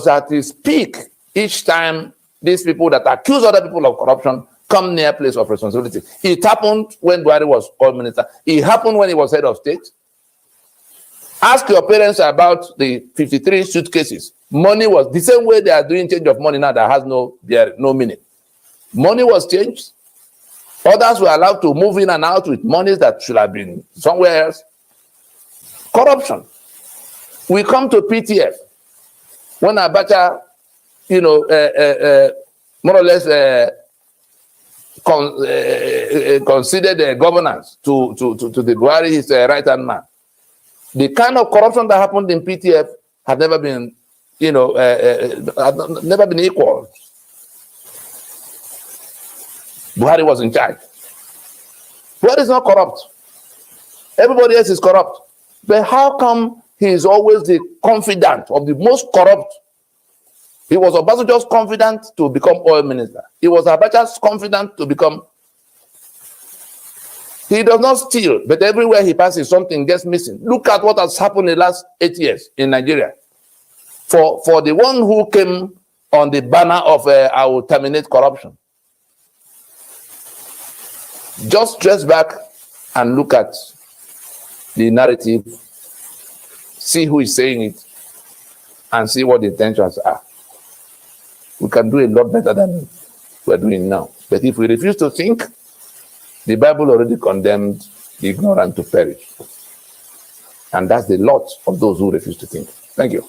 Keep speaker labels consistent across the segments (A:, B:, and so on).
A: at its peak each time these people that accuse other people of corruption come near place of responsibility. It happened when Buhari was oil minister. It happened when he was head of state. Ask your parents about the 53 suitcases. Money was the same way they are doing change of money now that has no meaning. Money was changed. Others were allowed to move in and out with monies that should have been somewhere else. Corruption. We come to PTF. When Abacha, more or less considered governance to the Buhari, his right-hand man. The kind of corruption that happened in PTF had never been, never been equal. Buhari was in charge. Buhari is not corrupt. Everybody else is corrupt. But how come he is always the confidant of the most corrupt? He was Obasanjo's confidant to become oil minister. He was Abacha's confidant to become. He does not steal, but everywhere he passes, something gets missing. Look at what has happened in the last 8 years in Nigeria. For the one who came on the banner of I will terminate corruption. Just trace back and look at the narrative, see who is saying it, and see what the intentions are. We can do a lot better than we're doing now. But if we refuse to think, the Bible already condemned the ignorant to perish. And that's the lot of those who refuse to think. Thank you.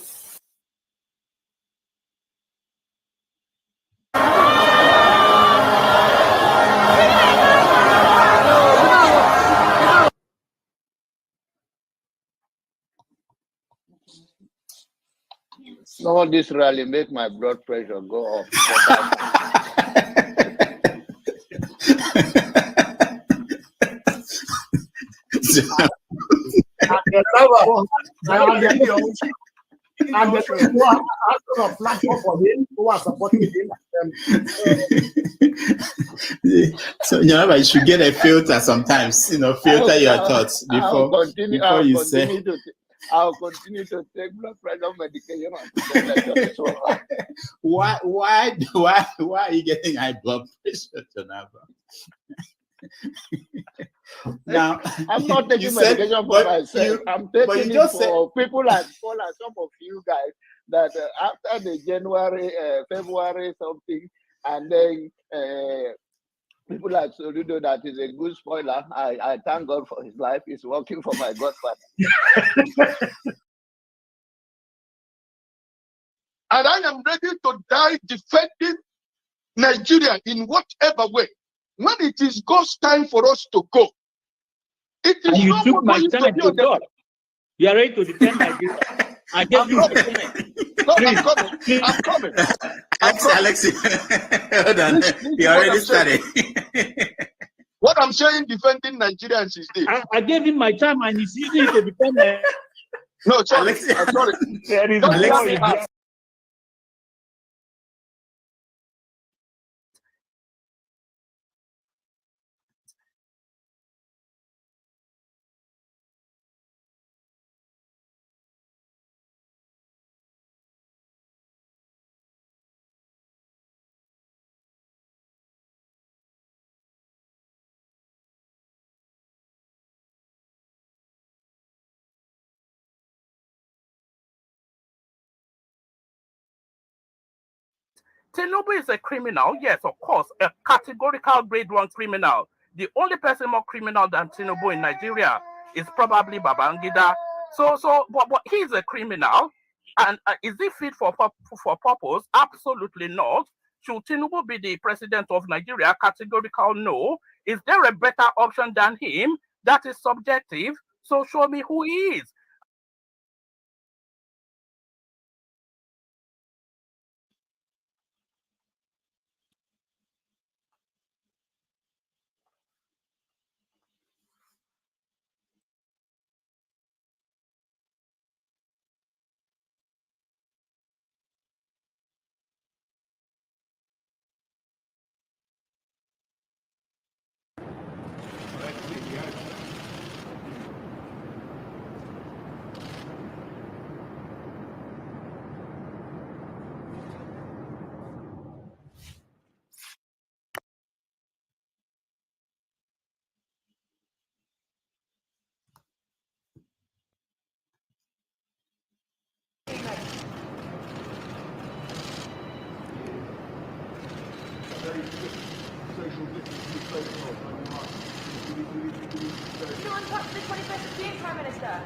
B: Some of this rally make my blood pressure go up.
C: So you should get a filter sometimes, filter your thoughts before you say.
B: I'll continue to take blood pressure medication.
C: Why are you getting high blood pressure, Tonaba? Now,
B: I'm not taking medication for myself. I'm taking it for people like some of you guys that after the January, February something, and then people like Soludo, that is a good spoiler. I thank God for his life. He's working for my godfather.
D: And I am ready to die defending Nigeria in whatever way. When it is God's time for us to go, it is
E: you
D: not
E: took my
D: going
E: time to God. You are ready to defend Nigeria. I gave you
D: I'm coming.
C: Alex, hold on. You already started.
D: What I'm saying, defending Nigerians is this.
E: I gave him my time and he's using it to defend Nigeria.
D: No, sorry. Sorry.
E: There is
C: Alex,
F: Tinubu is a criminal, yes, of course, a categorical grade 1 criminal. The only person more criminal than Tinubu in Nigeria is probably Babangida. But he's a criminal, and is he fit for purpose? Absolutely not. Should Tinubu be the president of Nigeria? Categorical no. Is there a better option than him? That is subjective. So show me who he is.
G: Someone talk to the 21st Prime Minister.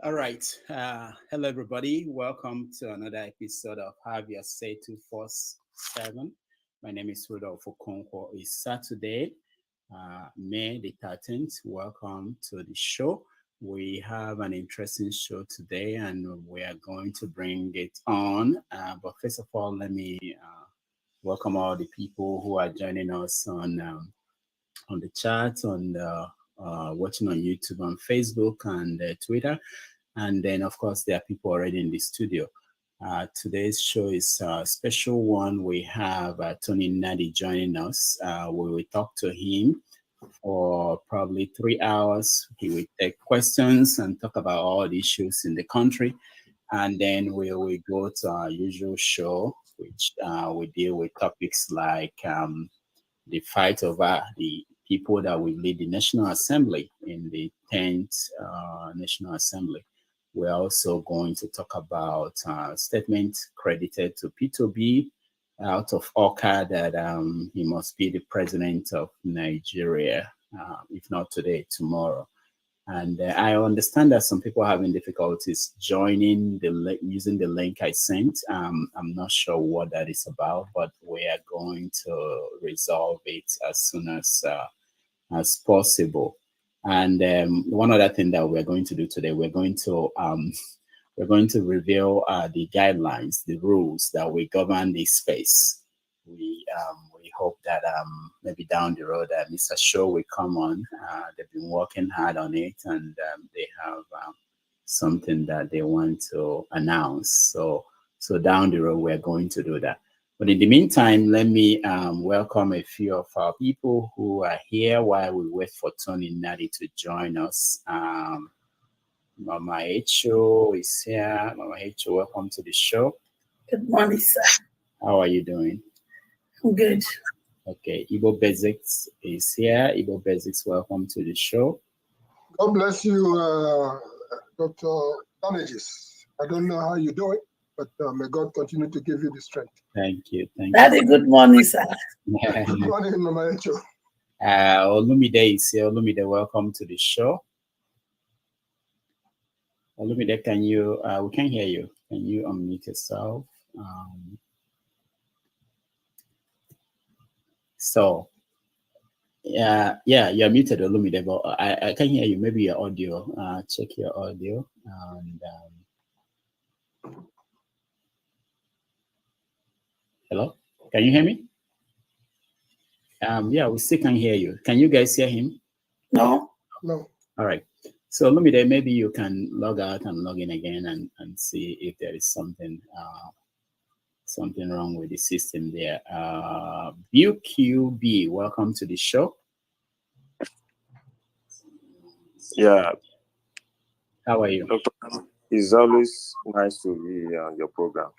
C: All right. Hello, everybody. Welcome to another episode of Have Your Say 247. My name is Rudolph Okonkwo. It's Saturday, May the 13th. Welcome to the show. We have an interesting show today, and we are going to bring it on. But first of all, let me welcome all the people who are joining us on the chat, on watching on YouTube, on Facebook, and Twitter. And then, of course, there are people already in the studio. Today's show is a special one. We have Tony Nnadi joining us. We will talk to him for probably 3 hours. He will take questions and talk about all the issues in the country. And then we will go to our usual show, which we deal with topics like the fight over the people that will lead the National Assembly in the 10th National Assembly. We're also going to talk about a statement credited to P2B out of Oka that he must be the president of Nigeria, if not today, tomorrow. And I understand that some people are having difficulties joining using the link I sent. I'm not sure what that is about, but we are going to resolve it as soon as possible. And one other thing that we're going to do today, we're going to reveal the guidelines, the rules that will govern this space. We hope that maybe down the road Mr. Shaw will come on. They've been working hard on it, and they have something that they want to announce. So down the road we're going to do that. But in the meantime, let me welcome a few of our people who are here while we wait for Tony Nnadi to join us. Mama Echo is here. Mama Echo, welcome to the show.
H: Good morning, sir.
C: How are you doing?
H: I'm good.
C: Okay, Igbo Basics is here. Igbo Basics, welcome to the show.
D: God bless you, Dr. Damages. I don't know how you do it, but may God continue to give you the strength.
C: Thank you.
H: Daddy, good morning, sir.
D: Good morning, Mama Echo.
C: Olumide is here. Olumide, welcome to the show. Olumide, can you, we can hear you. Can you unmute yourself? You're muted, Olumide, but I can hear you. Maybe your audio. Check your audio. And hello, can you hear me? We still can hear you. Can you guys hear him?
H: No.
C: All right. So Olumide, maybe you can log out and log in again and see if there is something wrong with the system there. BQB, welcome to the show.
I: Yeah.
C: How are you?
I: It's always nice to be on your program.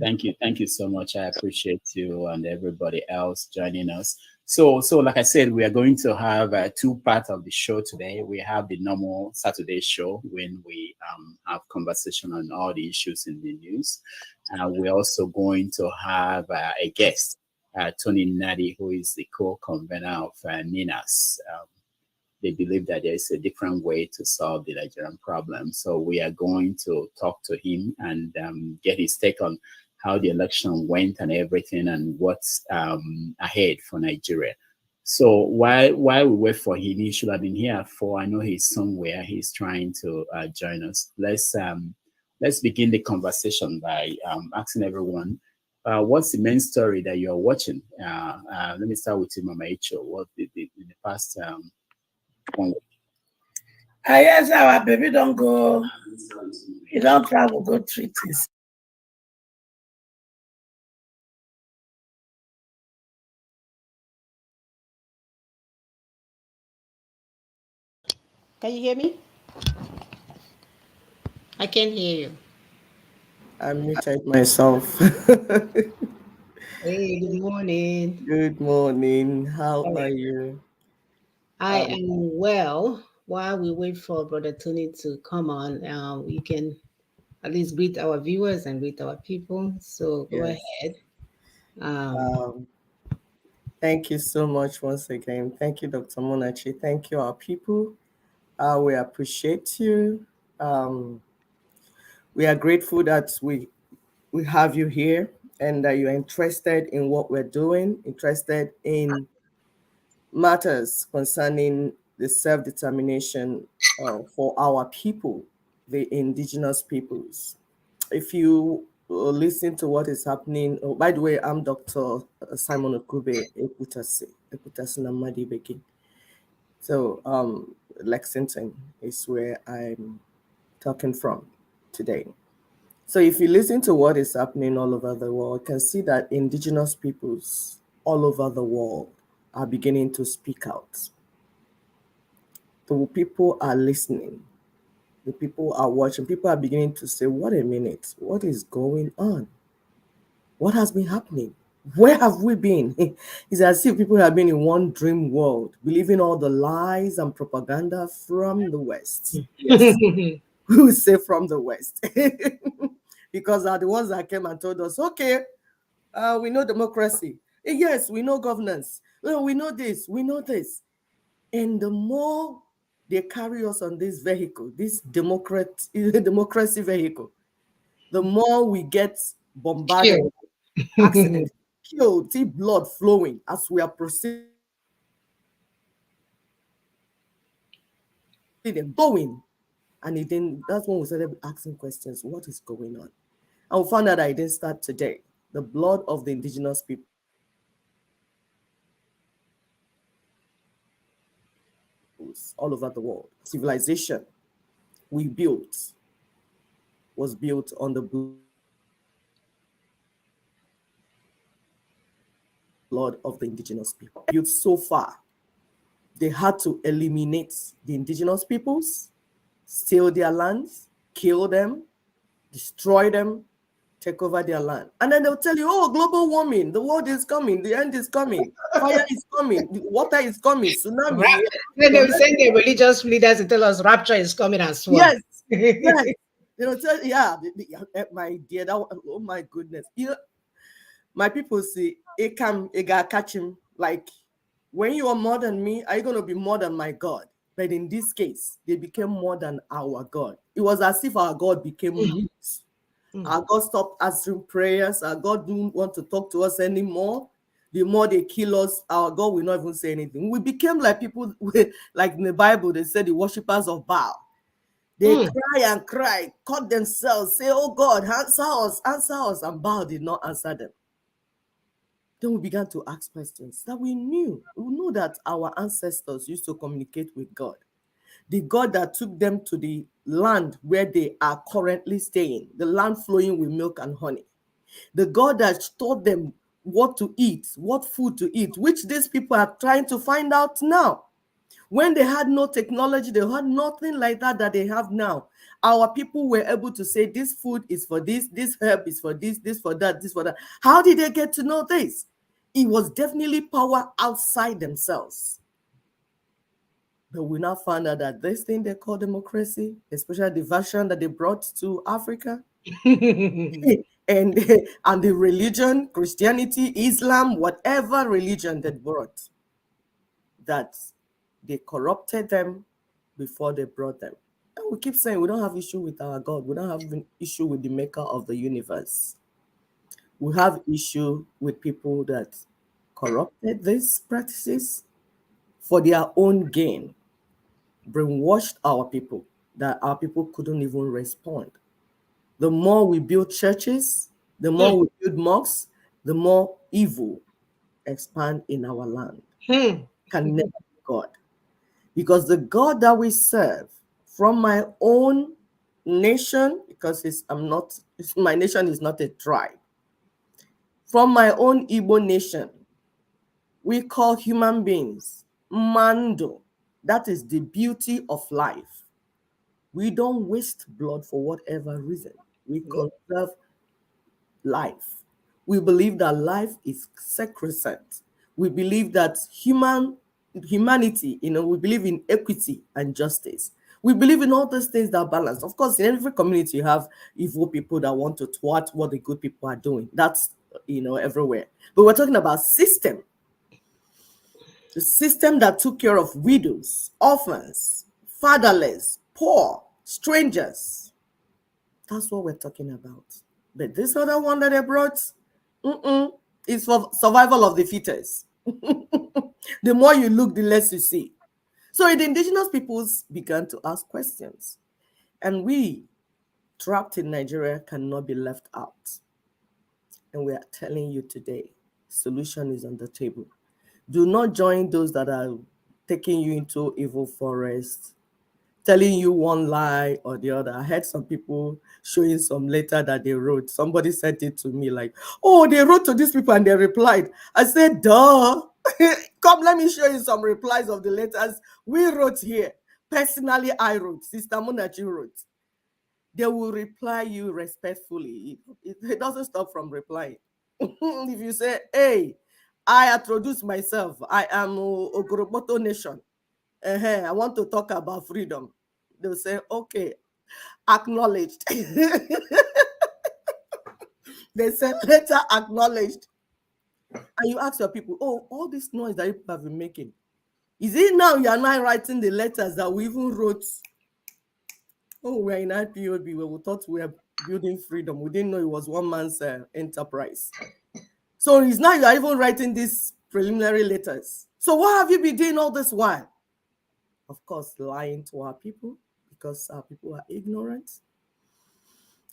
C: Thank you so much. I appreciate you and everybody else joining us. So like I said, we are going to have two parts of the show today. We have the normal Saturday show when we have conversation on all the issues in the news. We're also going to have a guest, Tony Nnadi, who is the co-convener of NINAS. They believe that there is a different way to solve the Nigerian problem. So we are going to talk to him and get his take on how the election went and everything and what's ahead for Nigeria. So while we wait for him, he should have been here at 4. I know he's somewhere. He's trying to join us. Let's begin the conversation by asking everyone, what's the main story that you're watching? Let me start with you, Mama Icho. What did in the past 1 week?
H: Yes, our baby don't go. He don't travel, go treaties.
J: Can you hear me? I can't hear you.
K: I muted myself.
J: Hey, good morning.
K: Good morning. How are you?
J: I am well. While we wait for Brother Tony to come on, we can at least greet our viewers and greet our people. So go
K: Yes.
J: ahead. Um,
K: Thank you so much once again. Thank you, Dr. Monachi. Thank you, our people. We appreciate you. We are grateful that we have you here and that you're interested in what we're doing, interested in matters concerning the self-determination for our people, the indigenous peoples. If you listen to what is happening, oh, by the way, I'm Dr. Simon Okube Ekutasi Nnadi Beki. So Lexington is where I'm talking from today. So if you listen to what is happening all over the world, you can see that indigenous peoples all over the world are beginning to speak out. The people are listening. The people are watching. People are beginning to say, what a minute, what is going on? What has been happening? Where have we been? It's as if people have been in one dream world, believing all the lies and propaganda from the West. Yes, we will say from the West. Because are the ones that came and told us, okay, we know democracy. Yes, we know governance. Well, we know this, we know this. And the more they carry us on this vehicle, this democracy vehicle, the more we get bombarded, accident, killed, see blood flowing as we are proceeding, going. And that's when we started asking questions, what is going on? And we found out that it didn't start today. The blood of the indigenous people all over the world, civilization we built was built on the blood of the indigenous people. Built so far, they had to eliminate the indigenous peoples, steal their lands, kill them, destroy them, take over their land. And then they'll tell you, oh, global warming, the world is coming, the end is coming, fire is coming, the water is coming, tsunami.
J: right. Then they will send the religious leaders to tell us rapture is coming as well.
K: Yes, yes. They'll tell, yeah, my dear, oh my goodness. You know, my people say, it got catch him. Like, when you are more than me, are you going to be more than my God? But in this case, they became more than our God. It was as if our God became mute. Our God stopped answering prayers. Our God didn't want to talk to us anymore. The more they kill us, our God will not even say anything. We became like people, like in the Bible, they said the worshippers of Baal. They cry and cry, cut themselves, say, oh God, answer us. And Baal did not answer them. Then we began to ask questions that we knew. We knew that our ancestors used to communicate with God. The God that took them to the land where they are currently staying, the land flowing with milk and honey. The God that taught them what to eat, what food to eat, which these people are trying to find out now. When they had no technology, they had nothing like that they have now. Our people were able to say this food is for this herb is for this for that, this for that. How did they get to know this? It was definitely power outside themselves. But we now found out that this thing they call democracy, especially the version that they brought to Africa, and the religion, Christianity, Islam, whatever religion they brought, that they corrupted them before they brought them. And we keep saying we don't have issue with our God. We don't have an issue with the maker of the universe. We have issue with people that corrupted these practices for their own gain, brainwashed our people that our people couldn't even respond. The more we build churches, the more we build mosques, the more evil expand in our land. Can never be God. Because the God that we serve from my own nation, because my nation is not a tribe. From my own Igbo nation, we call human beings Mando. That is the beauty of life. We don't waste blood for whatever reason. We conserve life. We believe that life is sacrosanct. We believe that humanity, we believe in equity and justice. We believe in all those things that balance. Of course, in every community, you have evil people that want to thwart what the good people are doing. That's, everywhere. But we're talking about system. The system that took care of widows, orphans, fatherless, poor, strangers. That's what we're talking about. But this other one that they brought, is for survival of the fittest. The more you look, the less you see. So the indigenous peoples began to ask questions. And we, trapped in Nigeria, cannot be left out. And we are telling you today, solution is on the table. Do not join those that are taking you into evil forest, telling you one lie or the other. I heard some people showing some letter that they wrote. Somebody sent it to me like, oh, they wrote to these people and they replied. I said, duh. Come, let me show you some replies of the letters we wrote here. Personally, I wrote. Sister Munachi wrote. They will reply you respectfully. It doesn't stop from replying. If you say, hey, I introduce myself. I am Ogoroboto Nation. I want to talk about freedom. They'll say, okay, acknowledged. They said, letter acknowledged. And you ask your people, oh, all this noise that you have been making, is it now you are not writing the letters that we even wrote? Oh, we're in IPOB where we thought we were building freedom. We didn't know it was one man's enterprise. So it's now you are even writing these preliminary letters. So what have you been doing all this while? Of course, lying to our people because our people are ignorant,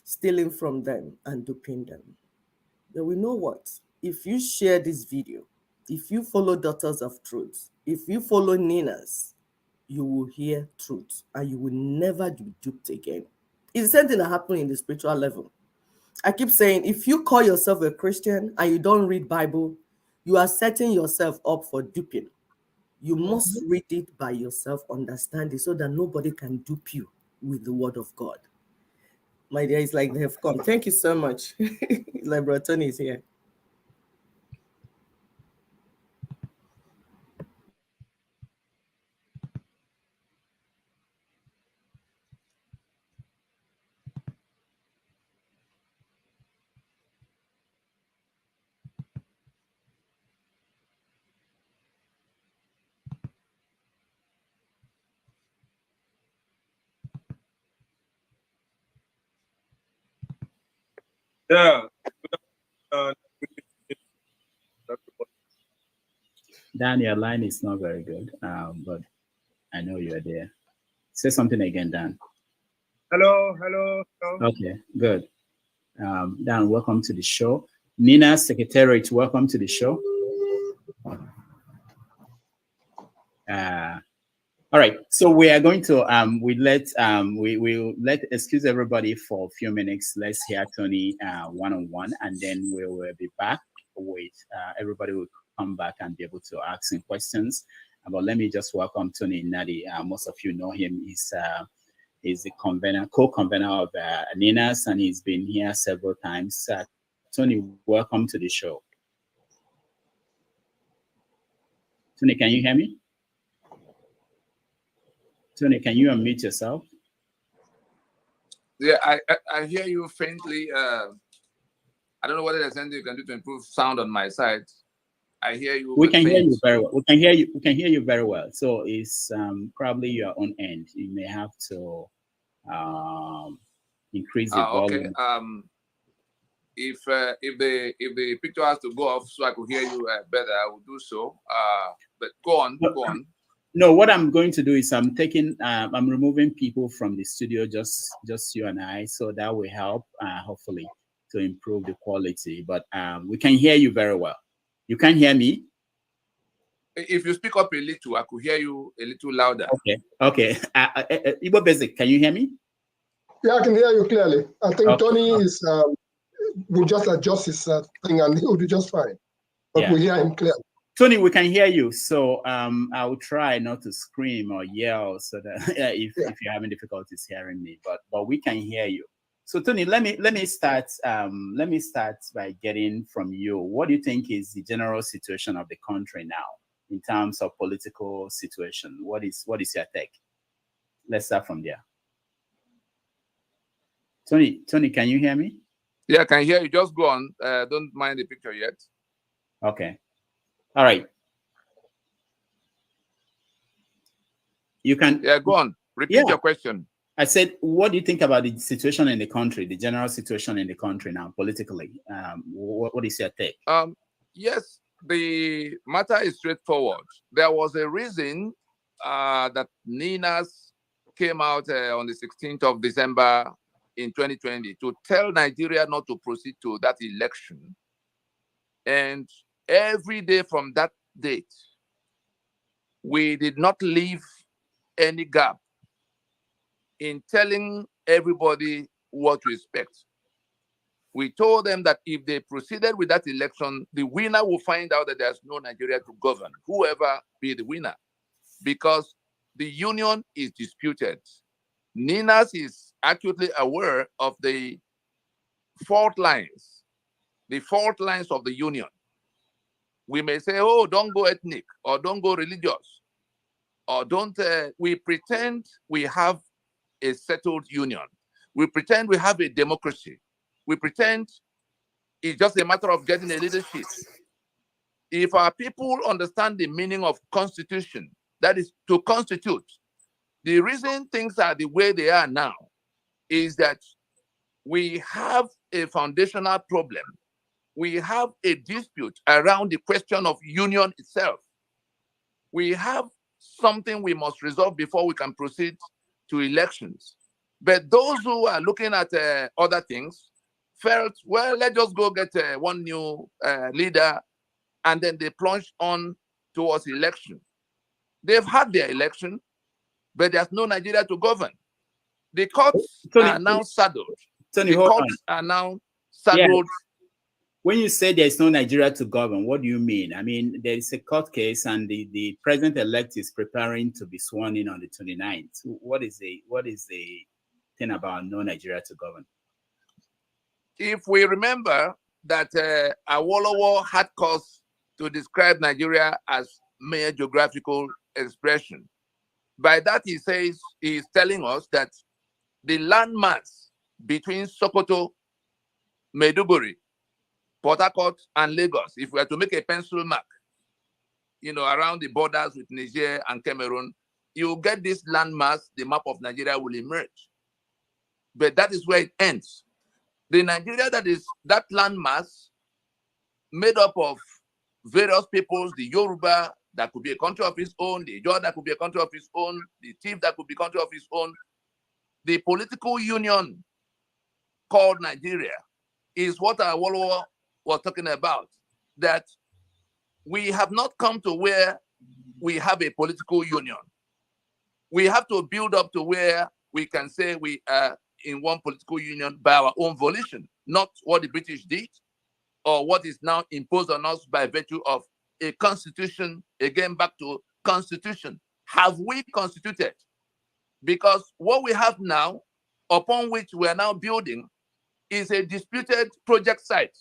K: stealing from them and duping them. But we know what? If you share this video, if you follow Daughters of Truth, if you follow Ninas, you will hear truth and you will never be duped again. It's the same thing that happened in the spiritual level. I keep saying, if you call yourself a Christian and you don't read Bible, you are setting yourself up for duping. You must read it by yourself, understand it, so that nobody can dupe you with the word of God. My dear, it's like they have come. Thank you so much. Like Brother Tony is here.
I: Yeah.
C: Dan, your line is not very good, but I know you're there. Say something again, Dan.
I: Hello.
C: Okay, good. Dan, welcome to the show. Nina, Secretariat, welcome to the show. All right, so we are going to we'll let excuse everybody for a few minutes. Let's hear Tony one-on-one, and then we will be back with everybody will come back and be able to ask him questions. But let me just welcome Tony Nnadi. Most of you know him. He's the co-convener of Ninas, and he's been here several times. Tony, welcome to the show. Tony, can you hear me? Tony, can you unmute yourself?
A: Yeah, I hear you faintly. I don't know what there's anything you can do to improve sound on my side. I hear you.
C: We can hear you very well. We can hear you. We can hear you very well. So it's probably your own end. You may have to increase the volume.
A: Okay. If the picture has to go off so I could hear you better, I will do so. But go on.
C: No, what I'm going to do is I'm removing people from the studio, just you and I, so that will help, hopefully, to improve the quality. But we can hear you very well. You can hear me?
A: If you speak up a little, I could hear you a little louder.
C: Okay. Igbo Basic, can you hear me?
L: Yeah, I can hear you clearly. I think
C: Okay.
L: Tony will just adjust his thing and he'll do just fine. But we hear him clearly.
C: Tony, we can hear you. So I will try not to scream or yell so that if you're having difficulties hearing me, but we can hear you. So Tony, let me start by getting from you. What do you think is the general situation of the country now in terms of political situation? What is your take? Let's start from there. Tony, can you hear me?
A: Yeah, I can hear you. Just go on. Don't mind the picture yet.
C: Okay. All right. You can.
A: Yeah, go on. Repeat your question.
C: I said, what do you think about the situation in the country, the general situation in the country now, politically? What is your take?
A: Yes, the matter is straightforward. There was a reason that Ninas came out on the 16th of December in 2020 to tell Nigeria not to proceed to that election. And every day from that date, we did not leave any gap in telling everybody what to expect. We told them that if they proceeded with that election, the winner will find out that there's no Nigeria to govern, whoever be the winner, because the union is disputed. Ninas is acutely aware of the fault lines of the union. We may say, oh, don't go ethnic, or don't go religious, or don't, we pretend we have a settled union. We pretend we have a democracy. We pretend it's just a matter of getting a leadership. If our people understand the meaning of constitution, that is to constitute, the reason things are the way they are now is that we have a foundational problem. We have a dispute around the question of union itself. We have something we must resolve before we can proceed to elections. But those who are looking at other things felt, well, let's just go get one new leader, and then they plunged on towards election. They've had their election, but there's no Nigeria to govern. The courts are now saddled.
C: Tony,
A: the courts are now saddled.
C: Yeah. When you say there's no Nigeria to govern, what do you mean? I mean, there is a court case and the president-elect is preparing to be sworn in on the 29th. What is the thing about no Nigeria to govern?
A: If we remember that Awolowo had cause to describe Nigeria as mere geographical expression, by that he says, he is telling us that the landmass between Sokoto, Maiduguri, Port Harcourt, and Lagos, if we are to make a pencil mark, around the borders with Niger and Cameroon, you get this landmass, the map of Nigeria will emerge. But that is where it ends. The Nigeria that landmass made up of various peoples, the Yoruba, that could be a country of its own, the Ijaw, that could be a country of its own, the Tiv, that could be a country of its own. The political union called Nigeria is what Awolowo was talking about, that we have not come to where we have a political union. We have to build up to where we can say we are in one political union by our own volition, not what the British did or what is now imposed on us by virtue of a constitution. Again, back to constitution. Have we constituted? Because what we have now, upon which we are now building, is a disputed project site.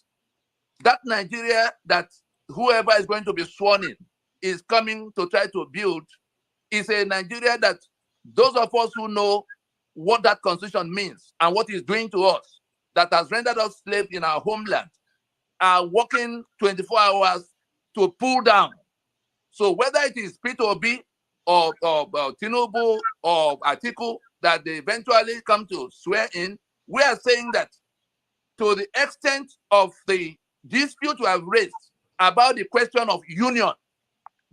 A: That Nigeria that whoever is going to be sworn in is coming to try to build is a Nigeria that those of us who know what that constitution means and what it's doing to us, that has rendered us slaves in our homeland, are working 24 hours to pull down. So whether it is P2B or Tinubu or Atiku that they eventually come to swear in, we are saying that to the extent of the dispute we have raised about the question of union,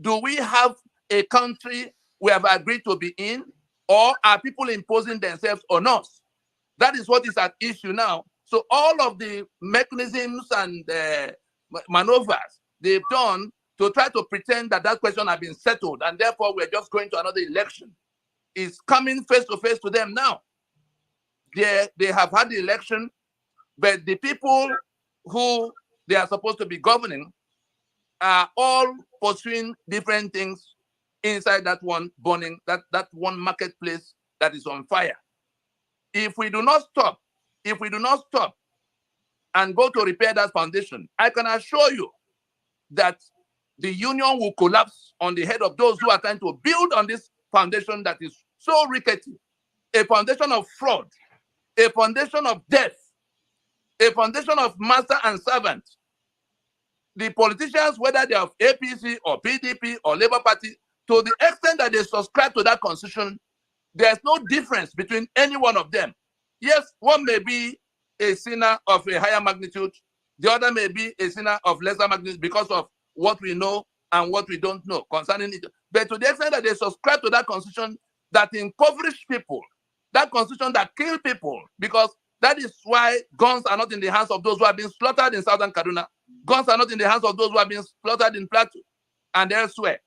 A: do we have a country we have agreed to be in, or are people imposing themselves on us? That is what is at issue now. So all of the mechanisms and maneuvers they've done to try to pretend that that question has been settled and therefore we're just going to another election is coming face to face to them now. They have had the election, but the people who they are supposed to be governing are all pursuing different things inside that one burning, that one marketplace that is on fire. If we do not stop and go to repair that foundation, I can assure you that the union will collapse on the head of those who are trying to build on this foundation that is so rickety, a foundation of fraud, a foundation of death, a foundation of master and servant. The politicians, whether they are of APC or PDP or Labour Party, to the extent that they subscribe to that constitution, there's no difference between any one of them. Yes, one may be a sinner of a higher magnitude, the other may be a sinner of lesser magnitude because of what we know and what we don't know concerning it. But to the extent that they subscribe to that constitution that impoverished people, that constitution that killed people, because that is why guns are not in the hands of those who have been slaughtered in southern Kaduna. Guns are not in the hands of those who have been slaughtered in Plateau and elsewhere.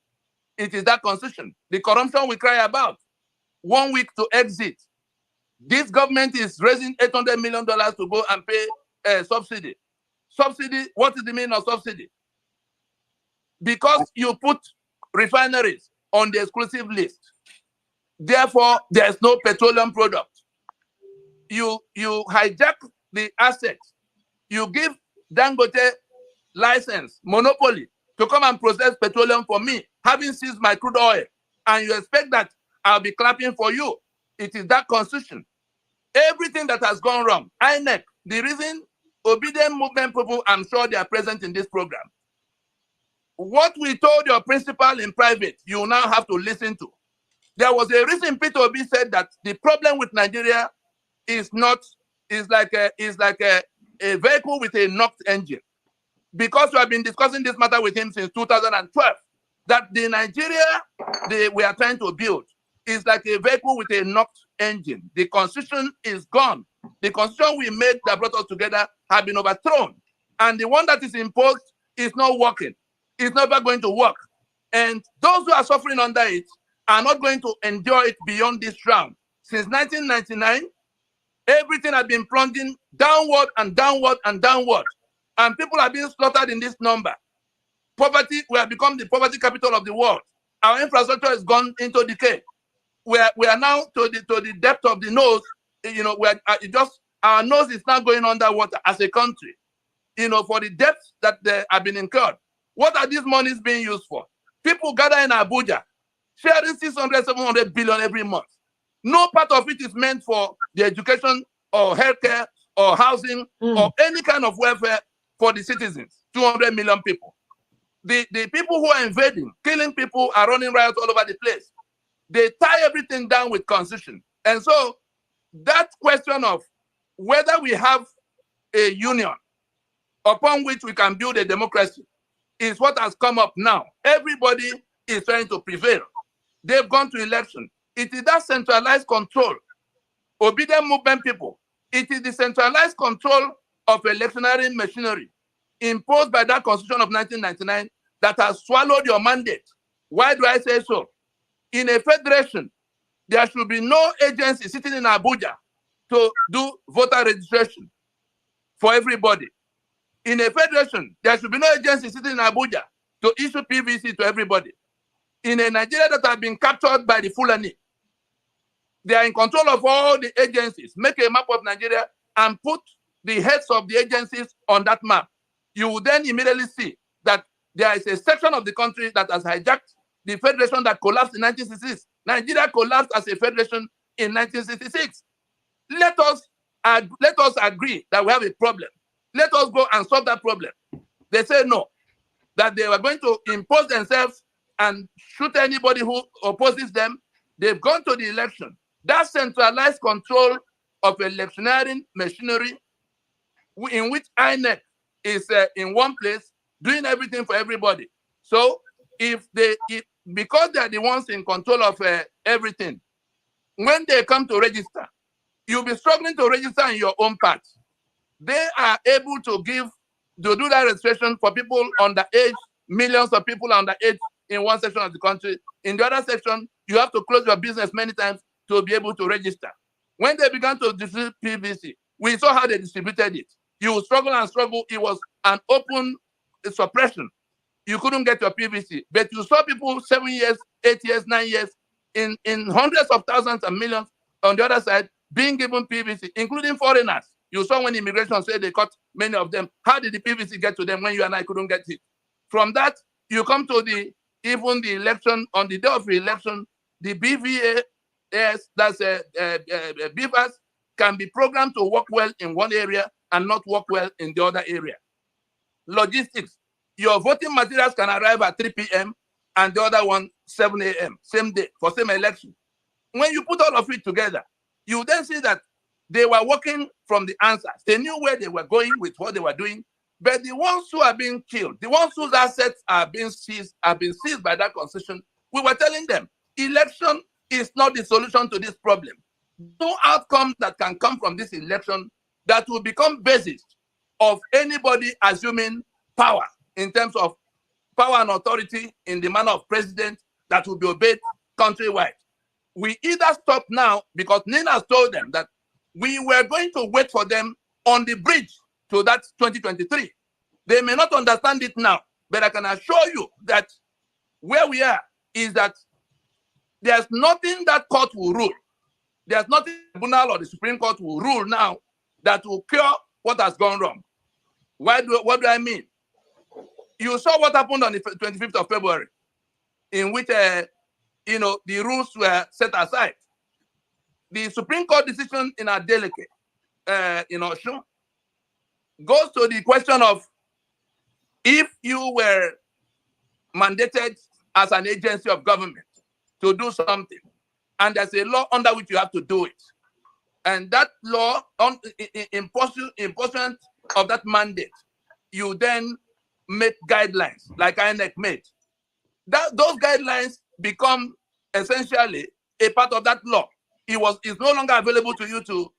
A: It is that constitution. The corruption we cry about. 1 week to exit. This government is raising $800 million to go and pay a subsidy. Subsidy, what is the meaning of subsidy? Because you put refineries on the exclusive list. Therefore, there's no petroleum product. You hijack the assets. You give Dangote license, monopoly, to come and process petroleum for me, having seized my crude oil. And you expect that I'll be clapping for you. It is that constitution. Everything that has gone wrong, INEC, the reason obedient movement people, I'm sure they are present in this program. What we told your principal in private, you now have to listen to. There was a reason Peter Obi said that the problem with Nigeria is like a vehicle with a knocked engine. Because we have been discussing this matter with him since 2012, that the Nigeria we are trying to build is like a vehicle with a knocked engine. The constitution is gone. The constitution we made that brought us together have been overthrown. And the one that is imposed is not working. It's never going to work. And those who are suffering under it are not going to endure it beyond this round. Since 1999, everything has been plunging downward and downward and downward. And people are being slaughtered in this number. Poverty, we have become the poverty capital of the world. Our infrastructure has gone into decay. We are now to the depth of the nose. You know, our nose is now going underwater as a country. You know, for the debts that have been incurred. What are these monies being used for? People gather in Abuja, sharing 600, 700 billion every month. No part of it is meant for the education or healthcare or housing or any kind of welfare for the citizens. 200 million people. The people who are invading, killing people, are running riots all over the place. They tie everything down with constitution. And so that question of whether we have a union upon which we can build a democracy is what has come up now. Everybody is trying to prevail. They've gone to election. It is that centralized control, obedient movement people. It is the centralized control of electionary machinery imposed by that constitution of 1999 that has swallowed your mandate. Why do I say so? In a federation, there should be no agency sitting in Abuja to do voter registration for everybody. In a federation, there should be no agency sitting in Abuja to issue PVC to everybody. In a Nigeria that has been captured by the Fulani, they are in control of all the agencies. Make a map of Nigeria and put the heads of the agencies on that map. You will then immediately see that there is a section of the country that has hijacked the federation that collapsed in 1966. Nigeria collapsed as a federation in 1966. Let us agree that we have a problem. Let us go and solve that problem. They say no, that they were going to impose themselves and shoot anybody who opposes them. They've gone to the election. That centralized control of electioneering machinery in which INEC is in one place doing everything for everybody. So if because they are the ones in control of everything, when they come to register, you'll be struggling to register in your own part. They are able to do that registration for people under age, millions of people under age in one section of the country. In the other section, you have to close your business many times to be able to register. When they began to distribute PVC, we saw how they distributed it. You struggle and struggle. It was an open suppression. You couldn't get your PVC. But you saw people 7 years, 8 years, 9 years, in hundreds of thousands and millions on the other side being given PVC, including foreigners. You saw when immigration said they cut many of them. How did the PVC get to them when you and I couldn't get it? From that, you come to even the election. On the day of the election, the BVAS, that's BVAS, can be programmed to work well in one area and not work well in the other area. Logistics. Your voting materials can arrive at 3 p.m. and the other one 7 a.m. same day for same election. When you put all of it together, you then see that they were working from the answers. They knew where they were going with what they were doing. But the ones who are being killed, the ones whose assets are being seized by that constitution, we were telling them, election is not the solution to this problem. No outcome that can come from this election that will become basis of anybody assuming power in terms of power and authority in the manner of president that will be obeyed countrywide. We either stop now, because Nina has told them that we were going to wait for them on the bridge to that 2023. They may not understand it now, but I can assure you that where we are is that there's nothing that court will rule. There's nothing the tribunal or the Supreme Court will rule now that will cure what has gone wrong. What do I mean? You saw what happened on the 25th of February, in which the rules were set aside. The Supreme Court decision in Adeleke, goes to the question of if you were mandated as an agency of government to do something, and there's a law under which you have to do it, and that law, in pursuant of that mandate, you then make guidelines like INEC made. Those guidelines become essentially a part of that law. It's no longer available to you to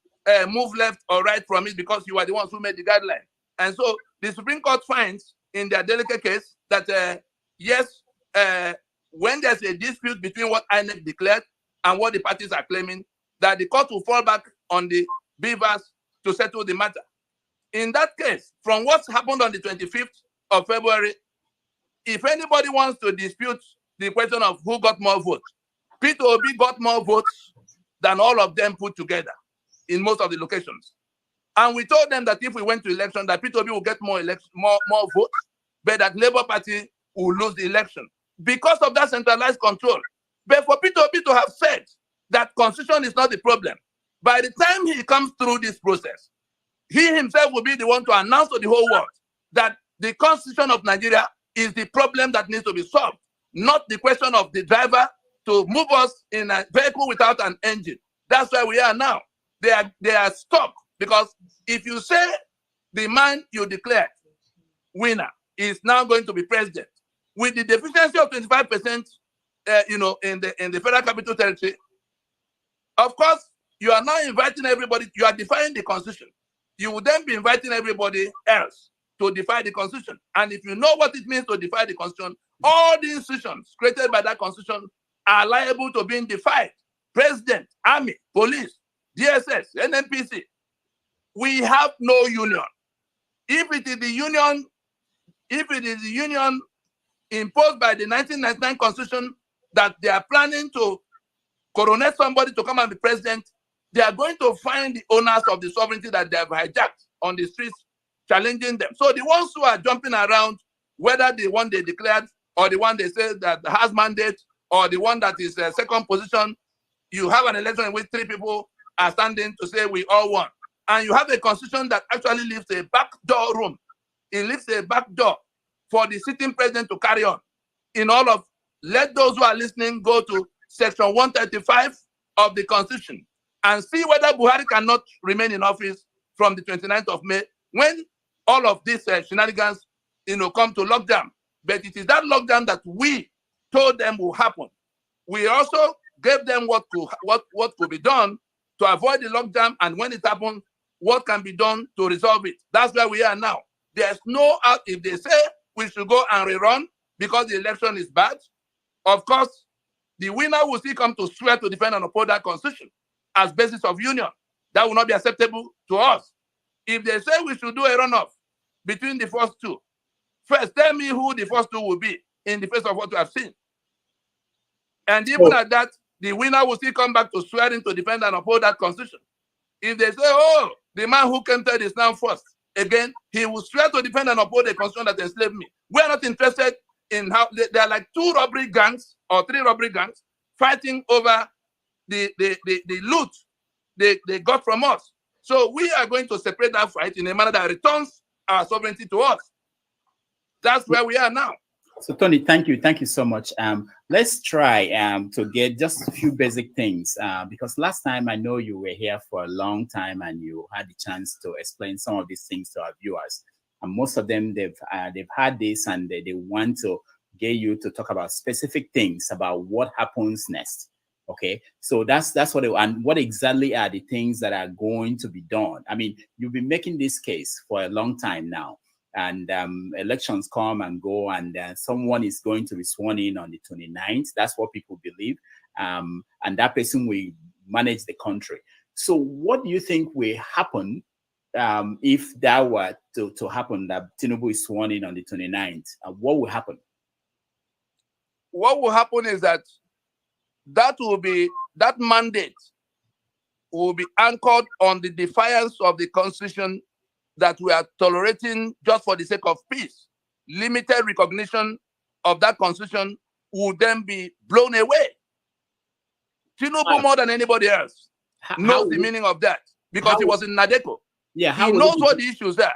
A: move left or right from it because you are the ones who made the guideline. And so the Supreme Court finds in their delicate case that yes, when there's a dispute between what INEC declared and what the parties are claiming, that the court will fall back on the BVAS to settle the matter. In that case, from what happened on the 25th of February, if anybody wants to dispute the question of who got more votes, Peter Obi got more votes than all of them put together in most of the locations. And we told them that if we went to election, that Peter Obi will get more votes, but that Labour Party will lose the election because of that centralized control. But for Peter Obi to have said that constitution is not the problem, by the time he comes through this process, he himself will be the one to announce to the whole world that the constitution of Nigeria is the problem that needs to be solved, not the question of the driver to move us in a vehicle without an engine. That's where we are now. They are stuck, because if you say the man you declared winner is now going to be president with the deficiency of 25%, in the Federal Capital Territory, of course, you are now inviting everybody. You are defying the Constitution. You will then be inviting everybody else to defy the Constitution. And if you know what it means to defy the Constitution, all the institutions created by that Constitution are liable to being defied. President, Army, Police, DSS, NNPC. We have no union. If it is the union imposed by the 1999 Constitution that they are planning to coronate somebody to come and be president, they are going to find the owners of the sovereignty that they have hijacked on the streets, challenging them. So the ones who are jumping around, whether the one they declared or the one they say that has mandate or the one that is second position, you have an election in which 3 people are standing to say we all won. And you have a constitution that actually leaves a backdoor room. It leaves a back door for the sitting president to carry on. In all of, let those who are listening go to section 135 of the Constitution and see whether Buhari cannot remain in office from the 29th of May when all of these shenanigans come to lockdown. But it is that lockdown that we told them will happen. We also gave them what could be done to avoid the lockdown, and when it happened, what can be done to resolve it. That's where we are now. There's no out. If they say we should go and rerun because the election is bad, of course, the winner will still come to swear to defend and uphold that constitution as basis of union. That will not be acceptable to us. If they say we should do a runoff between the first two, first tell me who the first two will be in the face of what we have seen. And even at that, the winner will still come back to swearing to defend and uphold that constitution. If they say, oh, the man who came third is now first, again, he will swear to defend and uphold the constitution that enslaved me. We're not interested in how there are like 2 robbery gangs or 3 robbery gangs fighting over the loot they got from us. So we are going to separate that fight in a manner that returns our sovereignty to us. That's where we are now.
C: So Tony, thank you so much. Let's try to get just a few basic things because last time I know you were here for a long time and you had the chance to explain some of these things to our viewers. And most of them they've had this and they want to get you to talk about specific things about what happens next. Okay, so that's what and what exactly are the things that are going to be done? I mean, you've been making this case for a long time now. And elections come and go, and someone is going to be sworn in on the 29th. That's what people believe. And that person will manage the country. So what do you think will happen if that were to happen, that Tinubu is sworn in on the 29th? What will happen?
A: What will happen is that that mandate will be anchored on the defiance of the Constitution that we are tolerating just for the sake of peace. Limited recognition of that constitution would then be blown away. Tinubu, more than anybody else, knows the meaning of that because he was in Nadeco.
C: Yeah,
A: he knows what the issues are.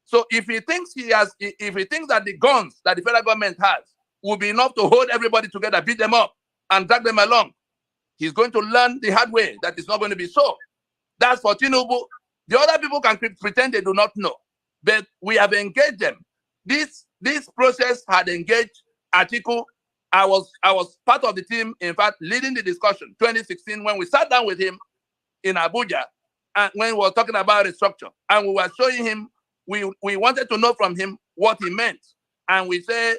A: So if he thinks that the guns that the federal government has will be enough to hold everybody together, beat them up, and drag them along, he's going to learn the hard way that it's not going to be so. That's for Tinubu. The other people can pretend they do not know, but we have engaged them. This process had engaged Atiku. I was part of the team, in fact, leading the discussion 2016 when we sat down with him in Abuja and when we were talking about restructure, and we were showing him, we wanted to know from him what he meant. And we said,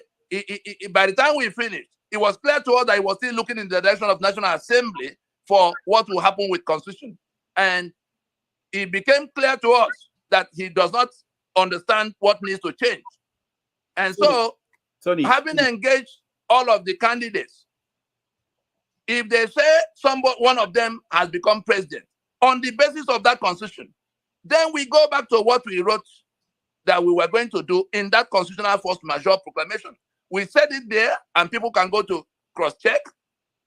A: by the time we finished, it was clear to us that he was still looking in the direction of National Assembly for what will happen with Constitution. And it became clear to us that he does not understand what needs to change. And so, having engaged all of the candidates, if they say one of them has become president on the basis of that constitution, then we go back to what we wrote that we were going to do in that constitutional force majeure proclamation. We said it there, and people can go to cross-check.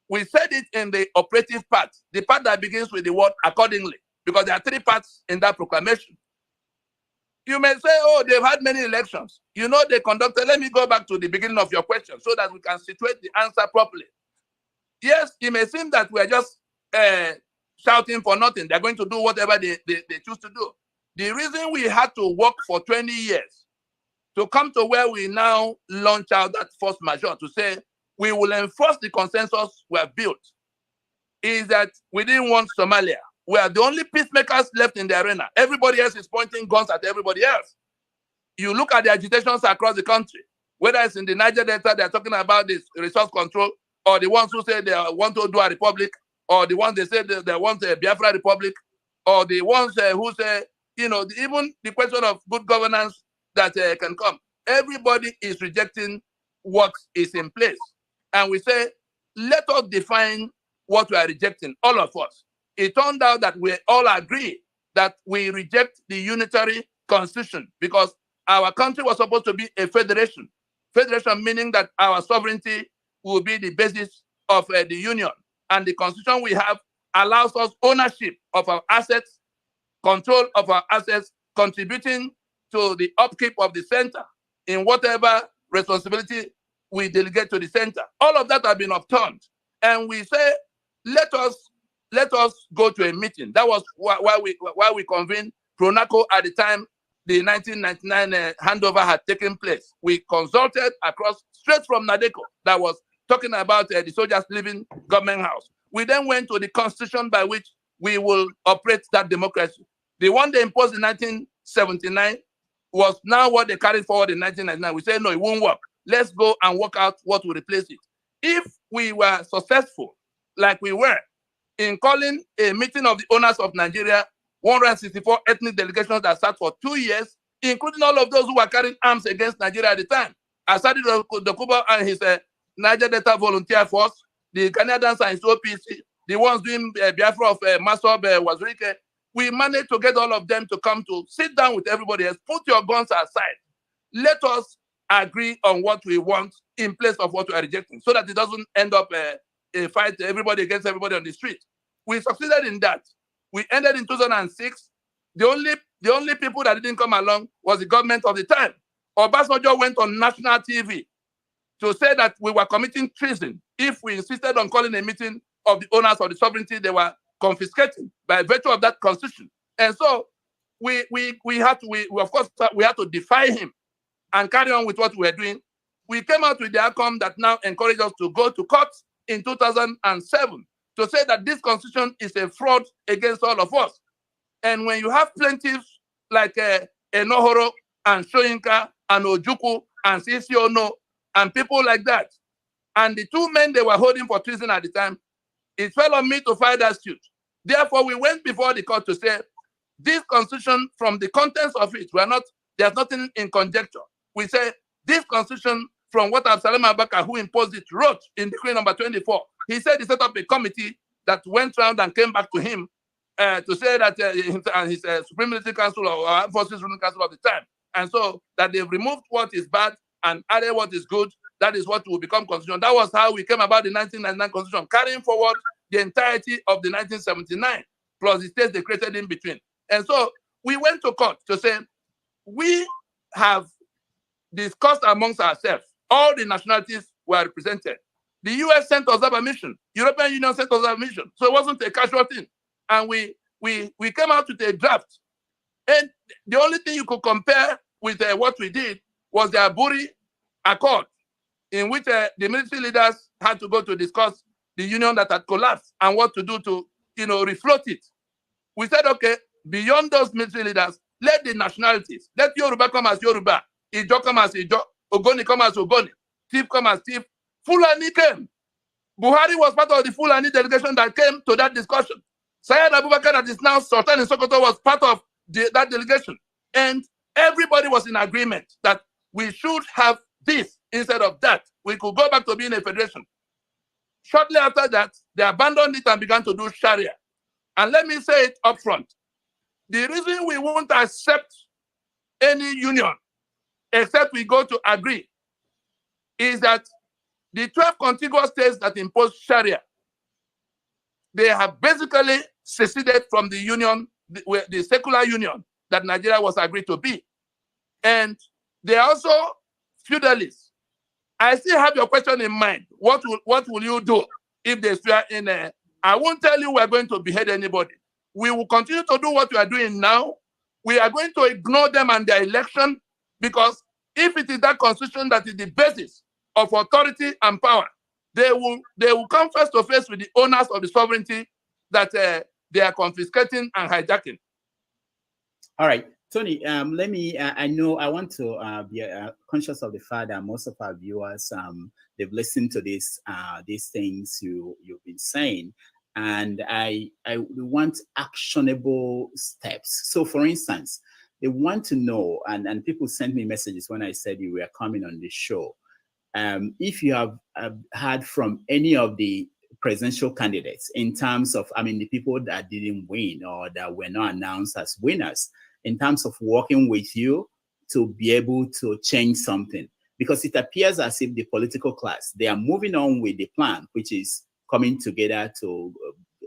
A: We said it in the operative part, the part that begins with the word accordingly, because there are 3 parts in that proclamation. You may say, oh, they've had many elections. You know, they conducted, let me go back to the beginning of your question so that we can situate the answer properly. Yes, it may seem that we're just shouting for nothing. They're going to do whatever they choose to do. The reason we had to work for 20 years to come to where we now launch out that force majeure to say we will enforce the consensus we have built is that we didn't want Somalia. We are the only peacemakers left in the arena. Everybody else is pointing guns at everybody else. You look at the agitations across the country, whether it's in the Niger Delta, they're talking about this resource control, or the ones who say they want to do a republic, or the ones they say they want a Biafra republic, or the ones who say, you know, even the question of good governance that can come. Everybody is rejecting what is in place. And we say, let us define what we are rejecting, all of us. It turned out that we all agree that we reject the unitary constitution because our country was supposed to be a federation. Federation meaning that our sovereignty will be the basis of the union. And the constitution we have allows us ownership of our assets, control of our assets, contributing to the upkeep of the center in whatever responsibility we delegate to the center. All of that have been overturned. And we say, let us go to a meeting. That was why we convened Pronaco at the time the 1999 handover had taken place. We consulted across, straight from Nadeco, that was talking about the soldiers leaving government house. We then went to the constitution by which we will operate that democracy. The one they imposed in 1979 was now what they carried forward in 1999. We said, no, it won't work. Let's go and work out what will replace it. If we were successful, like we were, in calling a meeting of the owners of Nigeria, 164 ethnic delegations that sat for 2 years, including all of those who were carrying arms against Nigeria at the time. Asadi Dokubo and his Niger Delta Volunteer Force, the Canadians and his OPC, the ones doing Biafra of Masob Wazirike, we managed to get all of them to come to sit down with everybody else, put your guns aside. Let us agree on what we want in place of what we are rejecting, so that it doesn't end up a fight, everybody against everybody on the street. We succeeded in that. We ended in 2006. The only people that didn't come along was the government of the time. Obasanjo went on national TV to say that we were committing treason if we insisted on calling a meeting of the owners of the sovereignty they were confiscating by virtue of that constitution. And so we had to defy him and carry on with what we were doing. We came out with the outcome that now encourages us to go to court in 2007 to say that this constitution is a fraud against all of us. And when you have plaintiffs like Enohoro and Soyinka and Ojukwu and Sisi Ono and people like that, and the two men they were holding for treason at the time, it fell on me to file that suit. Therefore, we went before the court to say, this constitution, from the contents of it, there's nothing in conjecture. We say, this constitution, from what Absalom Abaka, who imposed it, wrote in decree number 24, he said he set up a committee that went round and came back to him to say that his Supreme Military Council or Armed Forces Ruling Council of the time, and so that they've removed what is bad and added what is good. That is what will become constitution. That was how we came about the 1999 constitution, carrying forward the entirety of the 1979, plus the states they created in between. And so we went to court to say, we have discussed amongst ourselves, all the nationalities were represented. The US sent us a mission, European Union sent us a mission. So it wasn't a casual thing. And we came out with a draft. And the only thing you could compare with what we did was the Aburi Accord, in which the military leaders had to go to discuss the union that had collapsed and what to do to, refloat it. We said, okay, beyond those military leaders, let the nationalities, let Yoruba come as Yoruba, Ijo come as Ijo, Ogoni come as Ogoni, Tif come as Tif. Fulani came. Buhari was part of the Fulani delegation that came to that discussion. Syed Abubakar, that is now Sultan in Sokoto, was part of that delegation. And everybody was in agreement that we should have this instead of that. We could go back to being a federation. Shortly after that, they abandoned it and began to do Sharia. And let me say it up front. The reason we won't accept any union, except we go to agree, is that the 12 contiguous states that impose Sharia, they have basically seceded from the union, the secular union that Nigeria was agreed to be. And they are also feudalists. I still have your question in mind. What will you do if they swear in a... I won't tell you we're going to behead anybody. We will continue to do what we are doing now. We are going to ignore them and their election, because if it is that constitution that is the basis of authority and power, they will come face to face with the owners of the sovereignty that they are confiscating and hijacking.
C: All right, Tony, let me, I know I want to be conscious of the fact that most of our viewers, they've listened to these things you've been saying, and I want actionable steps. So for instance, they want to know, and people sent me messages when I said you were coming on the show, if you have heard from any of the presidential candidates in terms of, the people that didn't win or that were not announced as winners, in terms of working with you to be able to change something. Because it appears as if the political class, they are moving on with the plan, which is coming together to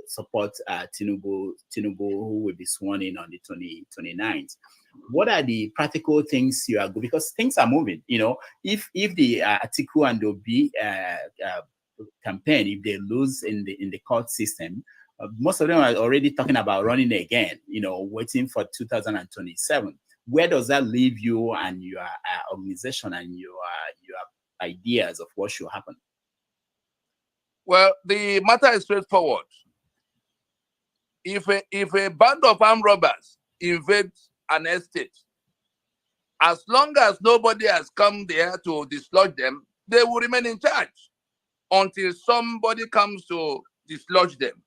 C: support Tinubu, who will be sworn in on the 29th. What are the practical things you are, because things are moving, if the Atiku and Obi campaign, if they lose in the court system, most of them are already talking about running again, waiting for 2027. Where does that leave you and your organization and your ideas of what should happen?
A: Well, the matter is straightforward. If a band of armed robbers invades an estate, as long as nobody has come there to dislodge them, they will remain in charge until somebody comes to dislodge them.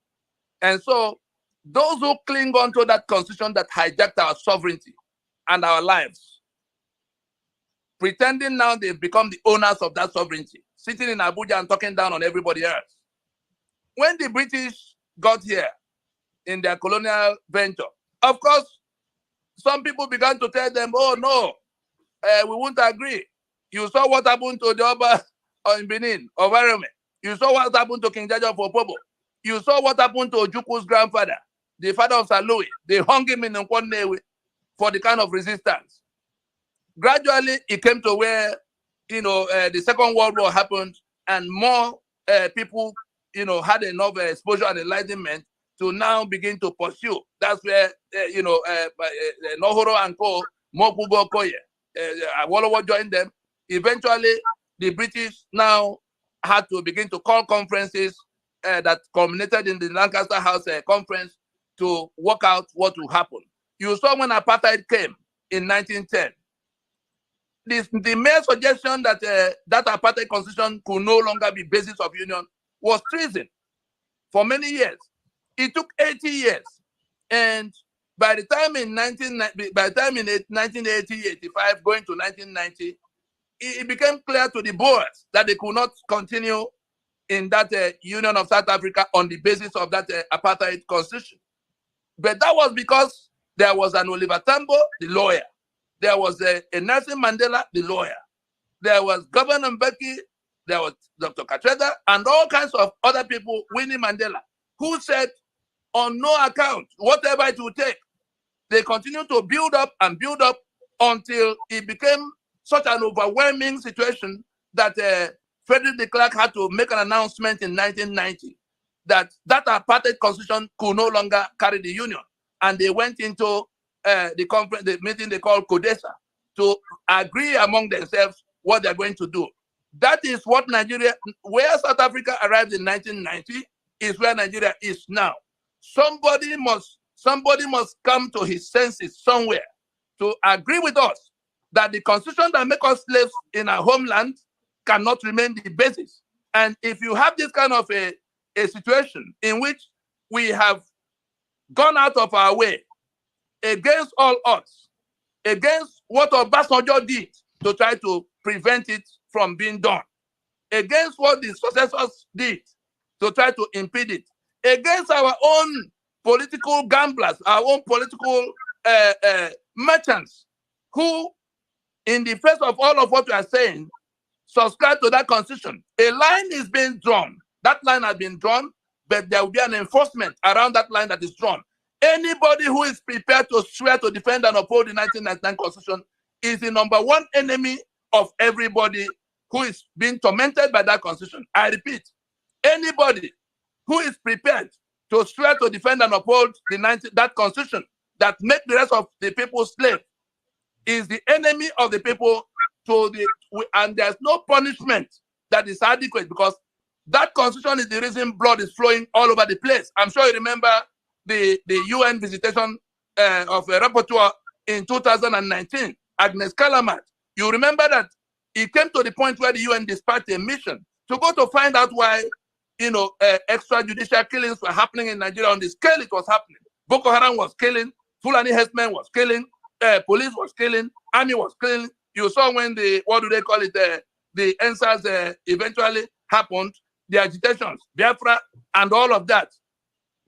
A: And so those who cling on to that constitution that hijacked our sovereignty and our lives, pretending now they've become the owners of that sovereignty, sitting in Abuja and talking down on everybody else. When the British got here in their colonial venture, of course, some people began to tell them, oh no, we won't agree. You saw what happened to the Oba in Benin, of Arome. You saw what happened to King Jaja for Popo. You saw what happened to Ojuku's grandfather, the father of St. Louis. They hung him in Nkwannewe for the kind of resistance. Gradually, it came to where, the Second World War happened, and more people, had enough exposure and enlightenment to now begin to pursue. That's where, Nohoro and Co, Mokubo Koye, Awolowo joined them. Eventually, the British now had to begin to call conferences that culminated in the Lancaster House conference to work out what will happen. You saw when apartheid came in 1910, the mere suggestion that that apartheid constitution could no longer be basis of union was treason for many years. It took 80 years, and by the time in 1980, 85, going to 1990, it became clear to the Boers that they could not continue in that Union of South Africa on the basis of that apartheid constitution. But that was because there was an Oliver Tambo, the lawyer. There was a Nelson Mandela, the lawyer. There was Governor Mbeki, there was Dr. Katreda, and all kinds of other people, Winnie Mandela, who said, on no account, whatever it will take, they continued to build up and build up until it became such an overwhelming situation that Frederick de Klerk had to make an announcement in 1990 that apartheid constitution could no longer carry the union. And they went into the meeting they called CODESA to agree among themselves what they're going to do. That is what Nigeria, where South Africa arrived in 1990, is where Nigeria is now. Somebody must come to his senses somewhere to agree with us that the constitution that makes us slaves in our homeland cannot remain the basis. And if you have this kind of a situation in which we have gone out of our way against all odds, against what Obasanjo did to try to prevent it from being done, against what the successors did to try to impede it, against our own political gamblers, our own political merchants, who, in the face of all of what we are saying, subscribe to that constitution. A line is being drawn. That line has been drawn, but there will be an enforcement around that line that is drawn. Anybody who is prepared to swear to defend and uphold the 1999 constitution is the number one enemy of everybody who is being tormented by that constitution. I repeat, anybody who is prepared to swear to defend and uphold that constitution that make the rest of the people slaves is the enemy of the people. And there's no punishment that is adequate, because that constitution is the reason blood is flowing all over the place. I'm sure you remember the UN visitation of a rapporteur in 2019, Agnes Callamard. You remember that it came to the point where the UN dispatched a mission to go to find out why extrajudicial killings were happening in Nigeria on the scale it was happening. Boko Haram was killing, Fulani herdsmen was killing, police was killing, army was killing. You saw when the NSAS eventually happened, the agitations, Biafra, and all of that.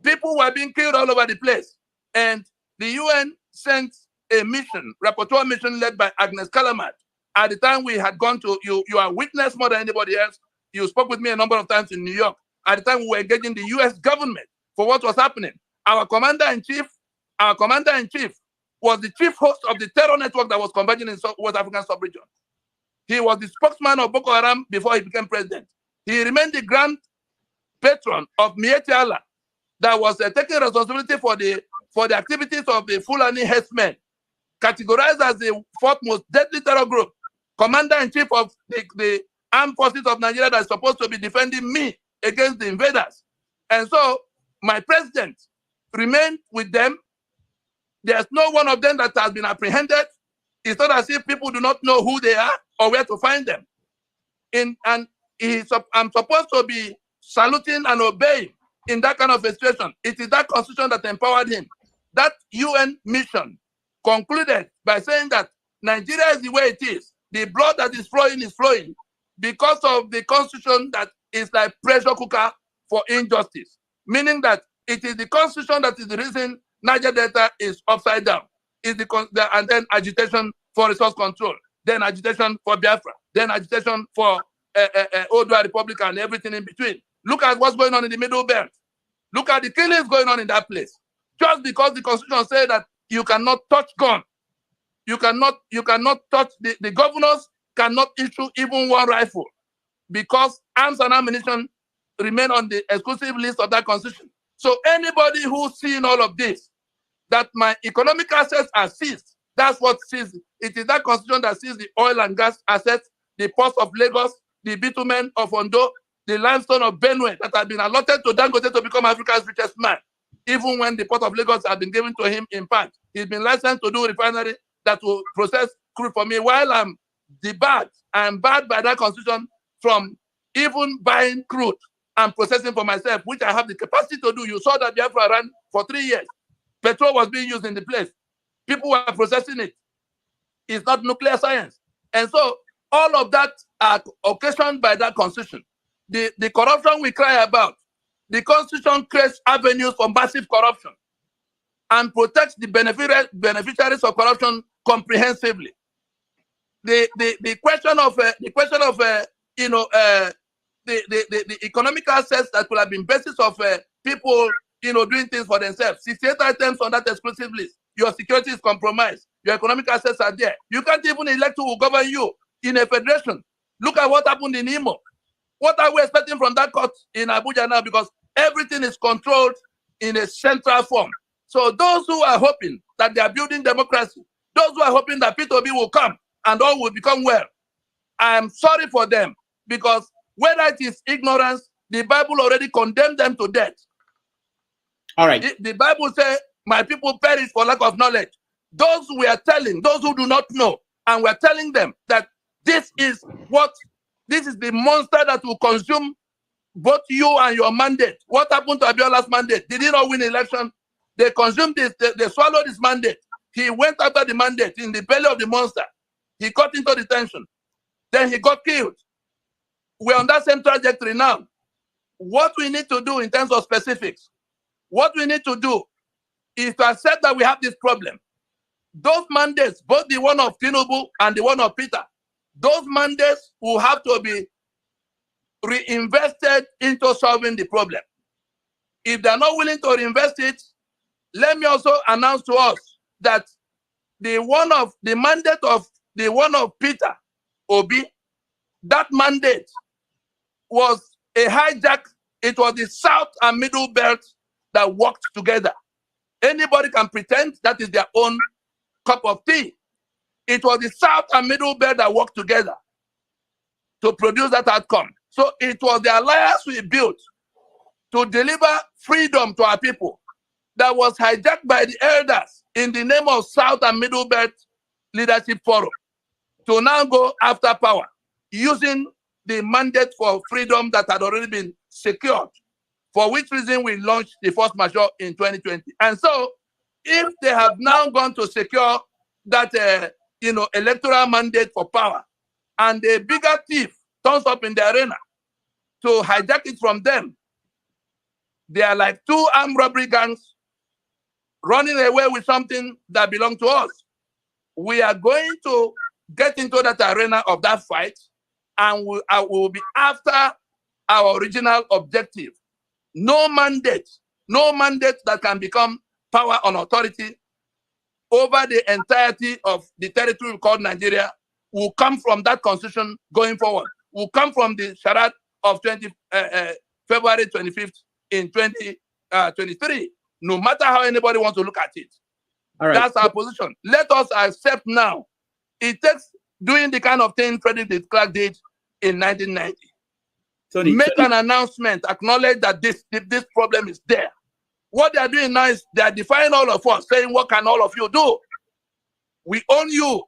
A: People were being killed all over the place. And the UN sent a mission, rapporteur mission led by Agnes Callamard. At the time we had gone to, you are witness more than anybody else. You spoke with me a number of times in New York. At the time we were engaging the US government for what was happening. Our commander-in-chief was the chief host of the terror network that was converging in West African sub-region. He was the spokesman of Boko Haram before he became president. He remained the grand patron of Mieti Allah, that was taking responsibility for the activities of the Fulani herdsmen, categorized as the fourth most deadly terror group, commander-in-chief of the armed forces of Nigeria that is supposed to be defending me against the invaders. And so my president remained with them. There's no one of them that has been apprehended. It's not as if people do not know who they are or where to find them. I'm supposed to be saluting and obeying in that kind of a situation. It is that constitution that empowered him. That UN mission concluded by saying that Nigeria is the way it is. The blood that is flowing because of the constitution that is like pressure cooker for injustice. Meaning that it is the constitution that is the reason Niger Delta is upside down. And then agitation for resource control, then agitation for Biafra, then agitation for Odua Republic and everything in between. Look at what's going on in the Middle Belt. Look at the killings going on in that place. Just because the constitution said that you cannot touch gun, you cannot touch the governors cannot issue even one rifle because arms and ammunition remain on the exclusive list of that constitution. So anybody who's seeing all of this, that my economic assets are seized, that's what seized. It is that constitution that seized the oil and gas assets, the ports of Lagos, the bitumen of Ondo, the limestone of Benue that had been allotted to Dangote to become Africa's richest man. Even when the port of Lagos had been given to him in part, he's been licensed to do refinery that will process crude for me while I'm debarred. I'm barred by that constitution from even buying crude and processing for myself, which I have the capacity to do. You saw that Biafra ran for 3 years. Petrol was being used in the place. People were processing it. It's not nuclear science. And so all of that are occasioned by that constitution. The corruption we cry about, the constitution creates avenues for massive corruption and protects the beneficiaries of corruption comprehensively. The question of the economic assets that could have been basis of people doing things for themselves. 68 items on that exclusive list. Your security is compromised. Your economic assets are there. You can't even elect who will govern you in a federation. Look at what happened in Imo. What are we expecting from that court in Abuja now? Because everything is controlled in a central form. So those who are hoping that they are building democracy, those who are hoping that P2B will come and all will become well, I am sorry for them, because whether it is ignorance, the Bible already condemned them to death.
C: All right.
A: The Bible says, my people perish for lack of knowledge. Those we are telling, those who do not know, and we're telling them that this is the monster that will consume both you and your mandate. What happened to Abiola's mandate? Did he not win election? They consumed this, they swallowed his mandate. He went after the mandate in the belly of the monster. He got into detention. Then he got killed. We're on that same trajectory now. What we need to do in terms of specifics, what we need to do is to accept that we have this problem. Those mandates, both the one of Tinubu and the one of Peter, those mandates will have to be reinvested into solving the problem. If they're not willing to reinvest it, let me also announce to us that the mandate of the one of Peter Obi, that mandate was a hijack. It was the South and Middle Belt that worked together. Anybody can pretend that is their own cup of tea. It was the South and Middle Belt that worked together to produce that outcome. So it was the alliance we built to deliver freedom to our people that was hijacked by the elders in the name of South and Middle Belt Leadership Forum to now go after power using the mandate for freedom that had already been secured, for which reason we launched the force majeure in 2020. And so if they have now gone to secure that electoral mandate for power, and a bigger thief turns up in the arena to hijack it from them, they are like two armed robbery gangs running away with something that belongs to us. We are going to get into that arena of that fight, and we will be after our original objective. No mandate that can become power and authority over the entirety of the territory called Nigeria will come from that constitution going forward, will come from the charade of February 25th in 2023, no matter how anybody wants to look at it.
C: All right.
A: That's our position. Let us accept now. It takes doing the kind of thing Frederick de Klerk did in 1990. make an announcement, acknowledge that this problem is there. What they are doing now is they are defying all of us, saying, what can all of you do? We own you.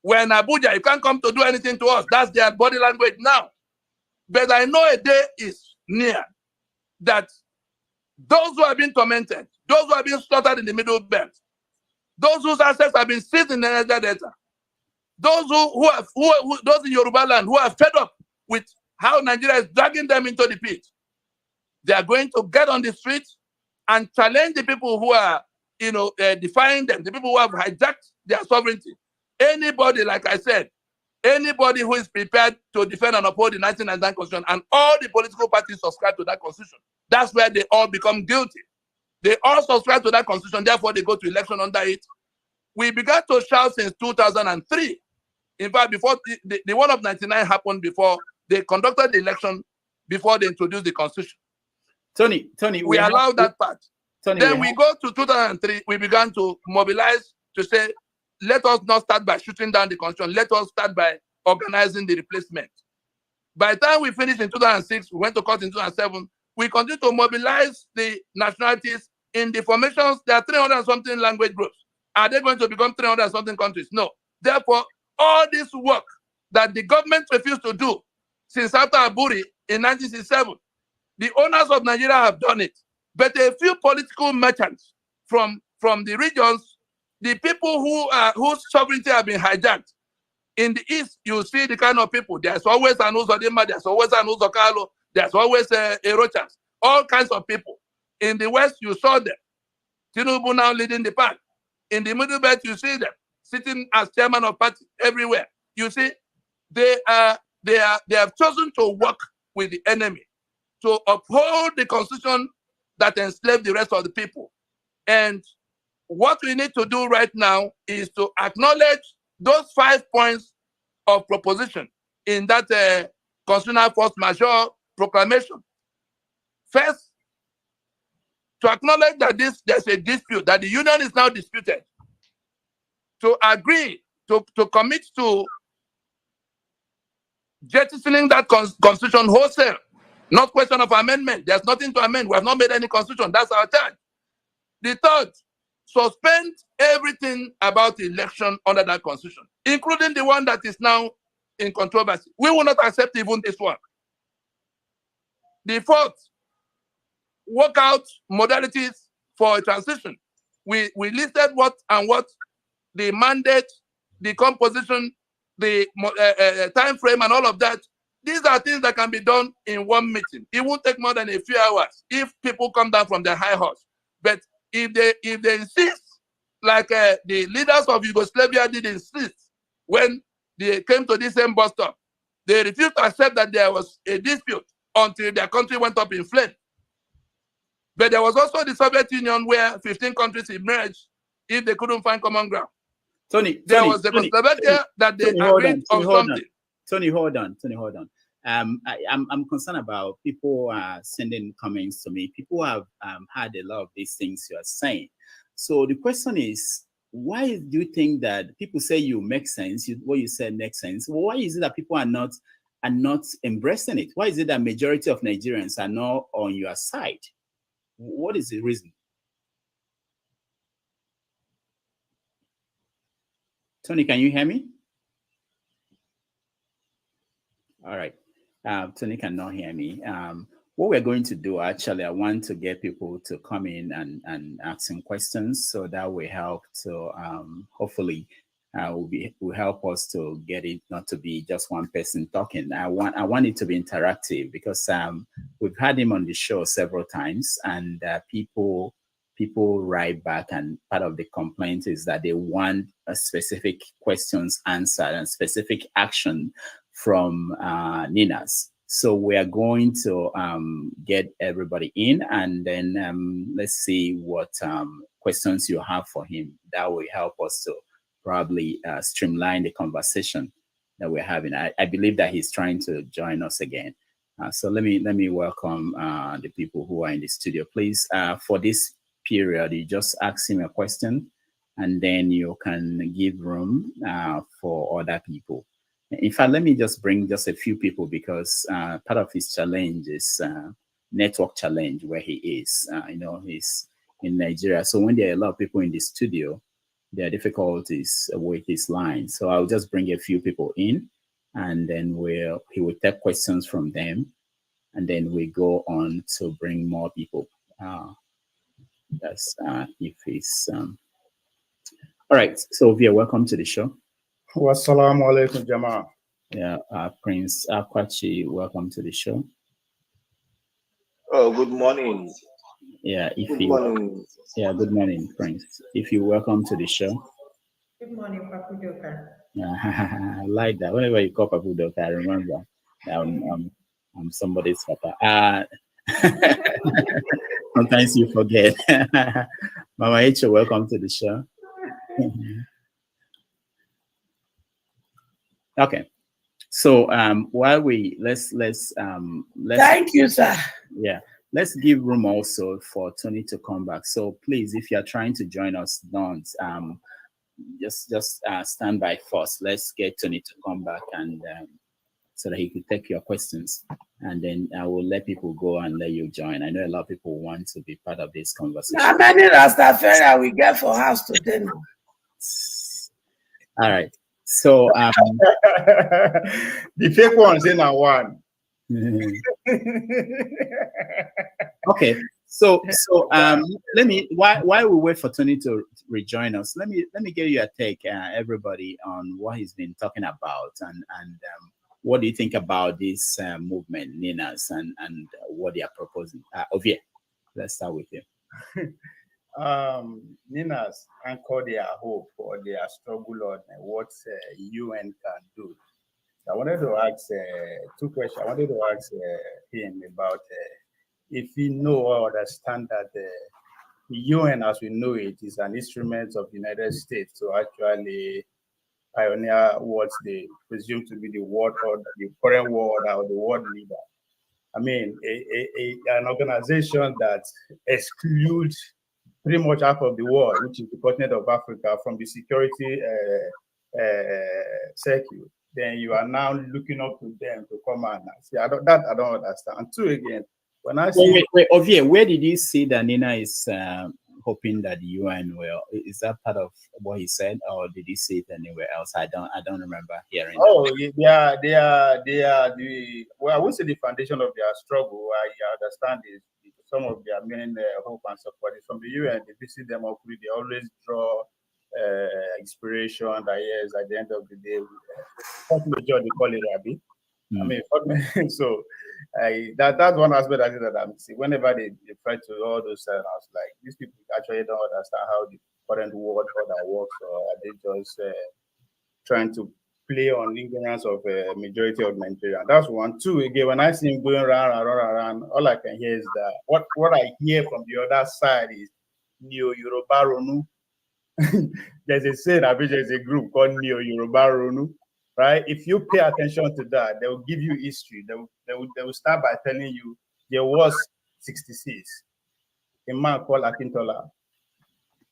A: We're in Abuja. You can't come to do anything to us. That's their body language now. But I know a day is near that those who have been tormented, those who have been slaughtered in the Middle Belt, those whose assets have been seized in the Niger Delta, those those in Yoruba land who are fed up with how Nigeria is dragging them into the pit, they are going to get on the streets and challenge the people who are, defying them, the people who have hijacked their sovereignty. Anybody, like I said, anybody who is prepared to defend and uphold the 1999 Constitution, and all the political parties subscribe to that Constitution, that's where they all become guilty. They all subscribe to that Constitution, therefore they go to election under it. We began to shout since 2003. In fact, before the one of 99 happened, before they conducted the election, before they introduced the Constitution.
C: Tony,
A: we allowed that part.
C: Tony,
A: then we go to 2003, we began to mobilize to say, let us not start by shooting down the Constitution, let us start by organizing the replacement. By the time we finished in 2006, we went to court in 2007, we continued to mobilize the nationalities in the formations. There are 300 and something language groups. Are they going to become 300 and something countries? No. Therefore, all this work that the government refused to do since after Aburi in 1967, the owners of Nigeria have done it. But a few political merchants from the regions, the people whose sovereignty have been hijacked. In the East, you see the kind of people. There's always an Uzodima, there's always an Uzokalo, there's always a Erochas, all kinds of people. In the West, you saw them. Tinubu now leading the pack. In the Middle Belt, you see them sitting as chairman of party everywhere. You see, they have chosen to work with the enemy to uphold the Constitution that enslaved the rest of the people. And what we need to do right now is to acknowledge those 5 points of proposition in that constitutional force majeure proclamation. First, to acknowledge that there's a dispute, that the union is now disputed. To agree, to commit to jettisoning that constitution wholesale. Not question of amendment. There's nothing to amend. We have not made any constitution. That's our charge. The third, suspend everything about the election under that constitution, including the one that is now in controversy. We will not accept even this one. The fourth, work out modalities for a transition. We listed what the mandate, the composition, the time frame, and all of that. These are things that can be done in one meeting. It won't take more than a few hours if people come down from their high horse. But if they insist, like the leaders of Yugoslavia did insist when they came to this same bus stop, they refused to accept that there was a dispute until their country went up in flames. But there was also the Soviet Union where 15 countries emerged if they couldn't find common ground. There was the Czechoslovakia that they agreed on something.
C: Tony, hold on. I'm concerned about people sending comments to me. People have had a lot of these things you are saying. So the question is, why do you think that people say you make sense? What you said makes sense. Well, why is it that people are not embracing it? Why is it that majority of Nigerians are not on your side? What is the reason? Tony, can you hear me? All right. Tony cannot hear me. What we're going to do, actually, I want to get people to come in and ask some questions, so that will help to hopefully will help us to get it not to be just one person talking. I want it to be interactive, because we've had him on the show several times, and people write back, and part of the complaint is that they want a specific questions answered and specific action from Ninas. So we are going to get everybody in, and then let's see what questions you have for him. That will help us to probably streamline the conversation that we're having. I believe that he's trying to join us again. So let me welcome the people who are in the studio. Please, for this period, you just ask him a question, and then you can give room for other people. In fact, let me just bring just a few people because part of his challenge is network challenge where he is. He's in Nigeria. So when there are a lot of people in the studio, there are difficulties with his line. So I'll just bring a few people in, and then he will take questions from them, and then we go on to bring more people. That's if he's all right. So Via, welcome to the show.
M: Wassalamu alaikum, Jama.
C: Yeah, Prince Akwachi, welcome to the show.
N: Oh, good morning.
C: Yeah,
N: good morning.
C: Yeah, good morning, Prince. If you welcome to the show.
O: Good morning, Papu Doka.
C: I like that. Whenever you call Papu Doka, I remember I'm somebody's papa. Sometimes you forget. Mama H, welcome to the show. Okay. So while let's
H: thank you, sir.
C: Yeah, let's give room also for Tony to come back. So please, if you're trying to join us, don't just stand by first. Let's get Tony to come back and so that he could take your questions, and then I will let people go and let you join. I know a lot of people want to be part of this conversation.
H: How many Rastafari we get for house today now?
C: All right. So
M: the fake ones in our one.
C: Okay. So let me while we wait for Tony to rejoin us, let me give you a take, everybody, on what he's been talking about and what do you think about this movement, Ninas, and what they are proposing? Ovie, let's start with you.
M: Ninas anchor their hope or their struggle on what UN can do. I wanted to ask two questions. I wanted to ask him about if he know or understand that the UN, as we know it, is an instrument of the United States to actually pioneer what they presume to be the world or the current world or the world leader. I mean, an organization that excludes pretty much half of the world, which is the continent of Africa, from the security circuit. Then you are now looking up to them to come and see. I don't understand. And two, again, when I see
C: wait, Ovie, where did you see that Nina is hoping that the UN will? Is that part of what he said, or did he see it anywhere else? I don't remember hearing.
M: Oh, that. they are the, well, I would say the foundation of their struggle. I understand is some of their main hope and support is from the UN. They visit them up, they always draw inspiration that yes, at the end of the day, major they call it Rabbi. I mean, so that's one aspect that I'm seeing. Whenever they try to all those, I was like, these people actually don't understand how the current world order works, or are they just trying to play on ignorance of a majority of Nigeria? That's one. Two, again, when I see him going around, all I can hear is that what I hear from the other side is Neo-Yoruba Ronu. There's a saying, I mean, there's a group called Neo-Yoruba Ronu, right? If you pay attention to that, they will give you history. They will start by telling you there was 66. A man called Akintola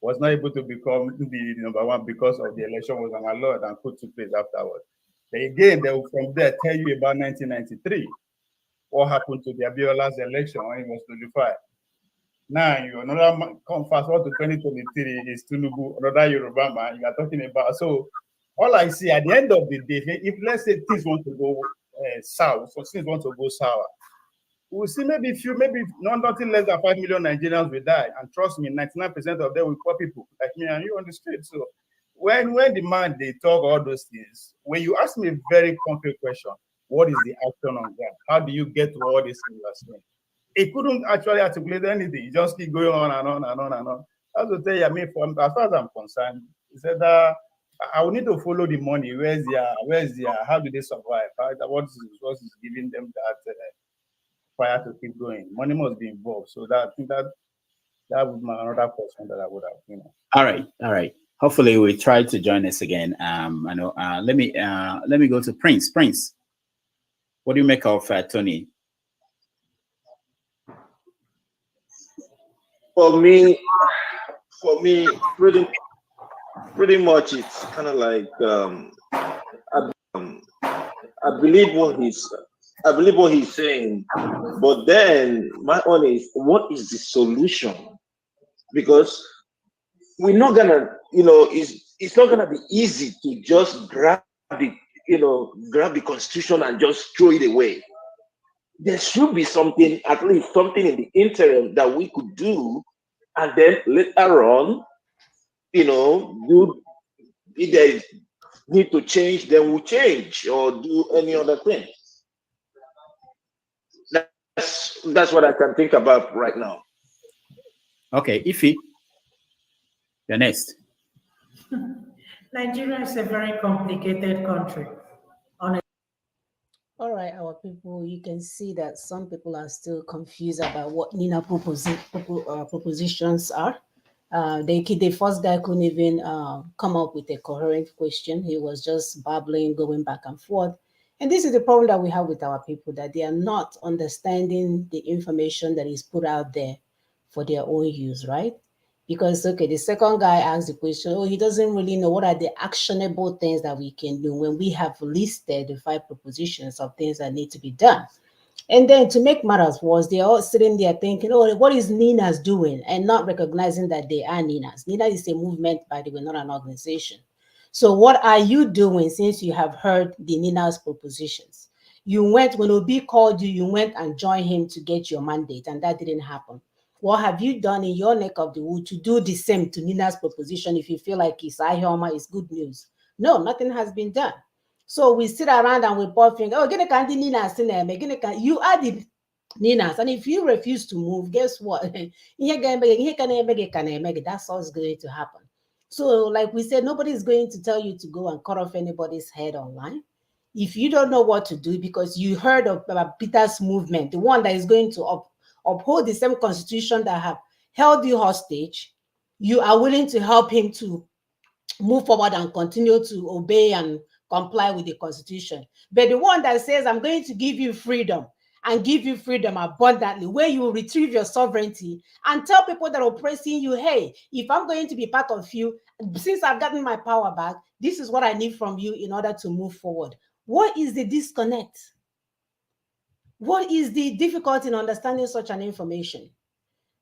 M: was not able to become the number one because of the election was allowed and put to place afterwards. Then again, they will from there tell you about 1993, what happened to the Abiola's election when he was 25. Now you another man, come fast forward to 2023 is Tinubu, another Yoruba man you are talking about. So all I see at the end of the day, if let's say things want to go south, so things want to go sour, we'll see maybe nothing less than 5 million Nigerians will die. And trust me, 99% of them will poor people like me and you on the street. So when the man they talk all those things, when you ask me a very concrete question, what is the action on that? How do you get to all these things you are saying? He couldn't actually articulate anything. He just keep going on and on and on and on. I was to tell you, I mean, as far as I'm concerned, he said that I will need to follow the money. Where's the how do they survive? What is giving them that fire to keep going? Money must be involved. So that would be another question that I would have.
C: All right. Hopefully, we try to join us again. I know. Let me go to Prince. Prince, what do you make of Tony?
N: For me, pretty much it's kind of like I believe what he's saying. But then my own is, what is the solution? Because we're not gonna, it's not gonna be easy to just grab the constitution and just throw it away. There should be something, at least something in the interim that we could do, and then later on, do, if there is need to change, then we'll change or do any other thing. That's what I can think about right now.
C: Okay, Ify, you're next.
O: Nigeria is a very complicated country.
J: All right, our people, you can see that some people are still confused about what Nina propositions are. The first guy couldn't even come up with a coherent question. He was just babbling, going back and forth. And this is the problem that we have with our people, that they are not understanding the information that is put out there for their own use, right? Because, okay, the second guy asked the question, oh, he doesn't really know what are the actionable things that we can do when we have listed the 5 propositions of things that need to be done. And then to make matters worse, they're all sitting there thinking, oh, what is Nina's doing? And not recognizing that they are Nina's. Nina is a movement, by the way, not an organization. So what are you doing since you have heard the Nina's propositions? You went, when Obi called you, you went and joined him to get your mandate, and that didn't happen. What have you done in your neck of the wood to do the same to Nina's proposition if you feel like it's Ihoma, it's good news? No, nothing has been done. So we sit around and we point fingers. Oh, get a Nina's in there. You are the Nina's. And if you refuse to move, guess what? That's what's going to happen. So, like we said, nobody is going to tell you to go and cut off anybody's head online. If you don't know what to do because you heard of Peter's movement, the one that is going to uphold the same constitution that have held you hostage, you are willing to help him to move forward and continue to obey and comply with the constitution. But the one that says, I'm going to give you freedom and give you freedom abundantly, where you will retrieve your sovereignty and tell people that are oppressing you, hey, if I'm going to be part of you, since I've gotten my power back, this is what I need from you in order to move forward. What is the disconnect? What is the difficulty in understanding such an information?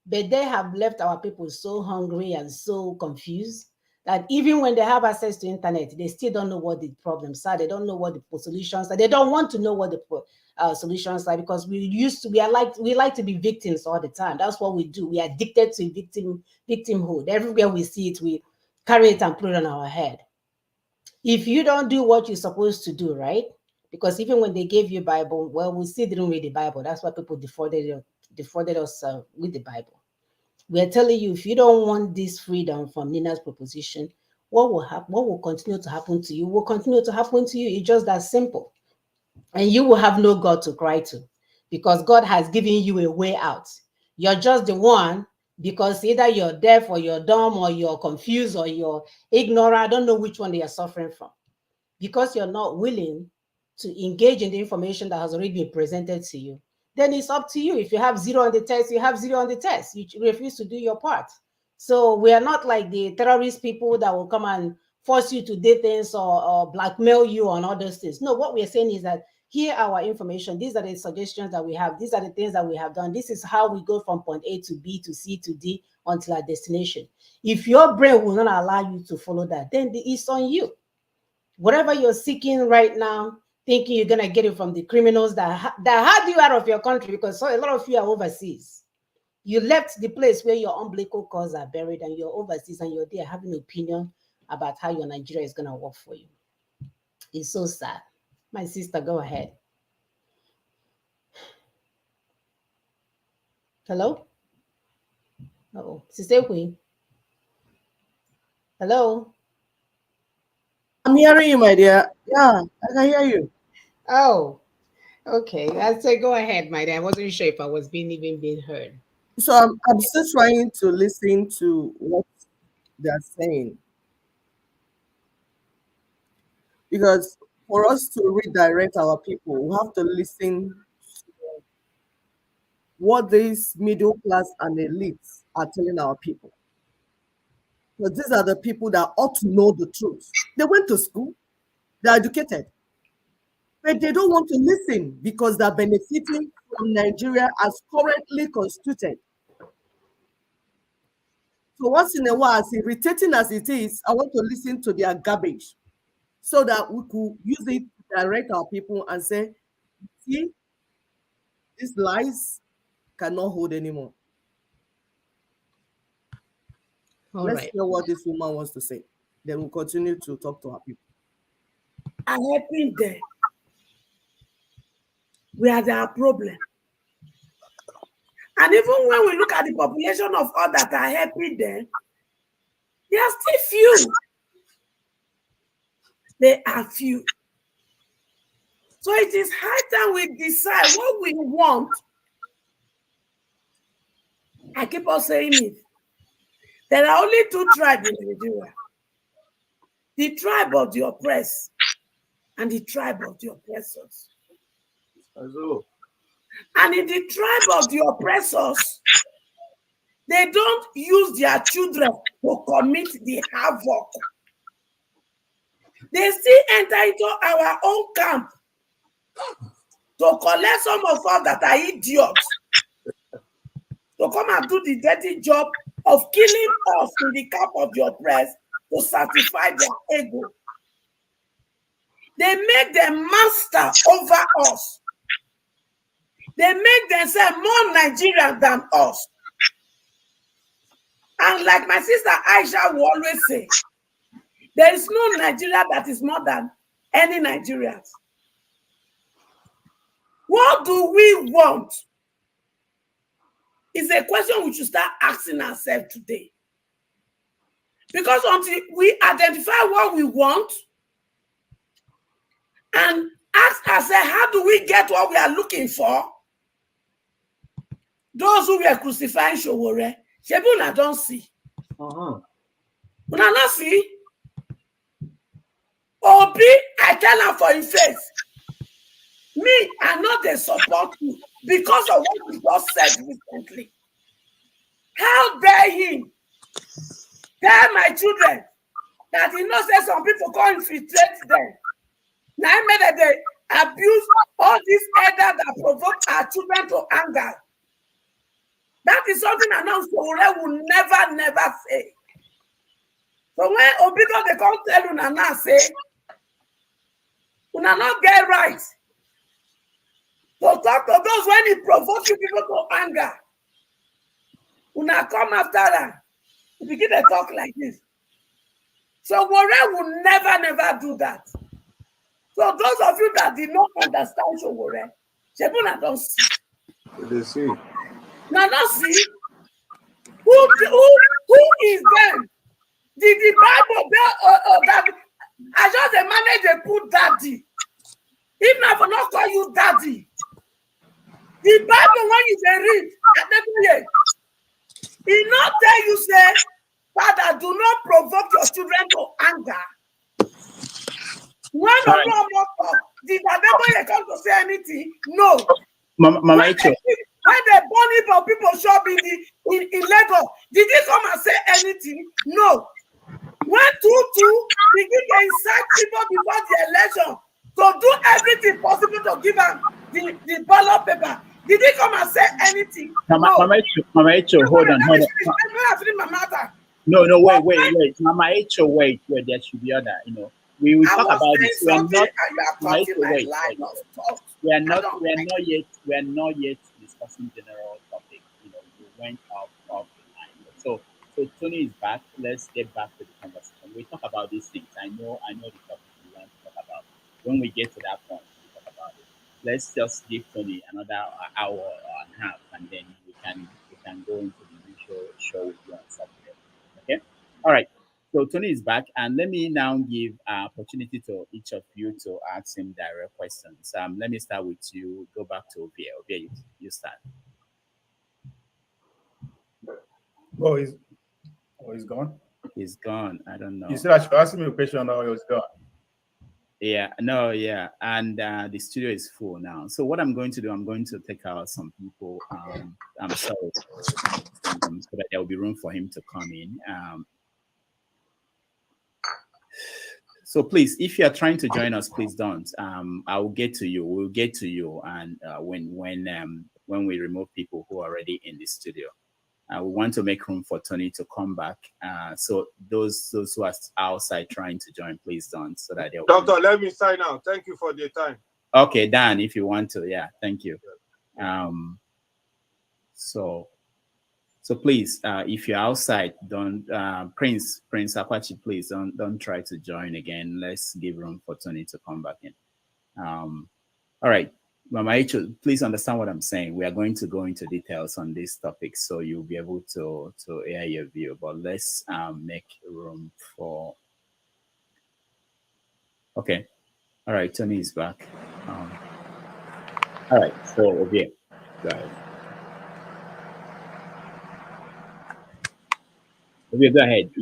J: But they have left our people so hungry and so confused that even when they have access to internet, they still don't know what the problems are. They don't know what the solutions are. They don't want to know what the solutions are, because we like to be victims all the time. That's what we do. We are addicted to victimhood. Everywhere we see it, we carry it and put it on our head. If you don't do what you're supposed to do, right? Because even when they gave you Bible, well, we still didn't read the Bible. That's why people defrauded us with the Bible. We are telling you, if you don't want this freedom from Nina's proposition, what will happen? What will continue to happen to you will continue to happen to you. It's just that simple. And you will have no God to cry to, because God has given you a way out. You're just the one, because either you're deaf or you're dumb or you're confused or you're ignorant. I don't know which one they are suffering from, because you're not willing to engage in the information that has already been presented to you. Then it's up to you. If you have 0 on the test, you have 0 on the test. You refuse to do your part. So we are not like the terrorist people that will come and force you to do things or blackmail you on all those things. No, what we are saying is that here our information. These are the suggestions that we have. These are the things that we have done. This is how we go from point A to B to C to D until our destination. If your brain will not allow you to follow that, then it's on you. Whatever you're seeking right now, thinking you're going to get it from the criminals that had you out of your country, because a lot of you are overseas. You left the place where your umbilical cords are buried and you're overseas and you're there having an opinion about how your Nigeria is going to work for you. It's so sad. My sister, go ahead. Hello? Uh-oh. Sister Queen. Hello?
K: I'm hearing you, my dear. Yeah, I can hear you.
J: Oh, okay. I'd say go ahead, my dear. I wasn't sure if I was being heard.
K: So I'm still trying to listen to what they're saying. Because for us to redirect our people, we have to listen to what these middle class and elites are telling our people. Because these are the people that ought to know the truth. They went to school, they're educated. But they don't want to listen because they're benefiting from Nigeria as currently constituted. So once in a while, as irritating as it is, I want to listen to their garbage so that we could use it to direct our people and say, see, these lies cannot hold anymore. Let's hear what this woman wants to say. Then we'll continue to talk to her people.
H: Are helping them. We are their problem. And even when we look at the population of all that are helping them, they are still few. They are few. So it is high time we decide what we want. I keep on saying it. There are only two tribes in Nigeria. The tribe of the oppressed and the tribe of the oppressors. And in the tribe of the oppressors, they don't use their children to commit the havoc. They still enter into our own camp to collect some of us that are idiots, to come and do the dirty job of killing us in the camp of the oppressed to satisfy their ego. They make them master over us. They make themselves more Nigerian than us. And like my sister Aisha will always say, there is no Nigeria that is more than any Nigerians. What do we want? Is a question we should start asking ourselves today. Because until we identify what we want and ask ourselves, how do we get what we are looking for? Those who were crucifying Showore, Shebuna don't see. Una not see. Obi, I tell her for his face. Me, I know they support you because of what he just said recently. How dare him tell my children that he knows that some people can't infiltrate them? Now I made that they abuse all these elders that provoke our children to anger. That is something I know Showore will never say. So when Obito they come tell Una now say, Una not get right. So talk to those when he provokes you people to anger. Una come after that. You begin to talk like this. So Showore will never do that. So those of you that did not understand Showore, Shebuna don't see.
M: They see.
H: Now don't see. Who is them? Did the Bible that I just manage to put daddy? If not for not call you daddy. The Bible when you read, it not tell you say, Father, do not provoke your children to anger. When no more talk, did the Bible come to say anything? No.
C: Mama
H: when they burn people shop in Lagos, did he come and say anything? No. When two begin to incite people before the election to do everything possible to give them the ballot paper, did he come and say anything?
C: Mama Echo, hold on. No, wait. Mama Echo, wait. There should be other, We will talk about this. We are not yet discussing general topic. We went off the line. So Tony is back. Let's get back to the conversation. We talk about these things. I know the topic we want to talk about. When we get to that point, we talk about it. Let's just give Tony another hour and a half, and then we can go into the usual show with you on Saturday. Okay. All right. So Tony is back, and let me now give opportunity to each of you to ask him direct questions. Let me start with you. Go back to Ovia. Ovia, you start.
M: Oh, he's gone.
C: He's gone. I don't know.
M: You said I should ask him a question, or he was gone.
C: Yeah, and the studio is full now. So what I'm going to do, I'm going to take out some people. I'm sorry, so that there will be room for him to come in. So please, if you are trying to join us, please don't. I will get to you. We'll get to you, and when we remove people who are already in the studio, we want to make room for Tony to come back. So those who are outside trying to join, please don't. So that they'll.
P: Doctor, let me sign out. Thank you for the time.
C: Okay, Dan, if you want to, yeah, thank you. So please, if you're outside, don't Prince Apache, please don't try to join again. Let's give room for Tony to come back in. All right, Mama Icho, please understand what I'm saying. We are going to go into details on this topic, so you'll be able to air your view. But let's make room for. Okay, all right, Tony is back. All right, so okay, go ahead. Okay, go ahead.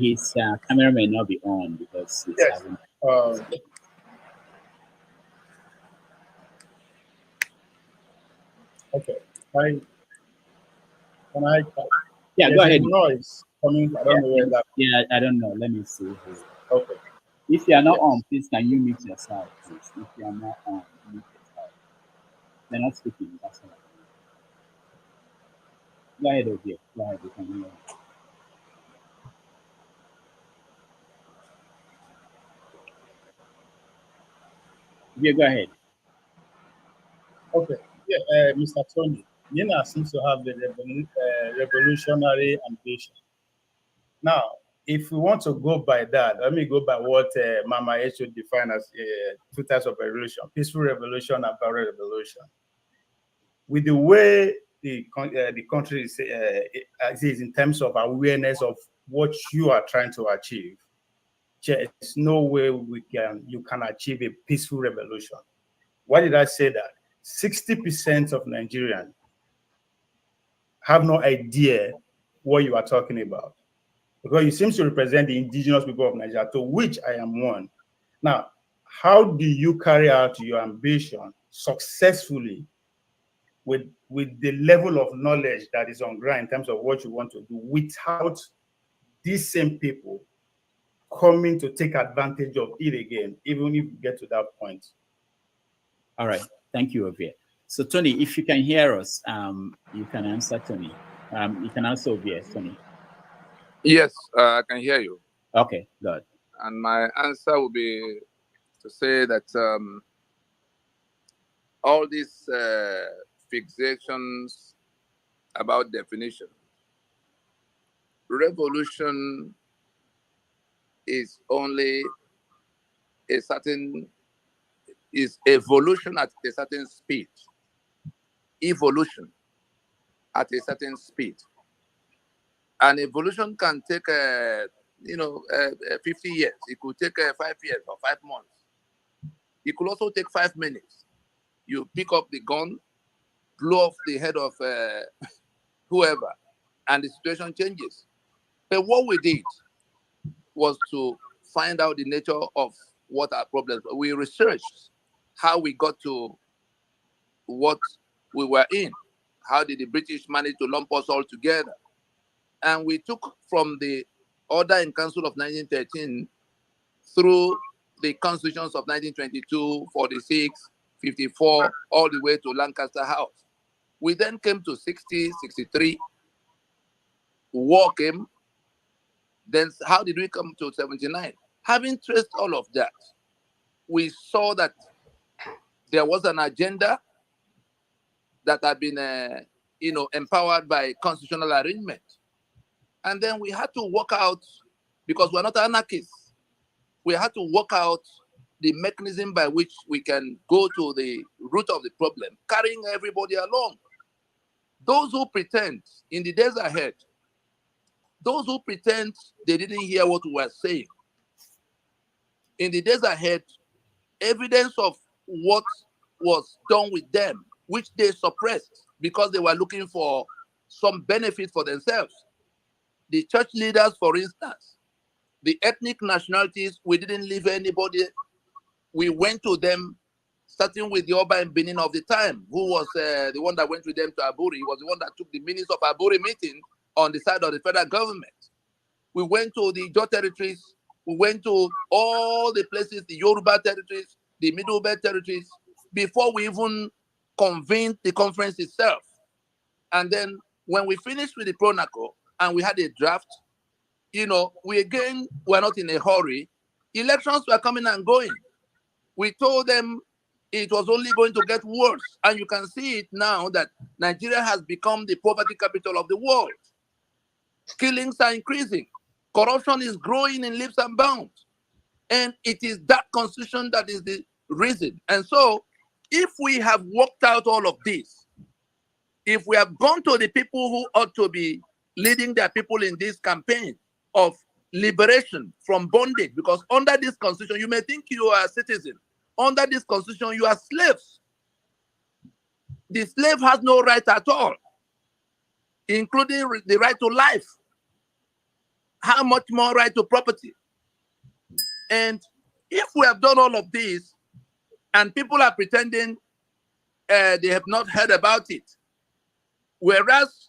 C: His camera may not be on because he's having.
M: Okay. Can I?
C: Yeah, go ahead.
M: Noise coming. I don't know where that.
C: Yeah, I don't know. Let me see.
M: Okay.
C: If you are not on, please can you mute yourself, please? If you are not on, mute yourself. They're not speaking. That's all. Go ahead, okay. Go ahead. You can hear. Yeah, go ahead.
M: Okay. Yeah, Mr. Tony, Nina seems to have the revolutionary ambition. Now, if we want to go by that, let me go by what Mama H would define as two types of revolution: peaceful revolution and violent revolution. With the way the country is in terms of awareness of what you are trying to achieve, there's no way you can achieve a peaceful revolution. Why did I say that? 60% of Nigerians have no idea what you are talking about, because you seem to represent the indigenous people of Nigeria, to which I am one. Now, how do you carry out your ambition successfully with the level of knowledge that is on ground in terms of what you want to do, without these same people coming to take advantage of it again, even if you get to that point?
C: All right. Thank you, Ovie. So, Tony, if you can hear us, you can answer Tony. You can also Ovie, Tony.
A: Yes, I can hear you.
C: Okay, good.
A: And my answer will be to say that all these fixations about definition, revolution is only is evolution at a certain speed. Evolution at a certain speed. And evolution can take 50 years. It could take 5 years or 5 months. It could also take 5 minutes. You pick up the gun, blow off the head of whoever, and the situation changes. But what we did was to find out the nature of what our problems were. We researched how we got to what we were in. How did the British manage to lump us all together? And we took from the Order in Council of 1913 through the constitutions of 1922, 46, 54, all the way to Lancaster House. We then came to 60, 63. War came. Then how did we come to 79? Having traced all of that, we saw that there was an agenda that had been, empowered by constitutional arrangement. And then we had to work out, because we're not anarchists, we had to work out the mechanism by which we can go to the root of the problem, carrying everybody along. Those who pretend in the days ahead, those who pretend they didn't hear what we were saying, in the days ahead, evidence of what was done with them, which they suppressed because they were looking for some benefit for themselves. The church leaders, for instance, the ethnic nationalities, we didn't leave anybody. We went to them, starting with the Oba in Benin of the time, who was the one that went with them to Aburi. He was the one that took the minutes of Aburi meeting on the side of the federal government. We went to the Ijaw territories We went to all the places, the Yoruba territories, the Middle Belt territories, before we even convened the conference itself. And then when we finished with the Pronaco and we had a draft, we were not in a hurry. Elections were coming and going. We told them it was only going to get worse. And you can see it now that Nigeria has become the poverty capital of the world. Killings are increasing. Corruption is growing in leaps and bounds. And it is that constitution that is the reason. And so, if we have worked out all of this, if we have gone to the people who ought to be leading their people in this campaign of liberation from bondage, because under this constitution, you may think you are a citizen. Under this constitution, you are slaves. The slave has no right at all, including the right to life. How much more right to property? And if we have done all of this, and people are pretending they have not heard about it, whereas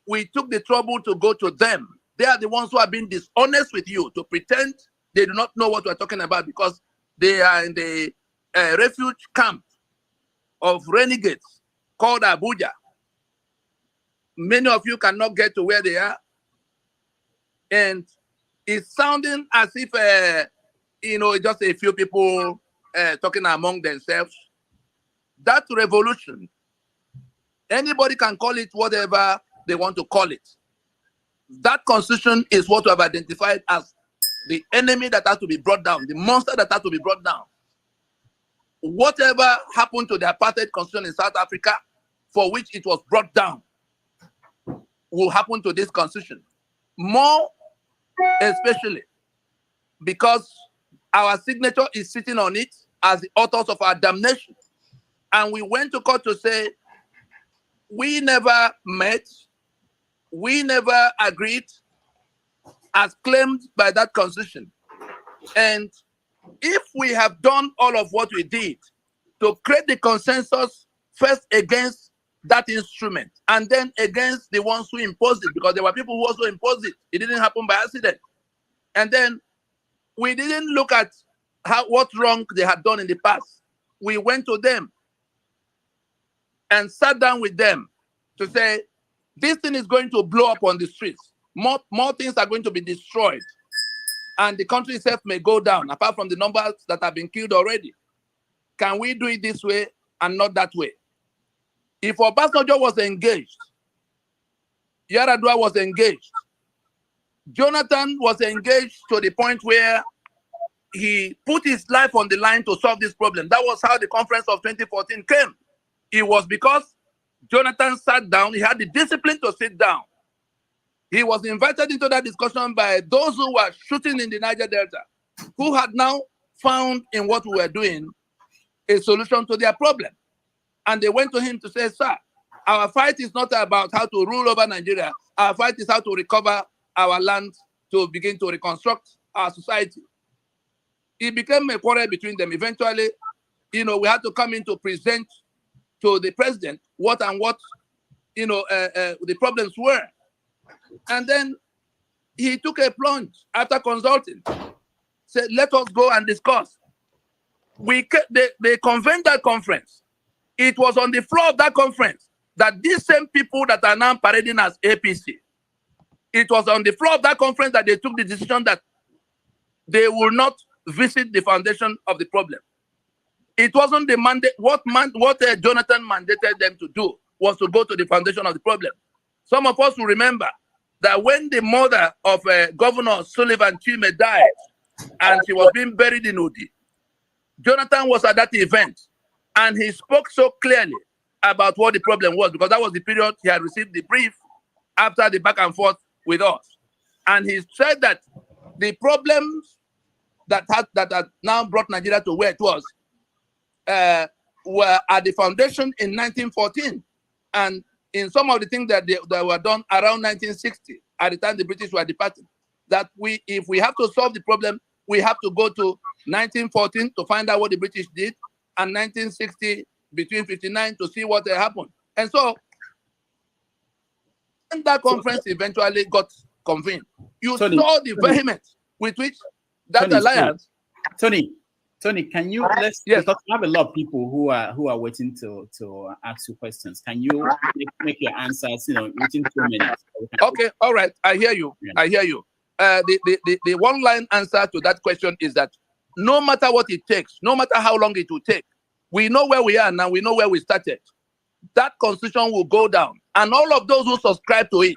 A: we took the trouble to go to them, they are the ones who are being dishonest with you, to pretend they do not know what we're talking about because they are in the refuge camp of renegades called Abuja. Many of you cannot get to where they are. And it's sounding as if, just a few people talking among themselves. That revolution, anybody can call it whatever they want to call it. That constitution is what we have identified as the enemy that has to be brought down, the monster that has to be brought down. Whatever happened to the apartheid constitution in South Africa, for which it was brought down, will happen to this constitution. More especially because our signature is sitting on it as the authors of our damnation. And we went to court to say, we never met, we never agreed as claimed by that constitution. And if we have done all of what we did to create the consensus first against that instrument and then against the ones who imposed it, because there were people who also imposed it. It didn't happen by accident. And then we didn't look at what wrong they had done in the past. We went to them and sat down with them to say, this thing is going to blow up on the streets. More things are going to be destroyed. And the country itself may go down, apart from the numbers that have been killed already. Can we do it this way and not that way? If Obasanjo was engaged, Yaradua was engaged, Jonathan was engaged to the point where he put his life on the line to solve this problem. That was how the conference of 2014 came. It was because Jonathan sat down, he had the discipline to sit down. He was invited into that discussion by those who were shooting in the Niger Delta, who had now found in what we were doing a solution to their problem. And they went to him to say, sir, our fight is not about how to rule over Nigeria. Our fight is how to recover our land to begin to reconstruct our society. It became a quarrel between them. Eventually, we had to come in to present to the president what the problems were. And then he took a plunge after consulting, said, let us go and discuss. They convened that conference. It was on the floor of that conference that these same people that are now parading as APC, it was on the floor of that conference that they took the decision that they will not visit the foundation of the problem. It wasn't the mandate. What Jonathan mandated them to do was to go to the foundation of the problem. Some of us will remember that when the mother of Governor Sullivan Chime died and she was being buried in Nnadi, Jonathan was at that event and he spoke so clearly about what the problem was, because that was the period he had received the brief after the back and forth with us. And he said that the problems that had now brought Nigeria to where it was were at the foundation in 1914. And in some of the things that were done around 1960, at the time the British were departing, that if we have to solve the problem, we have to go to 1914 to find out what the British did, and 1960 between 59 to see what happened. And so, when that conference eventually got convened, you saw the vehemence with which that alliance.
C: Tony, can you
A: yes,
C: because we have a lot of people who are waiting to ask you questions. Can you make your answers, within 2 minutes?
A: Okay, all right. I hear you.
C: Yeah.
A: I hear you. The one line answer to that question is that no matter what it takes, no matter how long it will take, we know where we are now, we know where we started. That constitution will go down. And all of those who subscribe to it,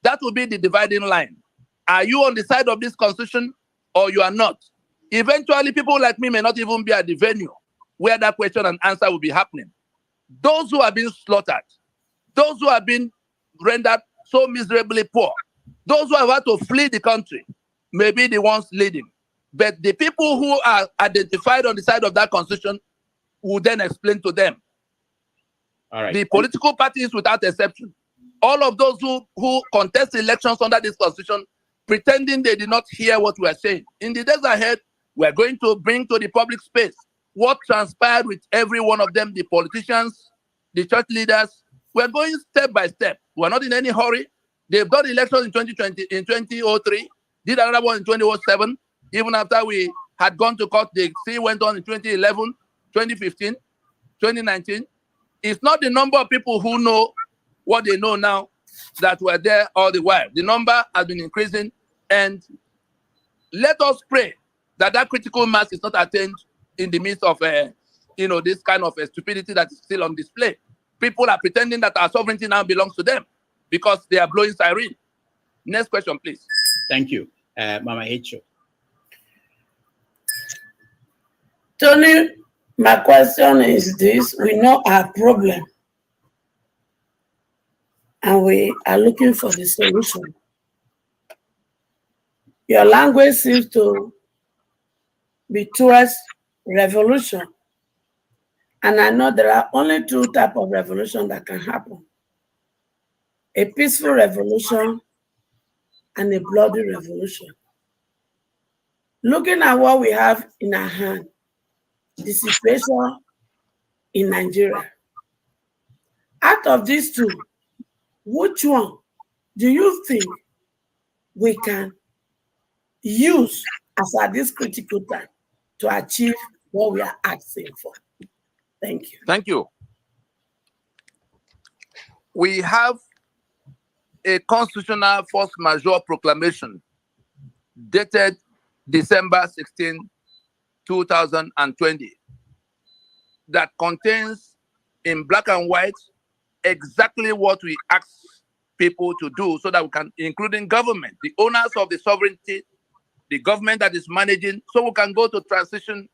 A: that will be the dividing line. Are you on the side of this constitution or you are not? Eventually, people like me may not even be at the venue where that question and answer will be happening. Those who have been slaughtered, those who have been rendered so miserably poor, those who have had to flee the country may be the ones leading. But the people who are identified on the side of that constitution will then explain to them.
C: All right.
A: The political parties, without exception, all of those who contest elections under this constitution, pretending they did not hear what we are saying. In the days ahead, we are going to bring to the public space what transpired with every one of them, the politicians, the church leaders. We're going step by step. We're not in any hurry. They've done elections in 2020, in 2003, did another one in 2007. Even after we had gone to court, they still went on in 2011, 2015, 2019. It's not the number of people who know what they know now that were there all the while. The number has been increasing, and let us pray that that critical mass is not attained in the midst of this kind of stupidity that is still on display. People are pretending that our sovereignty now belongs to them because they are blowing siren. Next question, please.
C: Thank you, Mama Echo.
H: Tony, my question is this: we know our problem, and we are looking for the solution. Your language seems to be towards revolution. And I know there are only two types of revolution that can happen: a peaceful revolution and a bloody revolution. Looking at what we have in our hand, the situation in Nigeria, out of these two, which one do you think we can use as at this critical time to achieve what we are asking for? Thank you.
A: Thank you. We have a constitutional force majeure proclamation dated December 16, 2020 that contains in black and white exactly what we ask people to do so that we can, including government, the owners of the sovereignty, the government that is managing, so we can go to transition.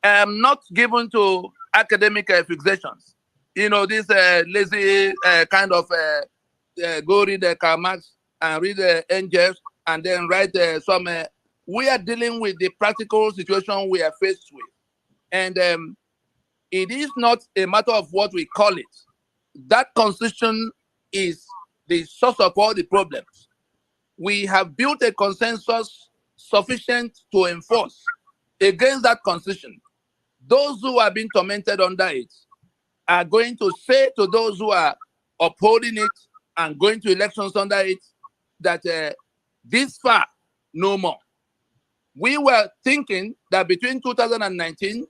A: Not given to academic fixations. This lazy kind of go read Karl Marx and read Engels and then write some. We are dealing with the practical situation we are faced with. And it is not a matter of what we call it. That constitution is the source of all the problems. We have built a consensus sufficient to enforce against that constitution. Those who are being tormented under it are going to say to those who are upholding it and going to elections under it that this far, no more. We were thinking that between 2019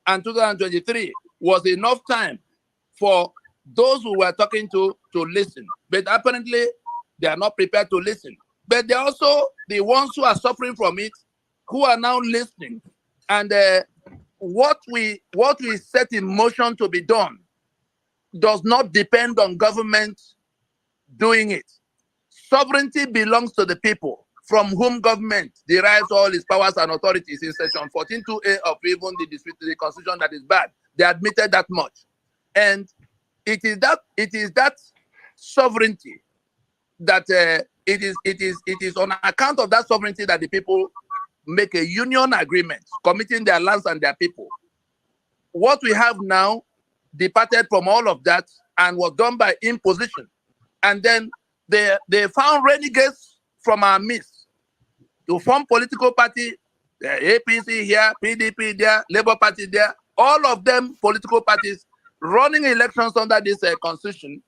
A: and 2023 was enough time for those who were talking to listen. But apparently, they are not prepared to listen. But they're also the ones who are suffering from it, who are now listening. And what we set in motion to be done does not depend on government doing it. Sovereignty belongs to the people, from whom government derives all its powers and authorities in section 14.2a of even the constitution that is bad. They admitted that much. And it is that sovereignty that it is on account of that sovereignty that the people make a union agreement, committing their lands and their people. What we have now departed from all of that and was done by imposition. And then they found renegades from our midst to form political party, the APC here, PDP there, Labour Party there, all of them political parties running elections under this constitution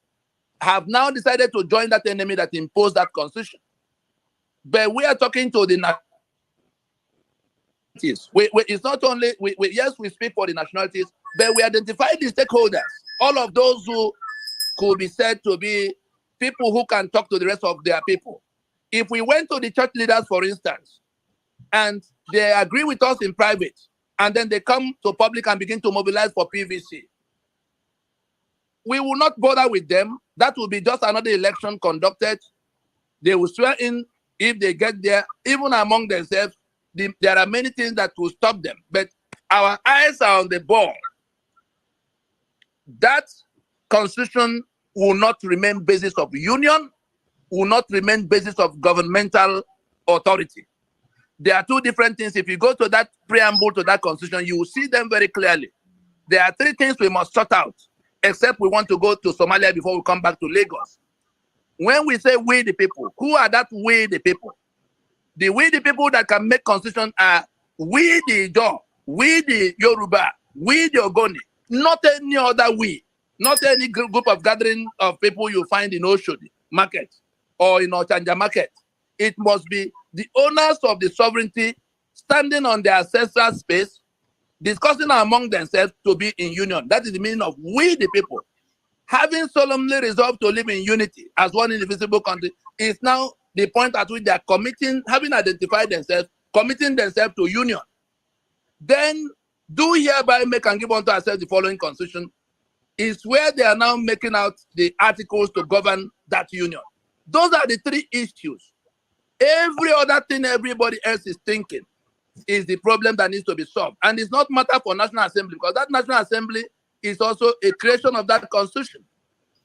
A: have now decided to join that enemy that imposed that constitution. But we are talking to the It's not only, yes, we speak for the nationalities, but we identify the stakeholders, all of those who could be said to be people who can talk to the rest of their people. If we went to the church leaders, for instance, and they agree with us in private, and then they come to public and begin to mobilize for PVC, we will not bother with them. That will be just another election conducted. They will swear in if they get there, even among themselves. There are many things that will stop them, but our eyes are on the ball. That constitution will not remain basis of union, will not remain basis of governmental authority. There are two different things. If you go to that preamble to that constitution, you will see them very clearly. There are three things we must sort out, except we want to go to Somalia before we come back to Lagos. When we say we the people, who are that we the people? The we the people that can make constitution are we the Ijaw, we the Yoruba, we the Ogoni, not any other we, not any group of gathering of people you find in Oshodi market or in Ochanja market. It must be the owners of the sovereignty standing on their ancestral space, discussing among themselves to be in union. That is the meaning of we the people. Having solemnly resolved to live in unity as one indivisible country is now the point at which they are committing, having identified themselves, committing themselves to union. Then do hereby make and give unto ourselves the following constitution is where they are now making out the articles to govern that union. Those are the three issues. Every other thing everybody else is thinking is the problem that needs to be solved. And it's not matter for National Assembly, because that National Assembly is also a creation of that constitution.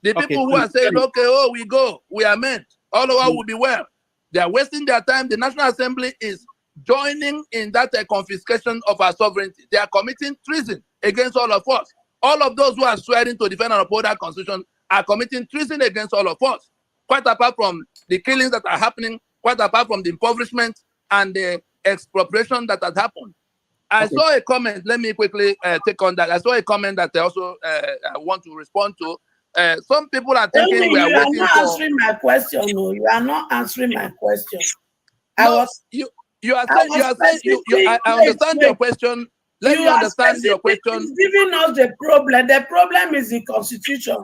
A: The people who are saying, okay, oh, we go, we are meant, all of us will be well. They are wasting their time. The National Assembly is joining in that confiscation of our sovereignty. They are committing treason against all of us. All of those who are swearing to defend and uphold that constitution are committing treason against all of us. Quite apart from the killings that are happening, quite apart from the impoverishment and the expropriation that has happened. I saw a comment, let me quickly take on that. I saw a comment that I also want to respond to. Some people are thinking we are waiting for...
H: You are not answering my question. No, you are not answering my question.
A: I understand your question. Let me understand your question.
H: Giving us the problem. The problem is the constitution.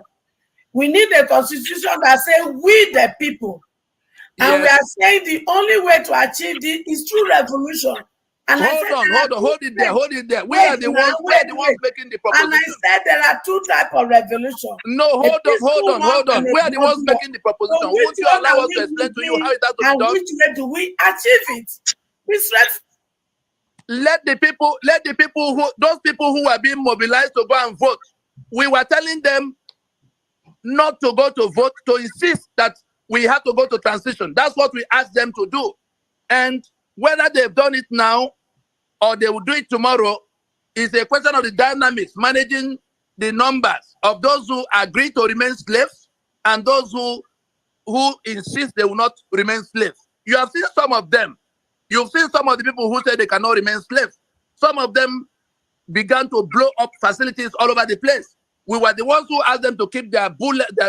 H: We need a constitution that says we the people. And we are saying the only way to achieve this is through revolution. And
A: hold it there. We are the ones making the proposition.
H: And I said there are two types of revolution.
A: No, hold on. We are the ones making the proposition. Won't you allow us to explain to you how it has to be done?
H: And which way do we achieve it?
A: Let the people those people who are being mobilized to go and vote, we were telling them not to go to vote, to insist that we have to go to transition. That's what we asked them to do. And whether they've done it now or they will do it tomorrow is a question of the dynamics, managing the numbers of those who agree to remain slaves and those who insist they will not remain slaves. You have seen some of them. You've seen some of the people who say they cannot remain slaves. Some of them began to blow up facilities all over the place. We were the ones who asked them to keep their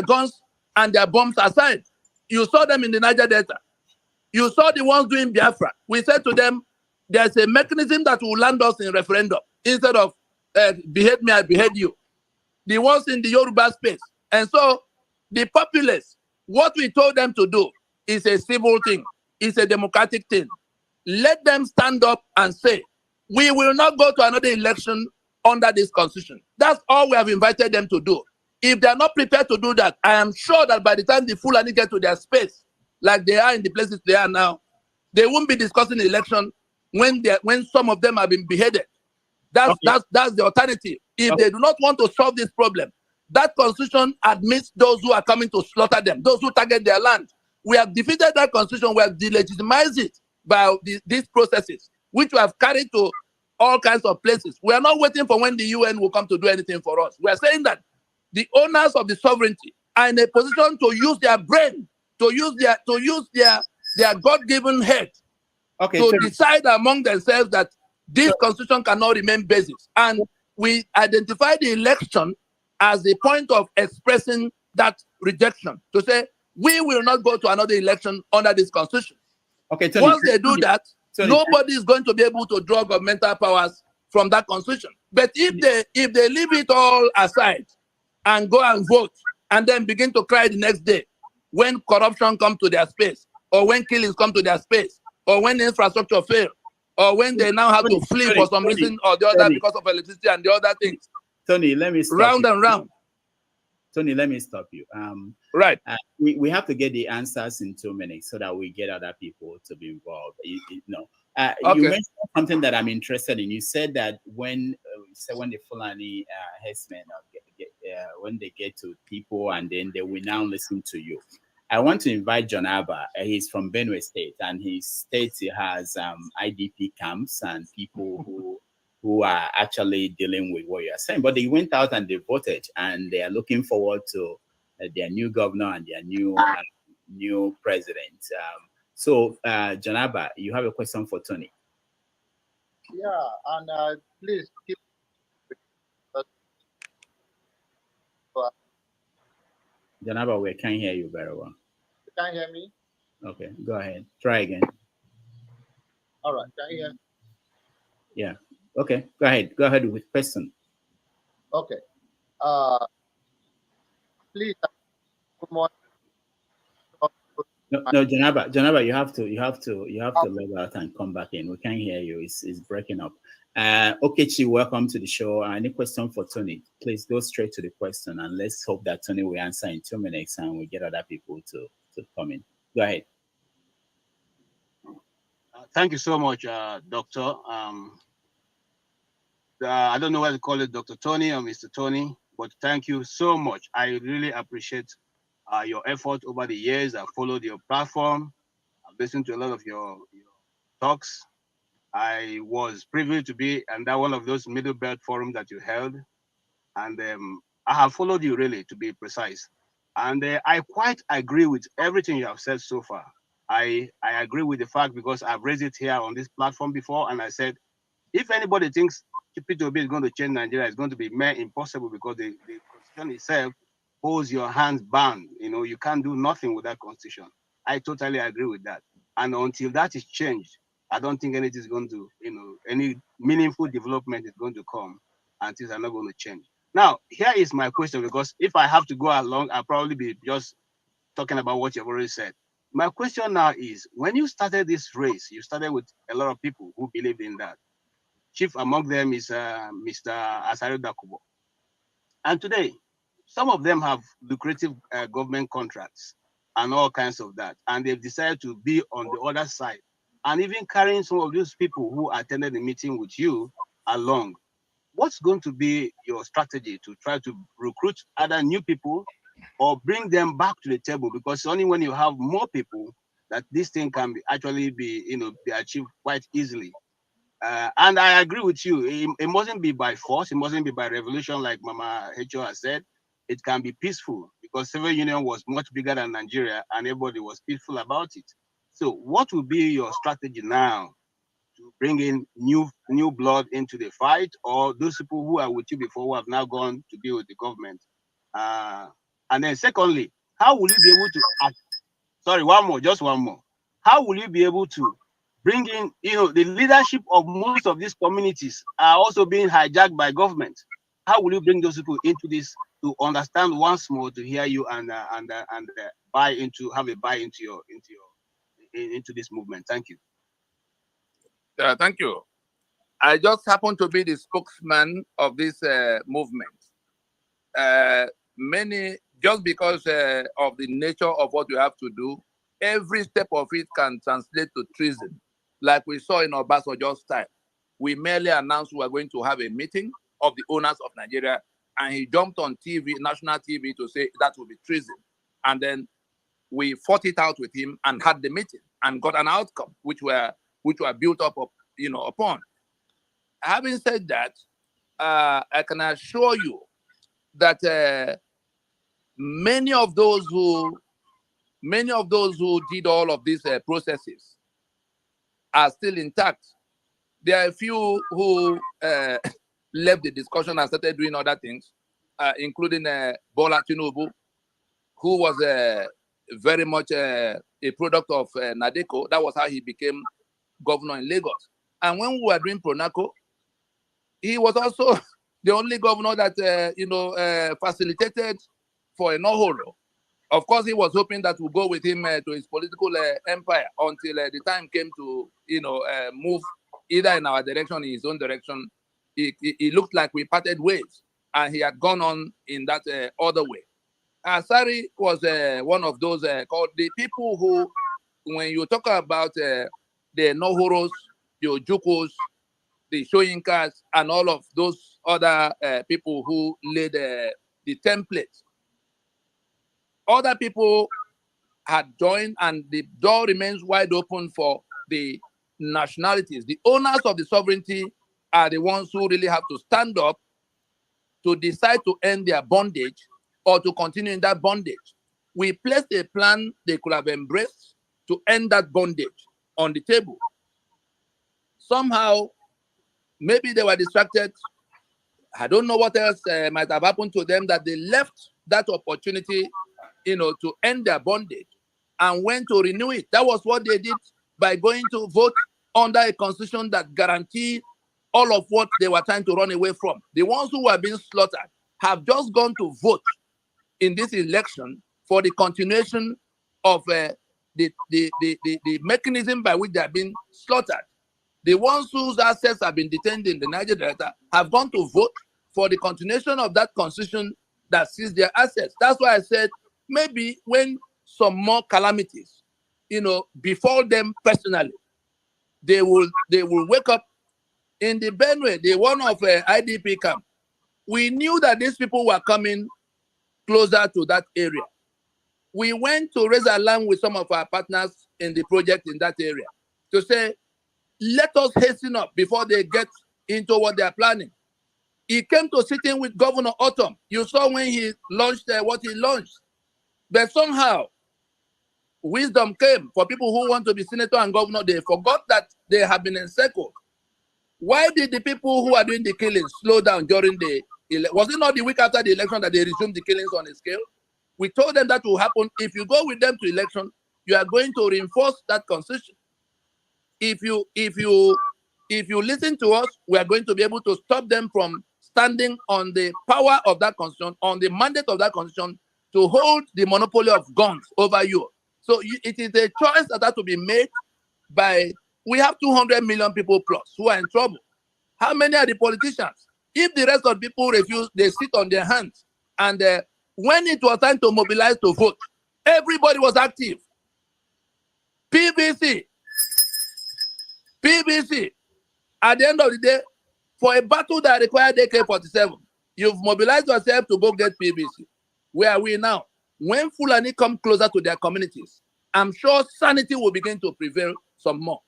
A: guns and their bombs aside. You saw them in the Niger Delta. You saw the ones doing Biafra. We said to them, there's a mechanism that will land us in referendum instead of behead me, I behead you. The ones in the Yoruba space. And so the populace, what we told them to do is a civil thing. It's a democratic thing. Let them stand up and say, we will not go to another election under this constitution. That's all we have invited them to do. If they are not prepared to do that, I am sure that by the time the Fulani get to their space, like they are in the places they are now, they won't be discussing the election when some of them have been beheaded. That's the alternative. If they do not want to solve this problem, that constitution admits those who are coming to slaughter them, those who target their land. We have defeated that constitution. We have delegitimized it by these processes, which we have carried to all kinds of places. We are not waiting for when the UN will come to do anything for us. We are saying that the owners of the sovereignty are in a position to use their brain, to use their God-given head to decide among themselves that this constitution cannot remain basis. And we identify the election as the point of expressing that rejection, to say, we will not go to another election under this constitution. Once they do that, Nobody is going to be able to draw governmental powers from that constitution. But if they leave it all aside and go and vote and then begin to cry the next day when corruption comes to their space, or when killings come to their space, or when the infrastructure fail, or when they now have to flee for some reason or the other because of electricity and the other things.
C: Tony, let me stop
A: round
C: you.
A: and round.
C: Tony, let me stop you.
A: Right.
C: We have to get the answers in 2 minutes so that we get other people to be involved. Okay. You mentioned something that I'm interested in. You said that when the Fulani herdsmen when they get to people and then they will now listen to you. I want to invite John Abba. He's from Benue State, and he states he has IDP camps and people who are actually dealing with what you are saying. But they went out and they voted, and they are looking forward to their new governor and their new president. So, Janaba, you have a question for Tony.
B: Yeah, and please keep.
C: Janaba, we can't hear you very well.
B: You can't hear me?
C: Okay, go ahead. Try again.
B: All right, can you hear?
C: Yeah. Okay, go ahead. Go ahead with question.
B: Okay. Please.
C: No, Janaba, you have to log out and come back in. We can't hear you. It's breaking up. Okechi, welcome to the show. Any question for Tony? Please go straight to the question, and let's hope that Tony will answer in 2 minutes, and we get other people to come in. Go ahead.
P: Thank you so much, Doctor. I don't know whether to call it Dr. Tony or Mr. Tony, but thank you so much. I really appreciate your effort over the years. I've followed your platform. I've listened to a lot of your talks. I was privileged to be under one of those middle belt forums that you held. And I have followed you, really, to be precise. And I quite agree with everything you have said so far. I agree with the fact, because I've raised it here on this platform before, and I said, if anybody thinks P2B is going to change Nigeria, it's going to be mere impossible, because the constitution itself holds your hands bound. You can't do nothing with that constitution. I totally agree with that. And until that is changed, I don't think anything is going to, any meaningful development is going to come, and things are not going to change. Now, here is my question, because if I have to go along, I'll probably be just talking about what you've already said. My question now is, when you started this race, you started with a lot of people who believed in that. Chief among them is Mr. Asari Dakubo. And today, some of them have lucrative government contracts and all kinds of that. And they've decided to be on the other side, and even carrying some of those people who attended the meeting with you along. What's going to be your strategy to try to recruit other new people or bring them back to the table? Because only when you have more people that this thing can actually be achieved quite easily. And I agree with you. It mustn't be by force. It mustn't be by revolution, like Mama Hecho has said. It can be peaceful, because Soviet Union was much bigger than Nigeria, and everybody was peaceful about it. So what will be your strategy now to bring in new blood into the fight, or those people who are with you before who have now gone to be with the government? And then secondly, how will you be able to just one more. How will you be able to bring in, the leadership of most of these communities are also being hijacked by government? How will you bring those people into this to understand once more, to hear you and buy into this movement? Thank you.
A: Thank you. I just happen to be the spokesman of this movement. Just because of the nature of what you have to do, every step of it can translate to treason. Like we saw in Obasanjo's time. We merely announced we were going to have a meeting of the owners of Nigeria, and he jumped on TV, national TV, to say that will be treason. And then we fought it out with him and had the meeting and got an outcome, which were built up upon. Having said that, I can assure you that many of those who did all of these processes are still intact. There are a few who left the discussion and started doing other things, including Bola Tinubu, who was very much a product of Nnadi. That was how he became governor in Lagos. And when we were doing Pronaco, he was also the only governor that facilitated for a no-horo. Of course, he was hoping that we'll go with him to his political empire until the time came to move either in our direction or in his own direction. It looked like we parted ways, and he had gone on in that other way. Asari was one of those called the people who, when you talk about the no-horos, the Ojukos, the Shoyinkas, and all of those other people who laid the template, other people had joined, and the door remains wide open for the nationalities. The owners of the sovereignty are the ones who really have to stand up to decide to end their bondage or to continue in that bondage. We placed a plan they could have embraced to end that bondage on the table. Somehow, maybe they were distracted. I don't know what else might have happened to them, that they left that opportunity, to end their bondage and went to renew it. That was what they did by going to vote under a constitution that guaranteed all of what they were trying to run away from. The ones who were being slaughtered have just gone to vote in this election for the continuation of the mechanism by which they have been slaughtered. The ones whose assets have been detained in the Niger Delta have gone to vote for the continuation of that constitution that seized their assets. That's why I said maybe when some more calamities, befall them personally, they will wake up. In the Benue, the one of IDP camp, we knew that these people were coming closer to that area. We went to raise alarm with some of our partners in the project in that area to say, let us hasten up before they get into what they are planning. He came to sitting with Governor Autumn. You saw when he launched what he launched. But somehow, wisdom came for people who want to be senator and governor. They forgot that they have been encircled. Why did the people who are doing the killings slow down during the election? Was it not the week after the election that they resumed the killings on a scale? We told them that will happen. If you go with them to election, you are going to reinforce that constitution. If you listen to us, we are going to be able to stop them from standing on the power of that constitution, on the mandate of that constitution to hold the monopoly of guns over you. So it is a choice that has to be made by, we have 200 million people plus who are in trouble. How many are the politicians? If the rest of the people refuse, they sit on their hands. And when it was time to mobilize to vote, everybody was active. PVC. At the end of the day, for a battle that required AK-47, you've mobilized yourself to go get PVC. Where are we now? When Fulani come closer to their communities, I'm sure sanity will begin to prevail some more.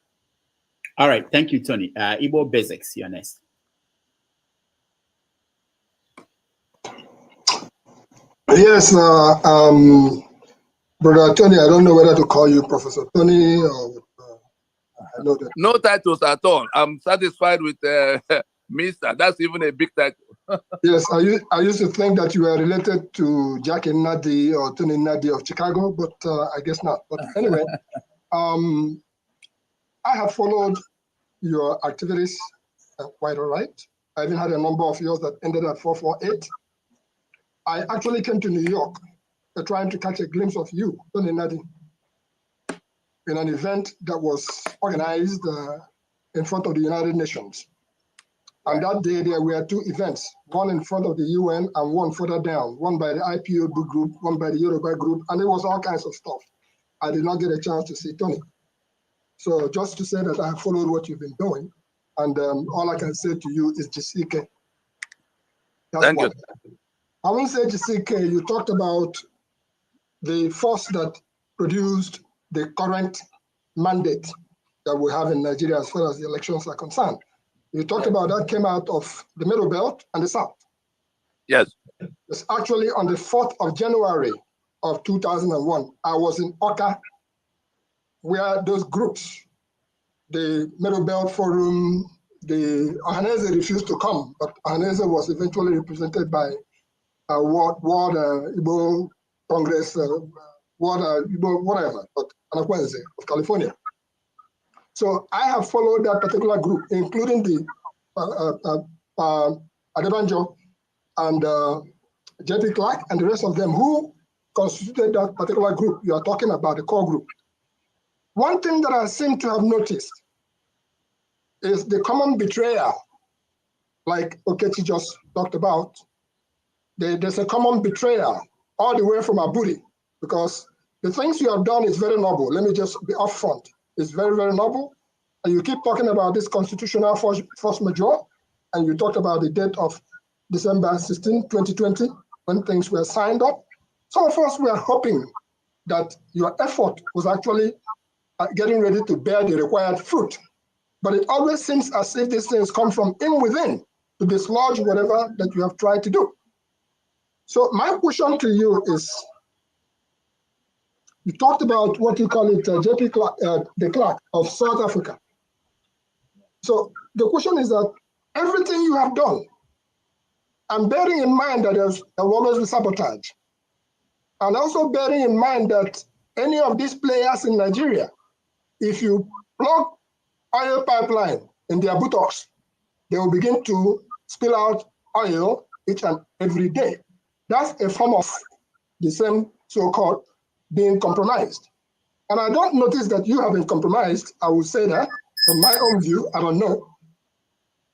C: All right, thank you, Tony. Igbo Basics, you're next.
L: Yes, Brother Tony, I don't know whether to call you Professor Tony or I know that.
A: No titles at all. I'm satisfied with Mr. That's even a big title.
L: Yes, I used to think that you were related to Jack and Nnadi or Tony Nnadi of Chicago, but I guess not. But anyway, I have followed your activities quite all right. I even had a number of yours that ended at 448. I actually came to New York trying to catch a glimpse of you, Tony Nnadi, in an event that was organized in front of the United Nations. And that day there were two events, one in front of the UN and one further down, one by the IPOB group, one by the Yoruba group, and it was all kinds of stuff. I did not get a chance to see Tony. So just to say that I have followed what you've been doing, and all I can say to you is Jisike.
A: Thank you.
L: I won't say Jisike, you talked about the force that produced the current mandate that we have in Nigeria as far as the elections are concerned. You talked about that came out of the Middle Belt and the South.
A: Yes.
L: It's actually on the 4th of January of 2001. I was in Oka, where those groups, the Middle Belt Forum, the Ohanese refused to come, but Ohanese was eventually represented by World Igbo Congress, World Igbo whatever, but Anakwenze of California. So I have followed that particular group, including the Adebanjo and JP Clark and the rest of them who constituted that particular group you are talking about, the core group. One thing that I seem to have noticed is the common betrayal, like Okechi just talked about. There's a common betrayal all the way from Aburi, because the things you have done is very noble. Let me just be upfront. It's very, very noble. And you keep talking about this constitutional force majeure, and you talked about the date of December 16, 2020, when things were signed up. Some of us were hoping that your effort was actually getting ready to bear the required fruit. But it always seems as if these things come from in within to dislodge whatever that you have tried to do. So my question to you is, you talked about what you call it, JP Clark, the Clark of South Africa. So the question is that everything you have done, and bearing in mind that there will always be sabotage, and also bearing in mind that any of these players in Nigeria, if you plug oil pipeline in their buttocks, they will begin to spill out oil each and every day. That's a form of the same so-called being compromised. And I don't notice that you have been compromised. I would say that from my own view, I don't know.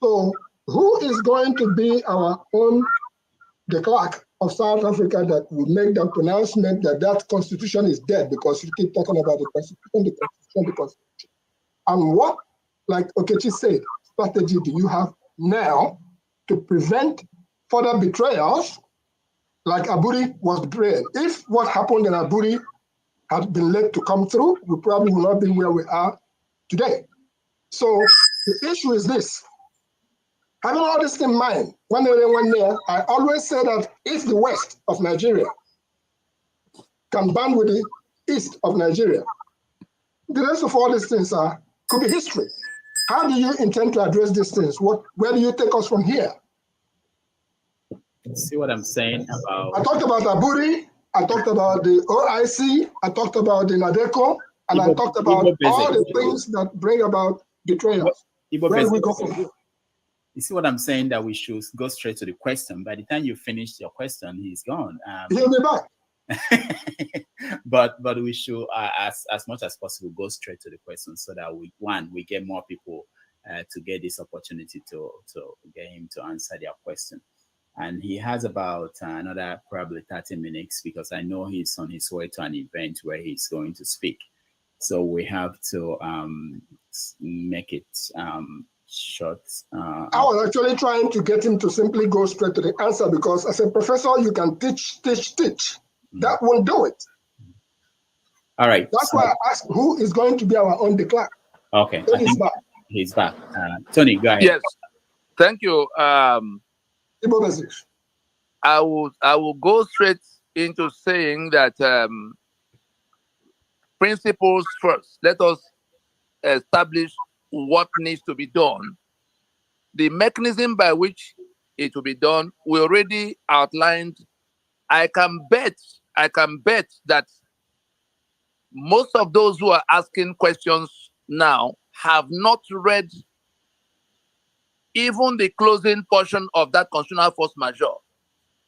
L: So who is going to be our own de Klerk of South Africa that will make that pronouncement that that constitution is dead, because you keep talking about the constitution, the constitution, the constitution. And what, like Okechi said, strategy do you have now to prevent further betrayals like Aburi was betrayed? If what happened in Aburi had been let to come through, we probably would not be where we are today. So the issue is this. Having all this in mind, one day, I always say that if the west of Nigeria can band with the east of Nigeria, the rest of all these things could be history. How do you intend to address these things? Where do you take us from here?
C: See what I'm saying about?
L: I talked about Aburi, I talked about the OIC, I talked about the NADECO, and I talked about all the things that bring about betrayals. Where do we go from here?
C: You see what I'm saying? That we should go straight to the question. By the time you finish your question, he's gone.
L: He'll be back.
C: but we should, as much as possible, go straight to the question so that we get more people to get this opportunity to get him to answer their question. And he has about another probably 30 minutes, because I know he's on his way to an event where he's going to speak. So we have to make it short.
L: I was actually trying to get him to simply go straight to the answer, because as a professor, you can teach. That won't do it.
C: All right.
L: That's why I asked who is going to be our own de Klerk.
C: Okay. He's back. Tony, go ahead.
A: Yes. Thank you. I will go straight into saying that principles first. Let us establish what needs to be done. The mechanism by which it will be done, we already outlined. I can bet that most of those who are asking questions now have not read even the closing portion of that constitutional force majeure.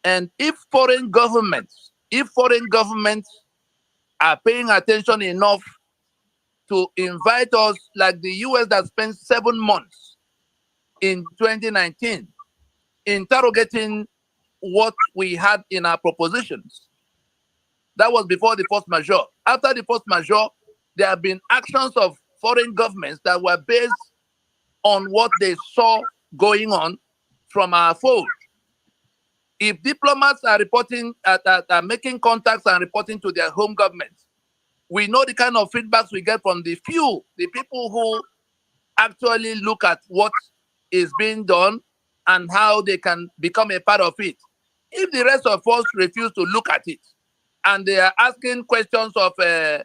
A: And if foreign governments are paying attention enough to invite us, like the US that spent 7 months in 2019 interrogating what we had in our propositions. That was before the force majeure. After the force majeure, there have been actions of foreign governments that were based on what they saw going on from our fold. If diplomats are reporting, are making contacts and reporting to their home governments, we know the kind of feedbacks we get from the people who actually look at what is being done and how they can become a part of it. If the rest of us refuse to look at it, and they are asking questions of, the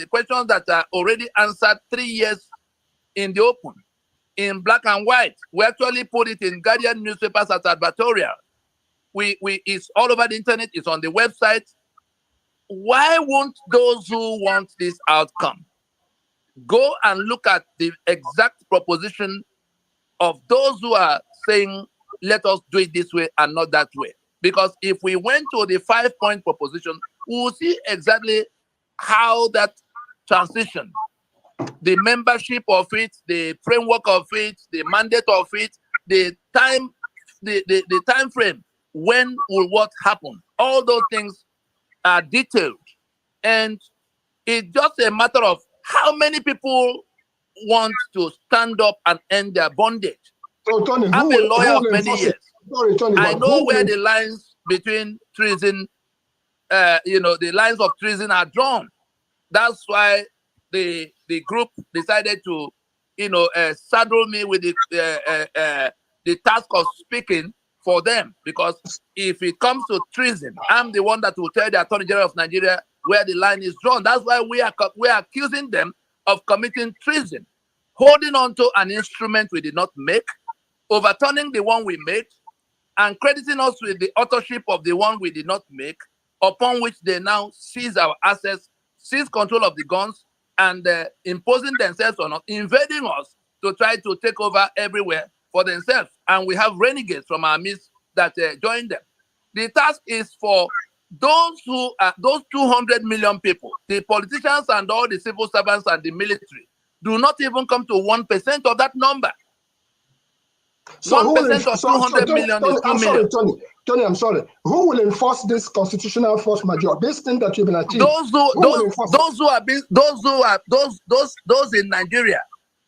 A: questions that are already answered 3 years in the open, in black and white. We actually put it in Guardian newspapers as advertorial. It's all over the internet. It's on the website. Why won't those who want this outcome Go and look at the exact proposition of those who are saying, let us do it this way and not that way. Because if we went to the 5-point proposition, we will see exactly how that transition, the membership of it, the framework of it, the mandate of it, the time, the time frame, when will what happen. All those things are detailed. And it's just a matter of how many people want to stand up and end their bondage.
L: So, Tony,
A: I'm a lawyer of many years.
L: Sorry, Tony,
A: I know where the lines between treason, the lines of treason are drawn. That's why the group decided to, saddle me with the task of speaking for them. Because if it comes to treason, I'm the one that will tell the Attorney General of Nigeria where the line is drawn. That's why we are accusing them of committing treason, holding on to an instrument we did not make, overturning the one we made, and crediting us with the authorship of the one we did not make, upon which they now seize our assets, seize control of the guns, and imposing themselves on us, invading us to try to take over everywhere for themselves. And we have renegades from our midst that join them. The task is for those 200 million people, the politicians and all the civil servants and the military, do not even come to 1% of that number.
L: So
A: 1% of 200 million is 2 million.
L: Tony, I'm sorry. Who will enforce this constitutional force majeure? This thing that you've been achieving.
A: Those in Nigeria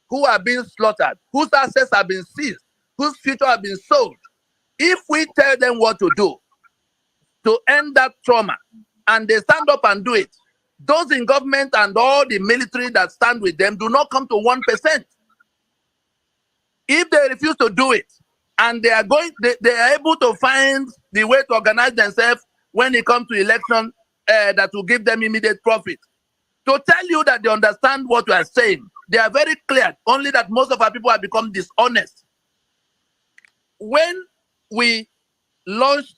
A: who are being slaughtered, whose assets have been seized, whose future have been sold. If we tell them what to do to end that trauma, and they stand up and do it, those in government and all the military that stand with them do not come to 1%. If they refuse to do it, and they are able to find the way to organize themselves when it comes to election that will give them immediate profit. To tell you that they understand what we are saying, they are very clear, only that most of our people have become dishonest. When we launched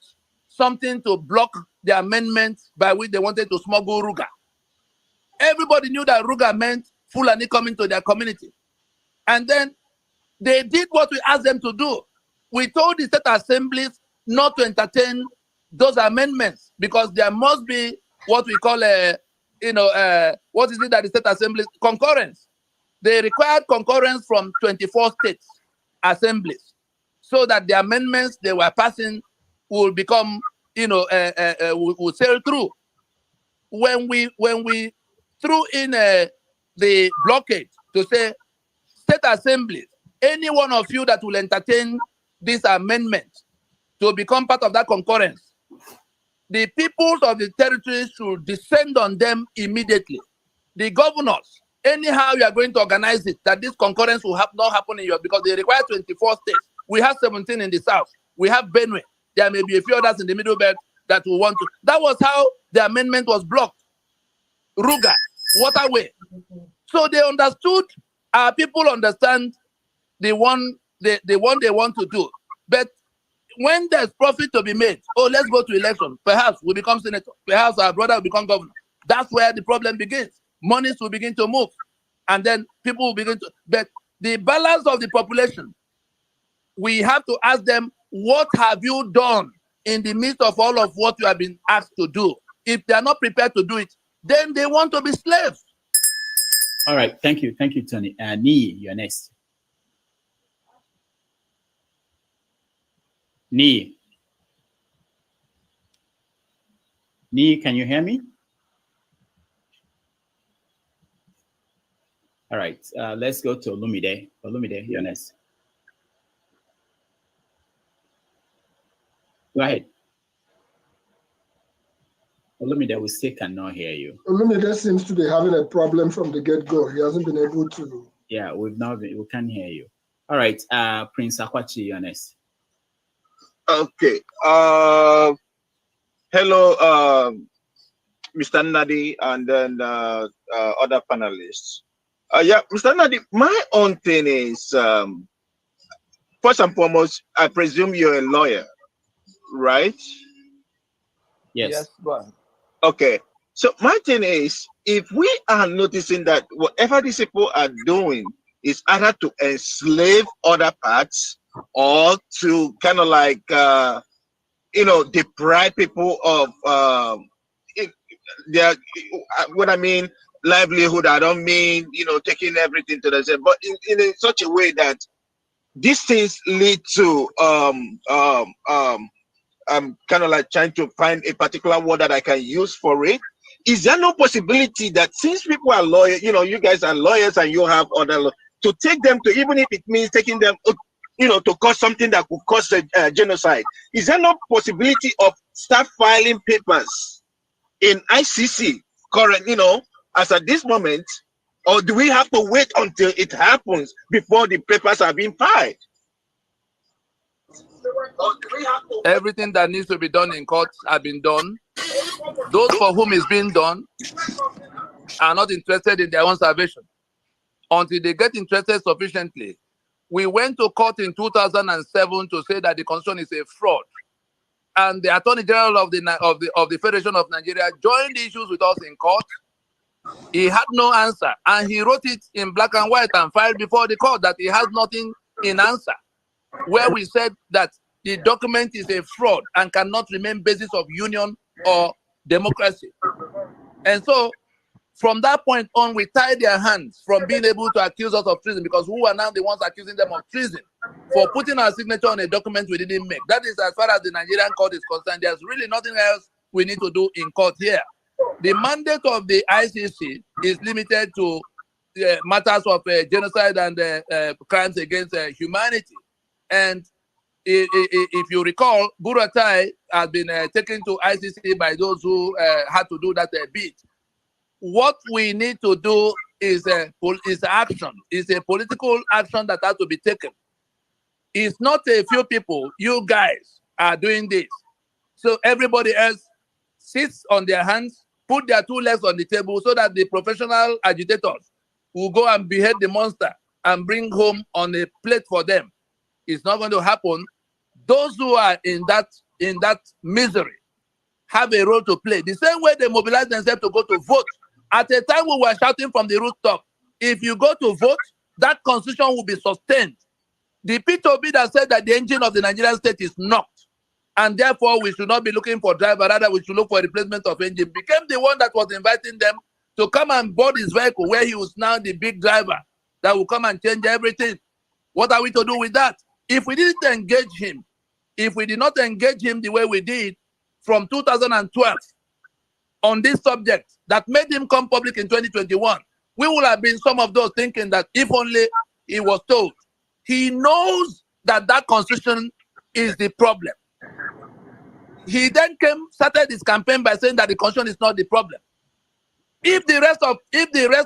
A: something to block the amendment by which they wanted to smuggle Ruga, everybody knew that Ruga meant Fulani coming to their community. And then they did what we asked them to do. We told the state assemblies not to entertain those amendments because there must be what we call what is it that the state assemblies concurrence. They required concurrence from 24 states assemblies so that the amendments they were passing will become, will sail through. When we threw in the blockade to say state assemblies, any one of you that will entertain this amendment to become part of that concurrence, the peoples of the territories should descend on them immediately. The governors, anyhow you are going to organize it, that this concurrence will not happen in yours because they require 24 states. We have 17 in the south. We have Benue. There may be a few others in the middle belt that will want to. That was how the amendment was blocked. Ruga, waterway. So they understood, our people understand the one they want to do. But when there's profit to be made, let's go to election. Perhaps we become senator. Perhaps our brother will become governor. That's where the problem begins. Monies will begin to move. And then people will begin to... But the balance of the population, we have to ask them, what have you done in the midst of all of what you have been asked to do? If they are not prepared to do it, then they want to be slaves.
C: All right. Thank you. Thank you, Tony. Nii, you're next. Nii, can you hear me? All right, let's go to Olumide. Olumide, you're next. Go ahead. Olumide, we still cannot hear you.
L: Olumide seems to be having a problem from the get-go. He hasn't been able to.
C: Yeah, we can't hear you. All right, Prince Akwachi, you're next.
N: Okay. Hello, Mr. Nnadi, and then other panelists. Yeah, Mr. Nnadi, my own thing is, first and foremost, I presume you're a lawyer, right?
C: Yes.
A: Go on.
N: Okay. So my thing is, if we are noticing that whatever these people are doing is either to enslave other parts or to kind of like, deprive people of their, what I mean, livelihood. I don't mean, taking everything to themselves, but in such a way that these things lead to I'm kind of like trying to find a particular word that I can use for it. Is there no possibility that since people are lawyers, you guys are lawyers and you have other to take them to, even if it means taking them, to cause something that could cause a genocide? Is there no possibility of start filing papers in ICC current, as at this moment, or do we have to wait until it happens before the papers are being filed?
A: Everything that needs to be done in court has been done. Those for whom it's being done are not interested in their own salvation until they get interested sufficiently. We went to court in 2007 to say that the constitution is a fraud, and the Attorney General of the Federation of Nigeria joined the issues with us in court. He had no answer, and he wrote it in black and white and filed before the court that he has nothing in answer, where we said that the document is a fraud and cannot remain basis of union or democracy. And so from that point on, we tied their hands from being able to accuse us of treason, because who are now the ones accusing them of treason for putting our signature on a document we didn't make. That is as far as the Nigerian court is concerned. There's really nothing else we need to do in court here. The mandate of the ICC is limited to matters of genocide and crimes against humanity. And if you recall, Buratai has been taken to ICC by those who had to do that bit. What we need to do is action. It's a political action that has to be taken. It's not a few people. You guys are doing this. So everybody else sits on their hands, put their two legs on the table so that the professional agitators will go and behead the monster and bring home on a plate for them. It's not going to happen. Those who are in that misery have a role to play. The same way they mobilize themselves to go to vote. At a time we were shouting from the rooftop, if you go to vote, that constitution will be sustained. The P2B that said that the engine of the Nigerian state is knocked, and therefore we should not be looking for driver, rather we should look for a replacement of engine, became the one that was inviting them to come and board his vehicle, where he was now the big driver that will come and change everything. What are we to do with that? If we didn't engage him, if we did not engage him the way we did from 2012 on this subject that made him come public in 2021, we would have been some of those thinking that if only he was told. He knows that that constitution is the problem. He then started his campaign by saying that the constitution is not the problem. If the rest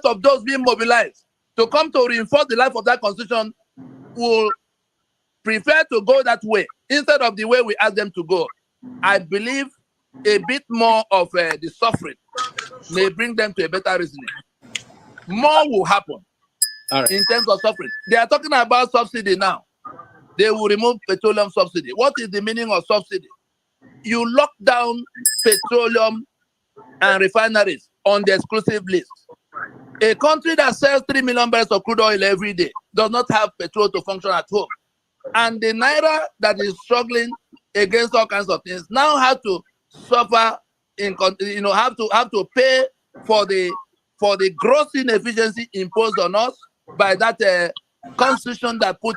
A: of those being mobilized to come to reinforce the life of that constitution will prefer to go that way instead of the way we ask them to go, I believe a bit more of the suffering may bring them to a better reasoning. More will happen in terms of suffering. They are talking about subsidy now. They will remove petroleum subsidy. What is the meaning of subsidy? You lock down petroleum and refineries on the exclusive list. A country that sells 3 million barrels of crude oil every day does not have petrol to function at home. And the Naira that is struggling against all kinds of things now have to suffer, have to pay for the gross inefficiency imposed on us by that constitution that put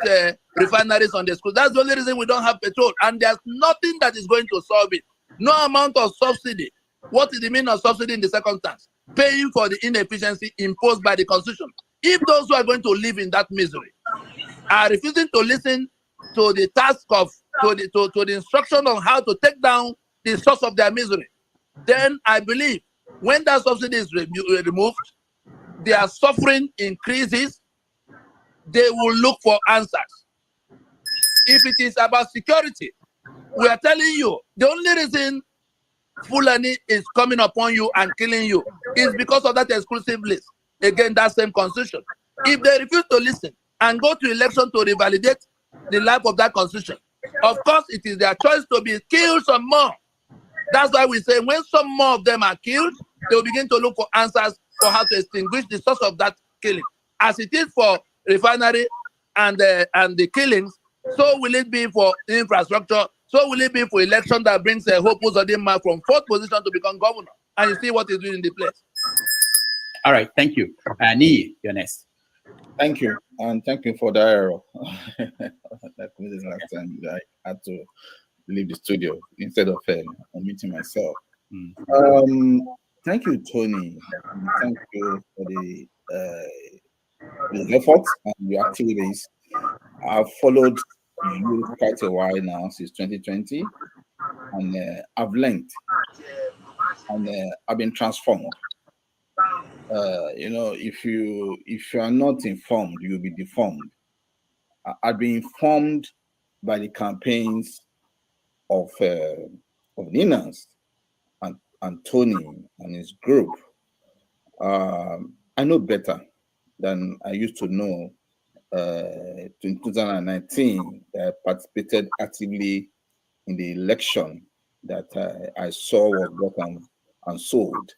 A: refineries on the school. That's the only reason we don't have petrol. And there's nothing that is going to solve it. No amount of subsidy. What is the meaning of subsidy in the circumstance? Paying for the inefficiency imposed by the constitution. If those who are going to live in that misery are refusing to listen to the task of, to the instruction on how to take down the source of their misery, then I believe when that subsidy is removed, their suffering increases. They will look for answers. If it is about security, we are telling you, the only reason Fulani is coming upon you and killing you is because of that exclusive list. Again, that same constitution. If they refuse to listen and go to election to revalidate the life of that constitution, of course, it is their choice to be killed some more. That's why we say when some more of them are killed, they will begin to look for answers for how to extinguish the source of that killing. As it is for refinery and the killings, so will it be for infrastructure, so will it be for election that brings a Hope Uzodinma from 4th position to become governor. And you see what he's doing in the place.
C: All right, thank you. Nnadi, you're next.
Q: Thank you, and thank you for the error. Like this last time, I had to leave the studio instead of meeting myself. Thank you, Tony. Thank you for the efforts and your activities. I've followed you quite a while now, since 2020, and I've learned, and I've been transformed. If you are not informed, you'll be deformed. I've been informed by the campaigns of Ninas and Tony and his group. I know better than I used to know. In 2019, I participated actively in the election that I saw was bought and sold.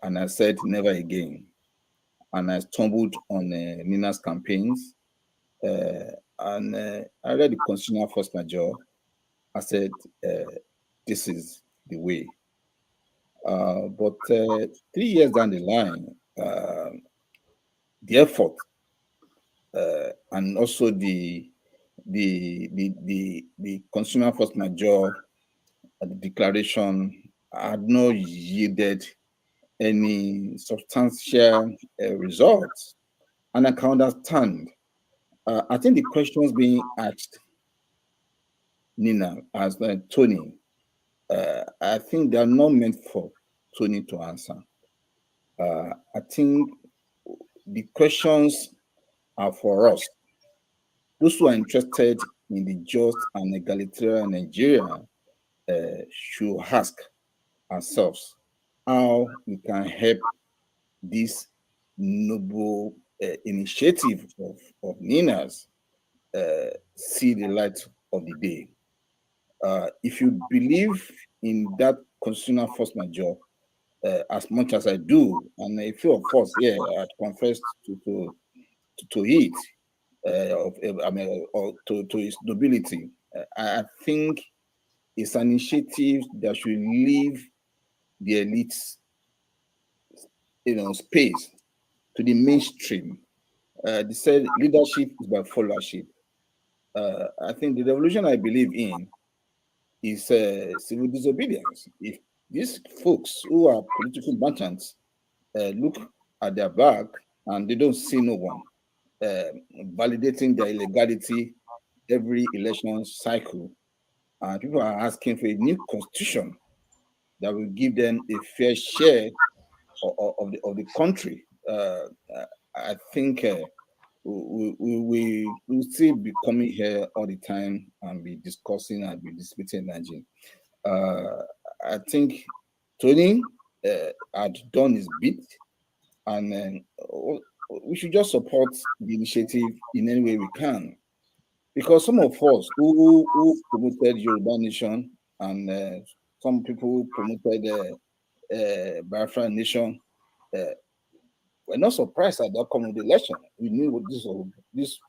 Q: And I said, never again. And I stumbled on Nina's campaigns. And I read the Constitutional Force Majeure. I said, this is the way. But 3 years down the line, the effort and also the Constitutional Force Majeure, the declaration had not yielded any substantial results. And I can understand. I think the questions being asked, Nina, as Tony, I think they are not meant for Tony to answer. I think the questions are for us. Those who are interested in the just and egalitarian Nigeria should ask ourselves how we can help this noble initiative of Nina's see the light of the day. If you believe in that Constitutional Force Majeure as much as I do, and a few of us here had confessed to it, or to its nobility, I think it's an initiative that should leave the elites, space to the mainstream. They said leadership is by followership. I think the revolution I believe in is civil disobedience. If these folks who are political merchants look at their back and they don't see no one validating their illegality every election cycle, and people are asking for a new constitution that will give them a fair share of the country, I think we will still be coming here all the time and be discussing and be disputing Nigeria. I think Tony had done his bit, and we should just support the initiative in any way we can. Because some of us who promoted Yoruba Nation and some people who promoted Biafra Nation, we're not surprised at the outcome of the election. We knew this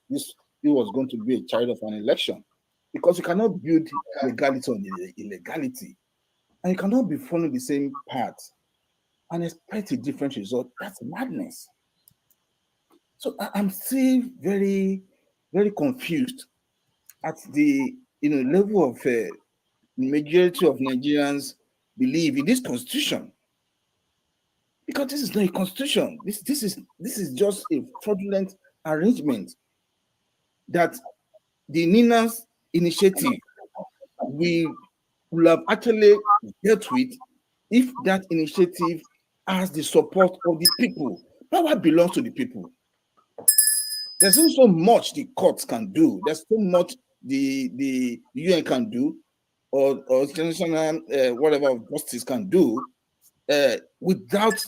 Q: was going to be a child of an election, because you cannot build legality on illegality, and you cannot be following the same path and expect a different result. That's madness. So I'm still very, very confused at the level of majority of Nigerians believe in this constitution. Because this is not a constitution. This is just a fraudulent arrangement that the Nina's initiative will have actually dealt with if that initiative has the support of the people. Power belongs to the people. There's not so much the courts can do. There's so much the UN can do, or international whatever of justice can do, without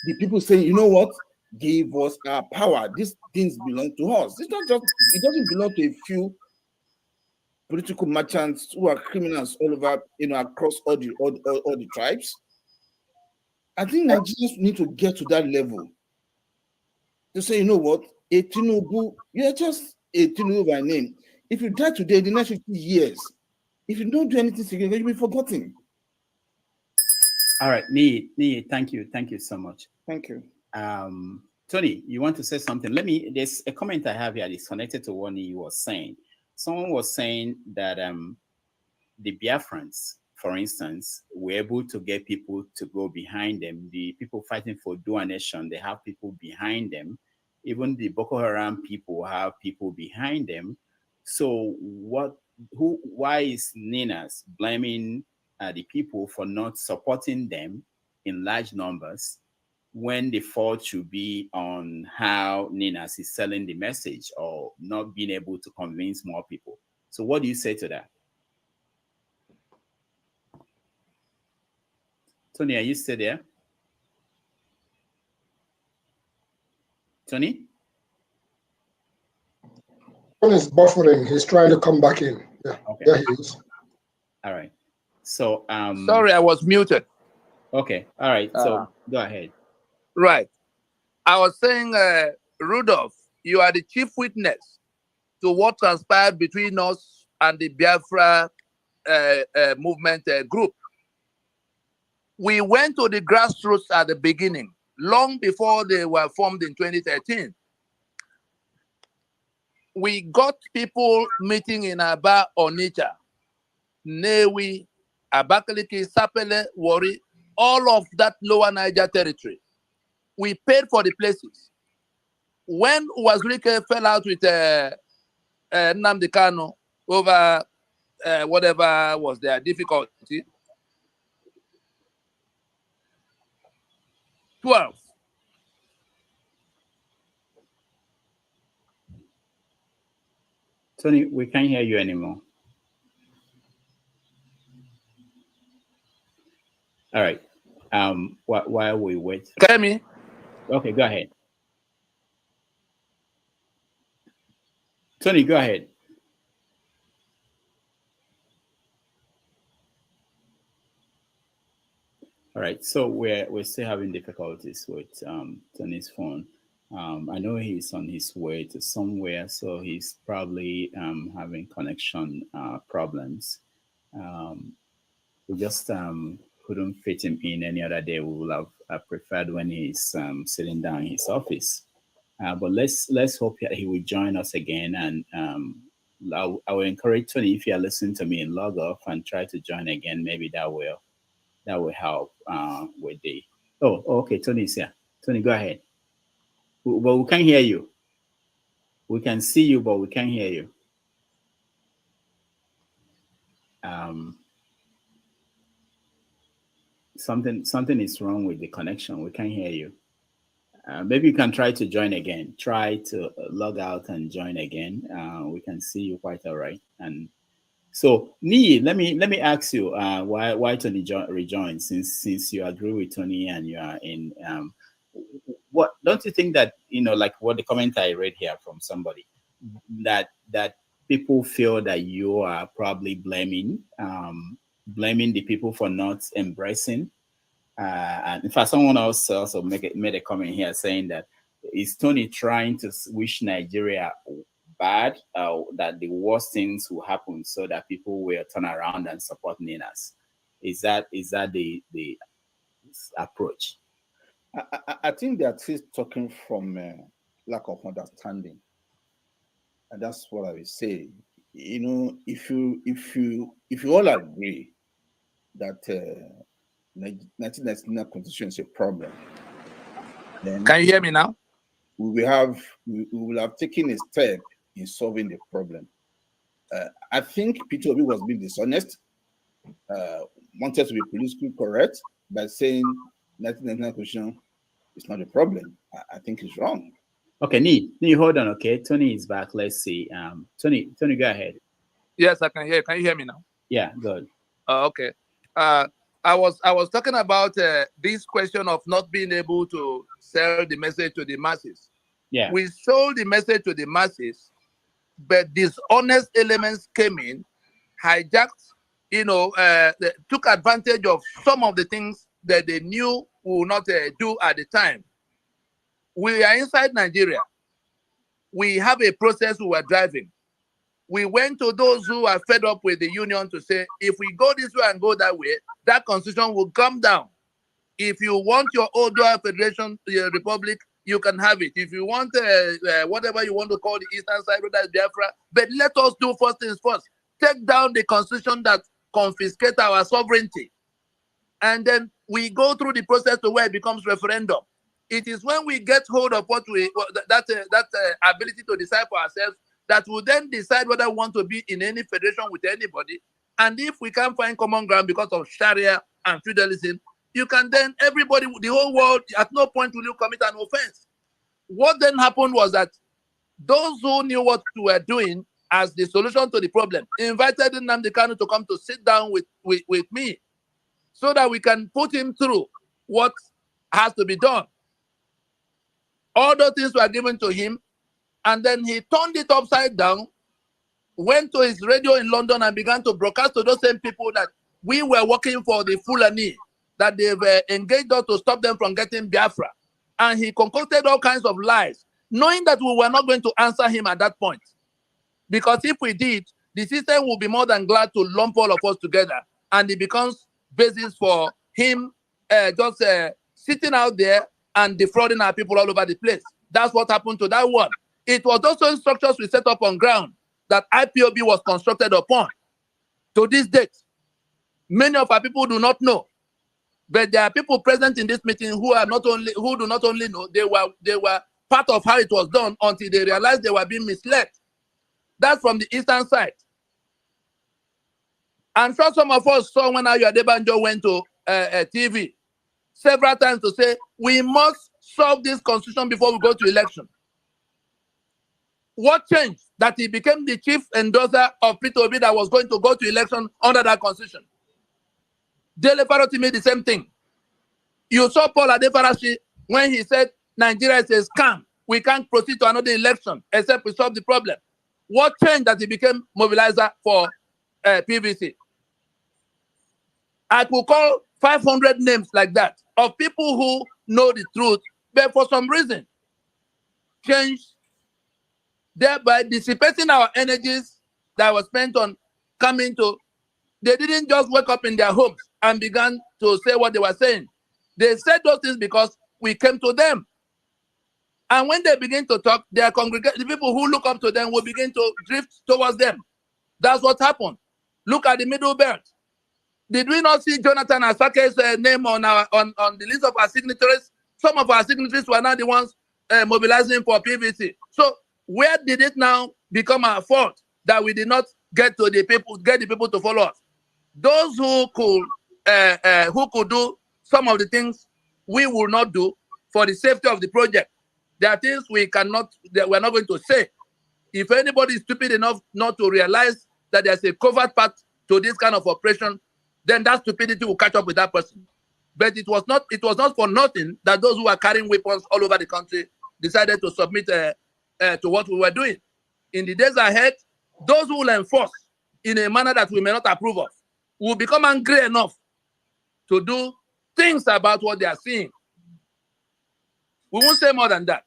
Q: the people saying, you know what, give us our power. These things belong to us. It's not just, it doesn't belong to a few political merchants who are criminals all over, across all the tribes. I think Nigerians need to get to that level to say, you know what, a Tinubu, you're just a Tinubu by name. If you die today, in the next 50 years, if you don't do anything significant, you'll be forgotten.
C: All right, Nnadi, thank you so much.
Q: Thank you.
C: Tony, you want to say something? There's a comment I have here that's connected to what Nnadi was saying. Someone was saying that the Biafrans, for instance, were able to get people to go behind them. The people fighting for Dua Nation, they have people behind them. Even the Boko Haram people have people behind them. So why is Ninas blaming the people for not supporting them in large numbers when the fault should be on how Ninas is selling the message or not being able to convince more people? So what do you say to that? Tony, are you still there? Tony?
L: Tony is buffering. He's trying to come back in. Yeah,
C: okay.
L: There he is.
C: All right. So
A: sorry, I was muted.
C: Okay. All right. So go ahead.
A: Right. I was saying, Rudolph, you are the chief witness to what transpired between us and the Biafra movement group. We went to the grassroots at the beginning, long before they were formed in 2013. We got people meeting in Aba, Onitsha, Newi, Abakaliki, Sapele, Wari, all of that lower Niger territory. We paid for the places. When Wazirike fell out with Nnamdi Kanu over whatever was their difficulty, 12.
C: Tony, we can't hear you anymore. All right. While we wait.
A: Can you hear me?
C: Okay, go ahead. Tony, go ahead. All right. So we're still having difficulties with Tony's phone. I know he's on his way to somewhere, so he's probably having connection problems. We just couldn't fit him in any other day. We would have preferred when he's sitting down in his office. But let's hope that he will join us again. And I will encourage Tony, if you are listening to me, log off and try to join again. Maybe that will help with the. Oh, okay. Tony's here. Tony, go ahead. But we can't hear you. We can see you, but we can't hear you. Something is wrong with the connection. We can't hear you. Maybe you can try to join again. Try to log out and join again. We can see you quite all right. And so, Nnadi, let me ask you why Tony rejoined, since you agree with Tony and you are in. What don't you think that, like what the comment I read here from somebody, that people feel that you are probably blaming the people for not embracing? And in fact, someone else also made a comment here saying that is Tony trying to wish Nigeria bad, that the worst things will happen so that people will turn around and support Ninas? Is that the approach?
Q: I think that he's talking from lack of understanding, and that's what I will say. If you all agree that 1999 constitution is a problem, then
A: can you hear me now?
Q: We will have taken a step in solving the problem. I think Peter Obi was being dishonest, wanted to be politically correct by saying 1999 constitution is not a problem. I think it's wrong.
C: Okay, Nnadi, hold on. Okay, Tony is back. Let's see. Tony, go ahead.
A: Yes, I can hear. Can you hear me now?
C: Yeah, good.
A: Okay. I was talking about this question of not being able to sell the message to the masses.
C: Yeah.
A: We sold the message to the masses, but dishonest elements came in, hijacked, took advantage of some of the things that they knew will not do at the time. We are inside Nigeria. We have a process we were driving. We went to those who are fed up with the union to say, if we go this way and go that way, that constitution will come down. If you want your Odua Federation Republic, you can have it. If you want whatever you want to call the Eastern side, that is Biafra, but let us do first things first. Take down the constitution that confiscates our sovereignty. And then we go through the process to where it becomes referendum. It is when we get hold of what we that ability to decide for ourselves that will then decide whether we want to be in any federation with anybody. And if we can't find common ground because of Sharia and feudalism, you can then, everybody, the whole world, at no point will you commit an offense. What then happened was that those who knew what we were doing as the solution to the problem invited Nnadi Kanu to come to sit down with me so that we can put him through what has to be done. All those things were given to him, and then he turned it upside down, went to his radio in London and began to broadcast to those same people that we were working for the Fulani, that they've engaged us to stop them from getting Biafra. And he concocted all kinds of lies, knowing that we were not going to answer him at that point. Because if we did, the system will be more than glad to lump all of us together, and it becomes basis for him just sitting out there and defrauding our people all over the place. That's what happened to that one. It was also structures we set up on ground that IPOB was constructed upon. To this date, many of our people do not know, but there are people present in this meeting who do not only know, they were part of how it was done until they realized they were being misled. That's from the eastern side. I'm sure some of us saw when Ayo Adebanjo went to TV several times to say, we must solve this constitution before we go to election. What changed? That he became the chief endorser of Peter Obi that was going to go to election under that constitution. Dele Faroti made the same thing. You saw Paul Adefarashi when he said Nigeria is a scam. We can't proceed to another election except we solve the problem. What changed that he became mobilizer for PVC? I could call 500 names like that of people who know the truth, but for some reason changed, thereby dissipating our energies that were spent on coming to. They didn't just wake up in their homes and began to say what they were saying. They said those things because we came to them. And when they begin to talk, their congregation, the people who look up to them will begin to drift towards them. That's what happened. Look at the middle belt. Did we not see Jonathan Asake's name on the list of our signatories? Some of our signatories were not the ones mobilizing for PVC. So where did it now become our fault that we did not get the people to follow us? Those who could do some of the things we will not do for the safety of the project. There are things we're not going to say. If anybody is stupid enough not to realize that there's a covert part to this kind of operation, then that stupidity will catch up with that person. But it was not for nothing that those who are carrying weapons all over the country decided to submit to what we were doing. In the days ahead, those who will enforce in a manner that we may not approve of will become angry enough to do things about what they are seeing. We won't say more than that.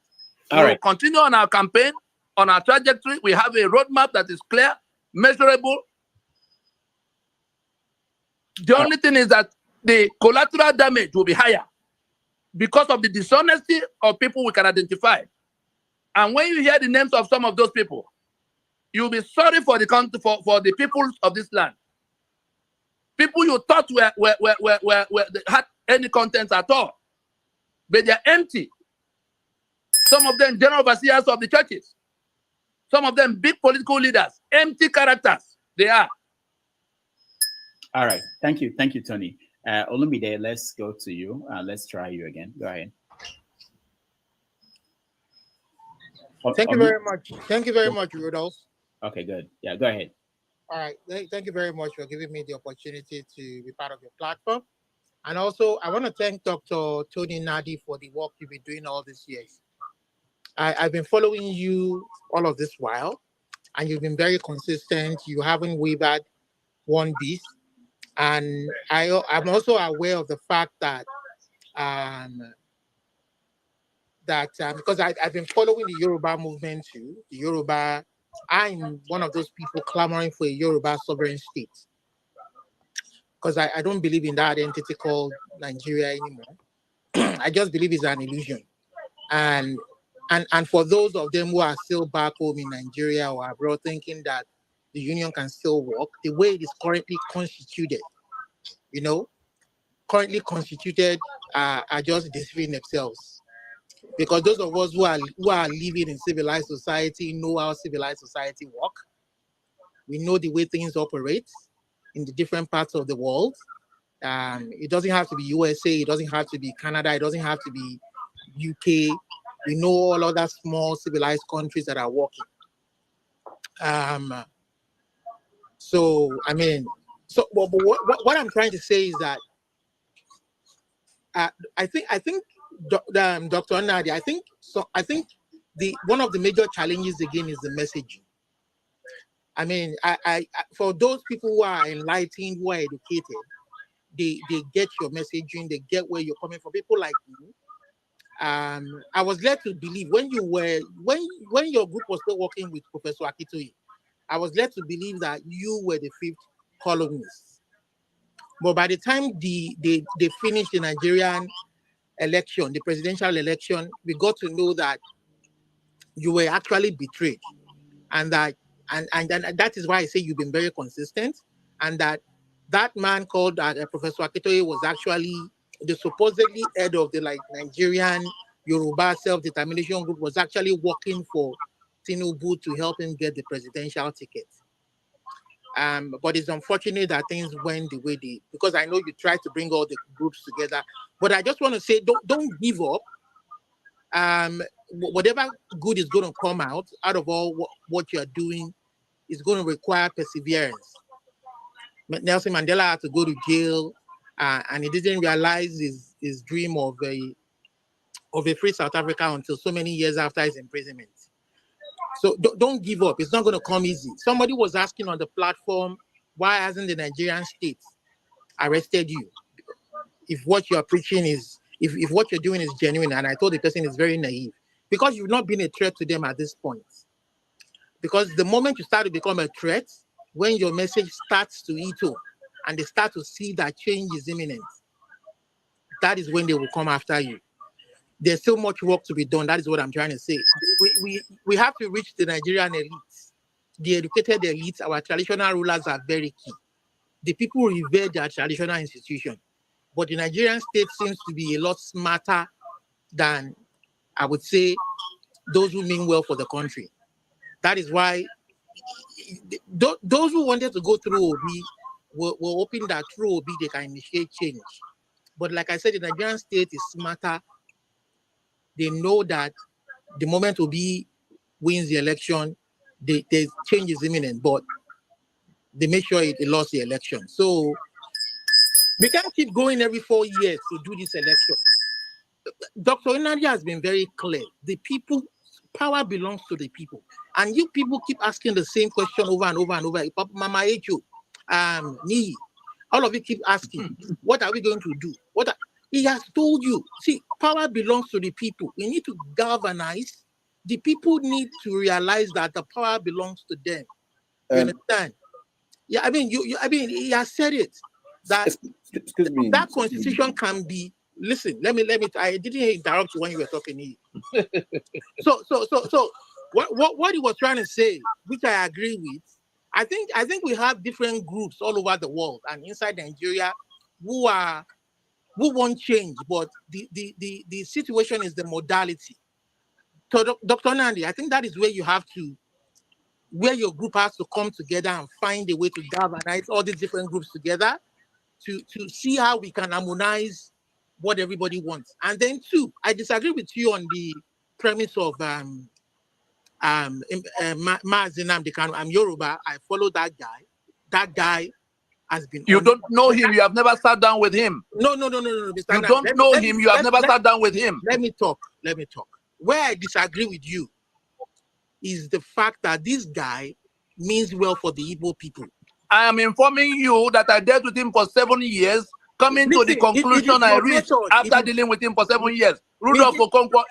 A: We will continue on our campaign, on our trajectory. We have a roadmap that is clear, measurable. The only thing is that the collateral damage will be higher because of the dishonesty of people we can identify. And when you hear the names of some of those people, you'll be sorry for the country, for the people of this land. People you thought had any content at all, but they're empty. Some of them general overseers of the churches. Some of them big political leaders, empty characters. They are.
C: All right. Thank you, Tony. Olumide, let's go to you. Let's try you again. Go ahead.
R: Thank you very much. Thank you very much, Rudolph.
C: Okay, good. Yeah, go ahead.
R: All right. Thank you very much for giving me the opportunity to be part of your platform. And also, I want to thank Dr. Tony Nnadi for the work you've been doing all these years. I've been following you all of this while, and you've been very consistent. You haven't wavered one bit. And I'm also aware of the fact that Because I've been following the Yoruba movement too. The Yoruba, I'm one of those people clamoring for a Yoruba sovereign state, because I don't believe in that entity called Nigeria anymore. I just believe it's an illusion. And for those of them who are still back home in Nigeria or abroad thinking that the union can still work, the way it is currently constituted, are just deceiving themselves. Because those of us who are living in civilized society know how civilized society work. We know the way things operate in the different parts of the world. It doesn't have to be USA, it doesn't have to be Canada, it doesn't have to be UK. We know all other small civilized countries that are working. But what I'm trying to say is that I think Dr. Nnadi, I think one of the major challenges again is the messaging. I mean, I for those people who are enlightened, who are educated, they get your messaging, they get where you're coming from. People like me, I was led to believe when your group was still working with Professor Akitoye, I was led to believe that you were the fifth columnist. But by the time they finished the Nigerian election, the presidential election, we got to know that you were actually betrayed, and that is why I say you've been very consistent, and that man called Professor Akitoye was actually the supposedly head of the Nigerian Yoruba self-determination group, was actually working for Tinubu to help him get the presidential ticket. But it's unfortunate that things went the way they, because I know you tried to bring all the groups together. But I just want to say, don't give up. Whatever good is going to come out of all what you're doing is going to require perseverance. Nelson Mandela had to go to jail, and he didn't realize his dream of a free South Africa until so many years after his imprisonment. So don't give up. It's not going to come easy. Somebody was asking on the platform, why hasn't the Nigerian state arrested you? If what you're preaching is, if what you're doing is genuine, and I told the person is very naive, because you've not been a threat to them at this point. Because the moment you start to become a threat, when your message starts to eat up, and they start to see that change is imminent, that is when they will come after you. There's still much work to be done. That is what I'm trying to say. We have to reach the Nigerian elites, the educated elites. Our traditional rulers are very key. The people revere their traditional institution, but the Nigerian state seems to be a lot smarter than, I would say, those who mean well for the country. That is why those who wanted to go through Obi were hoping that through Obi they can initiate change. But like I said, the Nigerian state is smarter. They know that the moment Obi wins the election, the change is imminent, but they make sure it lost the election. So we can't keep going every 4 years to do this election. Dr. Nnadi has been very clear. The people, power belongs to the people. And you people keep asking the same question over and over and over. Mama Echo, Nii, all of you keep asking, what are we going to do? He has told you, see, power belongs to the people. We need to galvanize. The people need to realize that the power belongs to them. You understand? Yeah, I mean, he has said it. That
Q: excuse me.
R: That constitution can be. Listen, let me. I didn't interrupt you when you were talking. So, what he was trying to say, which I agree with, I think we have different groups all over the world and inside Nigeria who won't change, but the situation is the modality. So, Dr. Nnadi, I think that is where your group has to come together and find a way to galvanize all these different groups together to see how we can harmonize what everybody wants. And then two, I disagree with you on the premise of Mazi Nnamdi Kanu. I'm Yoruba. I follow that guy. That guy has been.
A: You don't know him. You have never sat down with him.
R: No. Mr.
A: You don't know him. You have never sat down with him.
R: Let me talk. Where I disagree with you is the fact that this guy means well for the Igbo people.
A: I am informing you that I dealt with him for 7 years coming to the conclusion I reached after dealing with him for 7 years. Rudolph Okonkwo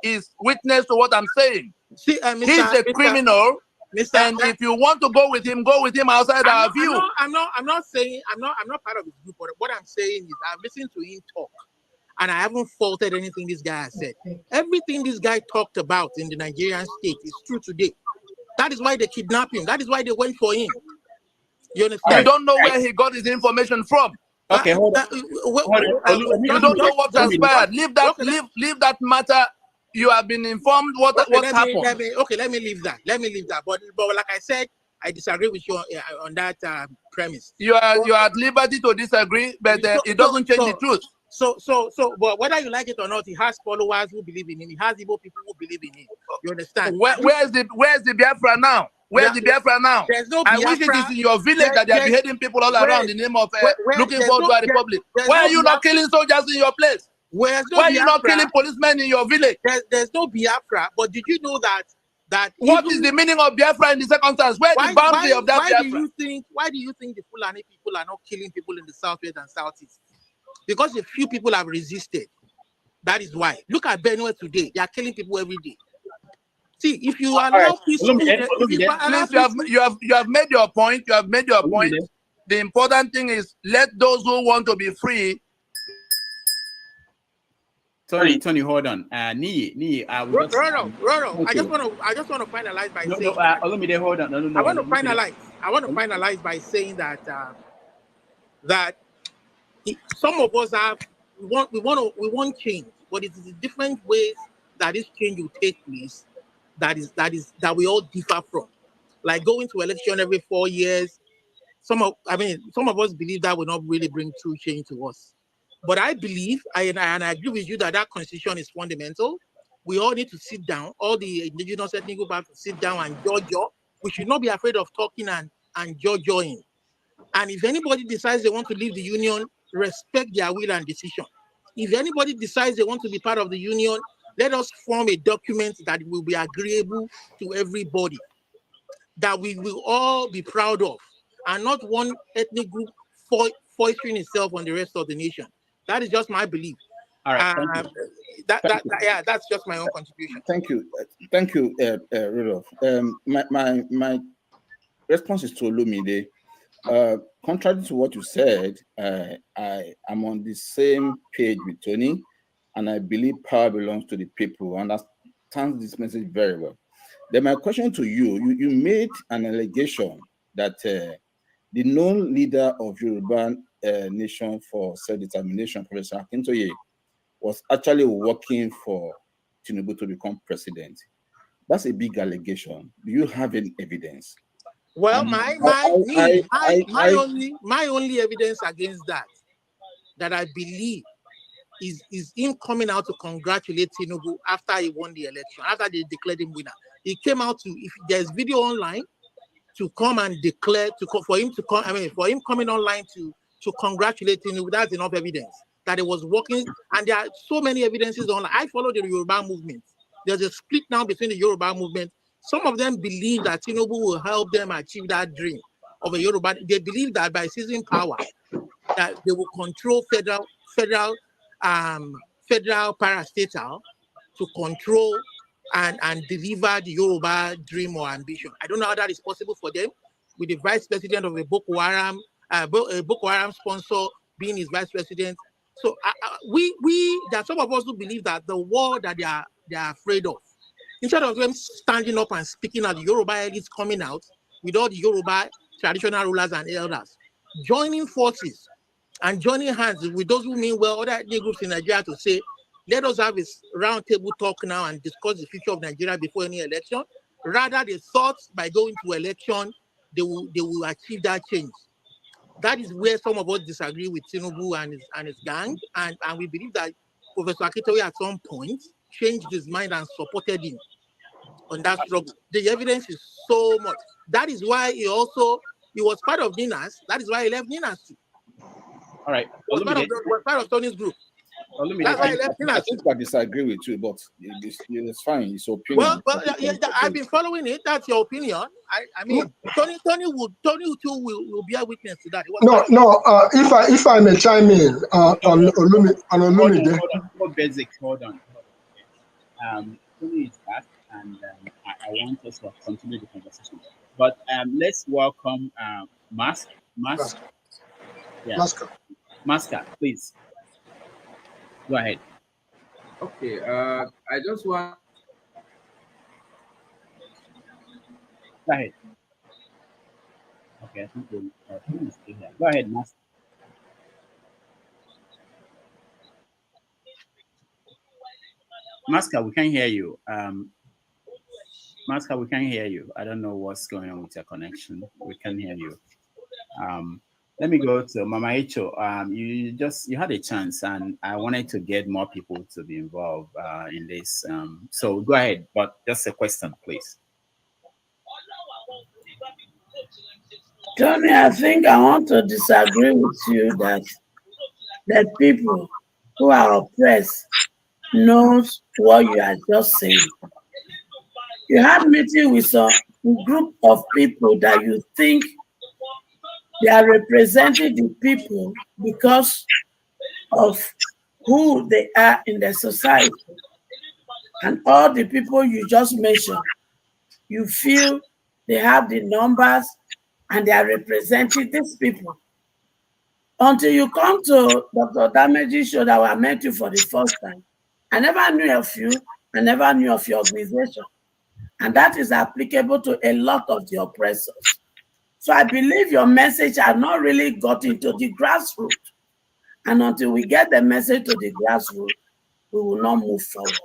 A: is witness to what I'm saying.
R: See,
A: he's a criminal, and if you want to go with him outside our view.
R: I'm not saying I'm not part of his group. But what I'm saying is I've listened to him talk, and I haven't faulted anything this guy has said. Everything this guy talked about in the Nigerian state is true today. That is why they kidnapped him. That is why they went for him. You understand?
A: You don't know where he got his information from.
C: Okay, hold on.
A: You don't know what transpired. Leave that matter. You have been informed what happened.
R: Let me leave that. But like I said, I disagree with you on that premise.
A: You are at liberty to disagree, but it doesn't change the truth.
R: But whether you like it or not, he has followers who believe in him. He has Igbo people who believe in him. You understand?
A: Where's the Biafra now? Where's the Biafra now?
R: There's no Biafra.
A: I wish it is in your village that they are beheading people all around in the name of looking forward to a republic. Why are you not killing soldiers in your place? Why are you not killing policemen in your village?
R: There's no Biafra. But did you know that
A: what is the meaning of Biafra in the circumstance? Where's the boundary of that Biafra?
R: Why do you think the Fulani people are not killing people in the southwest and southeast? Because a few people have resisted. That is why. Look at Benue today. They are killing people every day. See, if you allow peaceful,
A: you have made your point. You have made your point. The important thing is let those who want to be free.
C: Tony, hold on. Nnadi,
R: Roro, I just want to finalize by saying.
C: Olumide, hold on. No.
R: I want to finalize by saying that some of us we want change, but it is the different ways that this change will take place that we all differ from. Like going to election every 4 years. Some of us believe that will not really bring true change to us. But I believe, and I agree with you that constitution is fundamental. We all need to sit down. All the indigenous ethnic groups have to sit down and judge. We should not be afraid of talking and judging. And if anybody decides they want to leave the union, respect their will and decision. If anybody decides they want to be part of the union, let us form a document that will be agreeable to everybody, that we will all be proud of, and not one ethnic group foisting itself on the rest of the nation. That is just my belief.
C: All right.
R: That's just my own contribution.
Q: Thank you, Rudolph. My response is to Olumide. Contrary to what you said, I am on the same page with Tony, and I believe power belongs to the people. And understand this message very well. Then my question to you made an allegation that the known leader of Yoruba Nation for Self-Determination, Professor Akintoye, was actually working for Tinubu to become president. That's a big allegation. Do you have any evidence?
R: Well, my only evidence against that I believe is him coming out to congratulate Tinubu after he won the election, after they declared him winner. He came out if there's video online to come and declare for him coming online to congratulate Tinubu. That's enough evidence that it was working. And there are so many evidences online. I follow the Yoruba movement. There's a split now between the Yoruba movement. Some of them believe that Tinubu will help them achieve that dream of a Yoruba. They believe that by seizing power, that they will control federal parastatal to control and deliver the Yoruba dream or ambition. I don't know how that is possible for them with the vice president of a Boko Haram sponsor being his vice president. So there are some of us who believe that the war that they are afraid of, instead of them standing up and speaking at the Yoruba elites coming out with all the Yoruba traditional rulers and elders, joining forces and joining hands with those who mean well, other ethnic groups in Nigeria to say, let us have a round table talk now and discuss the future of Nigeria before any election. Rather, they thought by going to election, they will achieve that change. That is where some of us disagree with Tinubu and his gang, and we believe that Professor Akintoye at some point changed his mind and supported him on that struggle. The evidence is so much. That is why he was part of NINAS. That is why he left NINAS too.
C: All right.
R: Was part of Tony's group.
Q: I think I disagree with you, but it's fine. It's opinion.
R: Well, I've been following it. That's your opinion. I mean, Tony too will be a witness to that.
L: No. If I may chime in on Olumide.
C: Hold on. Tony is back, and I want us to continue the conversation. But let's welcome Masker, please. Go ahead.
S: Okay, I just want.
C: Go ahead. Okay, I think we'll stay here. Go ahead, Master. Masker, we can't hear you. Masker, we can't hear you. I don't know what's going on with your connection. We can't hear you. Let me go to Mama Echo. You had a chance, and I wanted to get more people to be involved in this. So go ahead, but just a question, please.
H: Tony, I think I want to disagree with you that people who are oppressed knows what you are just saying. You had meeting with a group of people that you think they are representing the people because of who they are in the society. And all the people you just mentioned, you feel they have the numbers and they are representing these people. Until you come to Dr. Damage's show that I met you for the first time, I never knew of you, I never knew of your organization. And that is applicable to a lot of the oppressors. So I believe your message has not really got into the grassroots. And until we get the message to the grassroots, we will not move forward.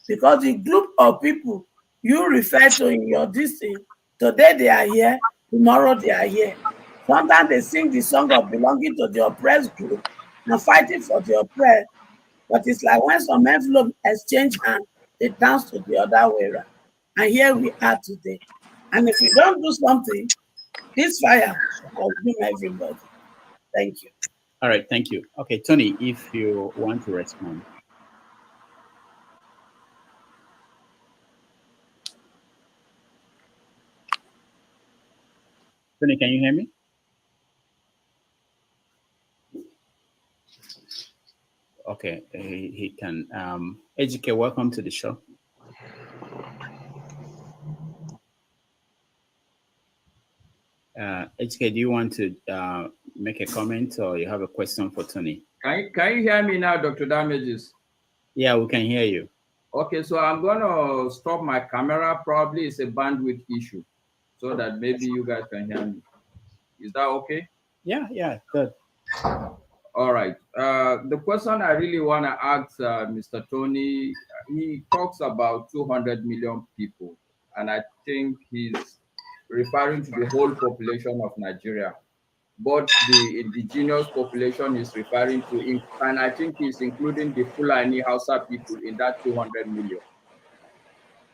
H: Because the group of people you refer to in your district, today they are here, tomorrow they are here. Sometimes they sing the song of belonging to the oppressed group and fighting for the oppressed. But it's like when some envelope exchange hands, they dance to the other way around. And here we are today. And if we don't do something, this fire will consume everybody. Thank you.
C: All right, thank you. Okay, Tony, if you want to respond. Tony, can you hear me? Okay, he can. Ejike, welcome to the show. Ejike, do you want to make a comment or you have a question for Tony?
S: Can you hear me now, Dr. Damages?
C: Yeah, we can hear you.
S: Okay, so I'm gonna stop my camera. Probably it's a bandwidth issue, so that maybe you guys can hear me. Is that okay?
C: Yeah, good.
S: All right. The question I really want to ask Mr. Tony, he talks about 200 million people, and I think he's referring to the whole population of Nigeria. But the indigenous population is referring to, and I think he's including the Fulani Hausa people in that 200 million.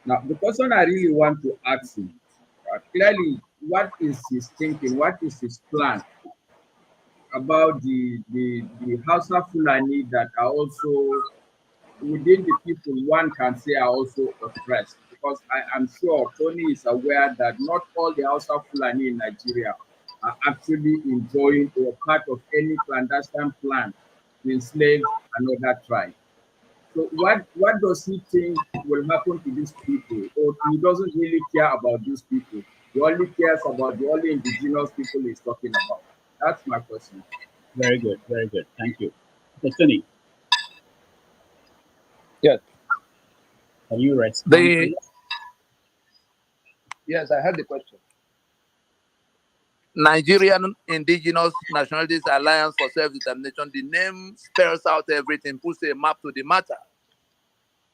S: Now, the question I really want to ask him, clearly, what is his thinking? What is his plan about the Hausa Fulani that are also within the people one can say are also oppressed? Because I am sure Tony is aware that not all the Hausa Fulani in Nigeria are actually enjoying or part of any clandestine plan to enslave another tribe. So what does he think will happen to these people? Or he doesn't really care about these people. He only cares about the only indigenous people he's talking about. That's my question.
C: Very good. Thank you. Okay, Tony.
A: Yes.
C: Can you respond?
A: Yes, I heard the question. Nigerian Indigenous Nationalities Alliance for Self-Determination, the name spells out everything, puts a map to the matter.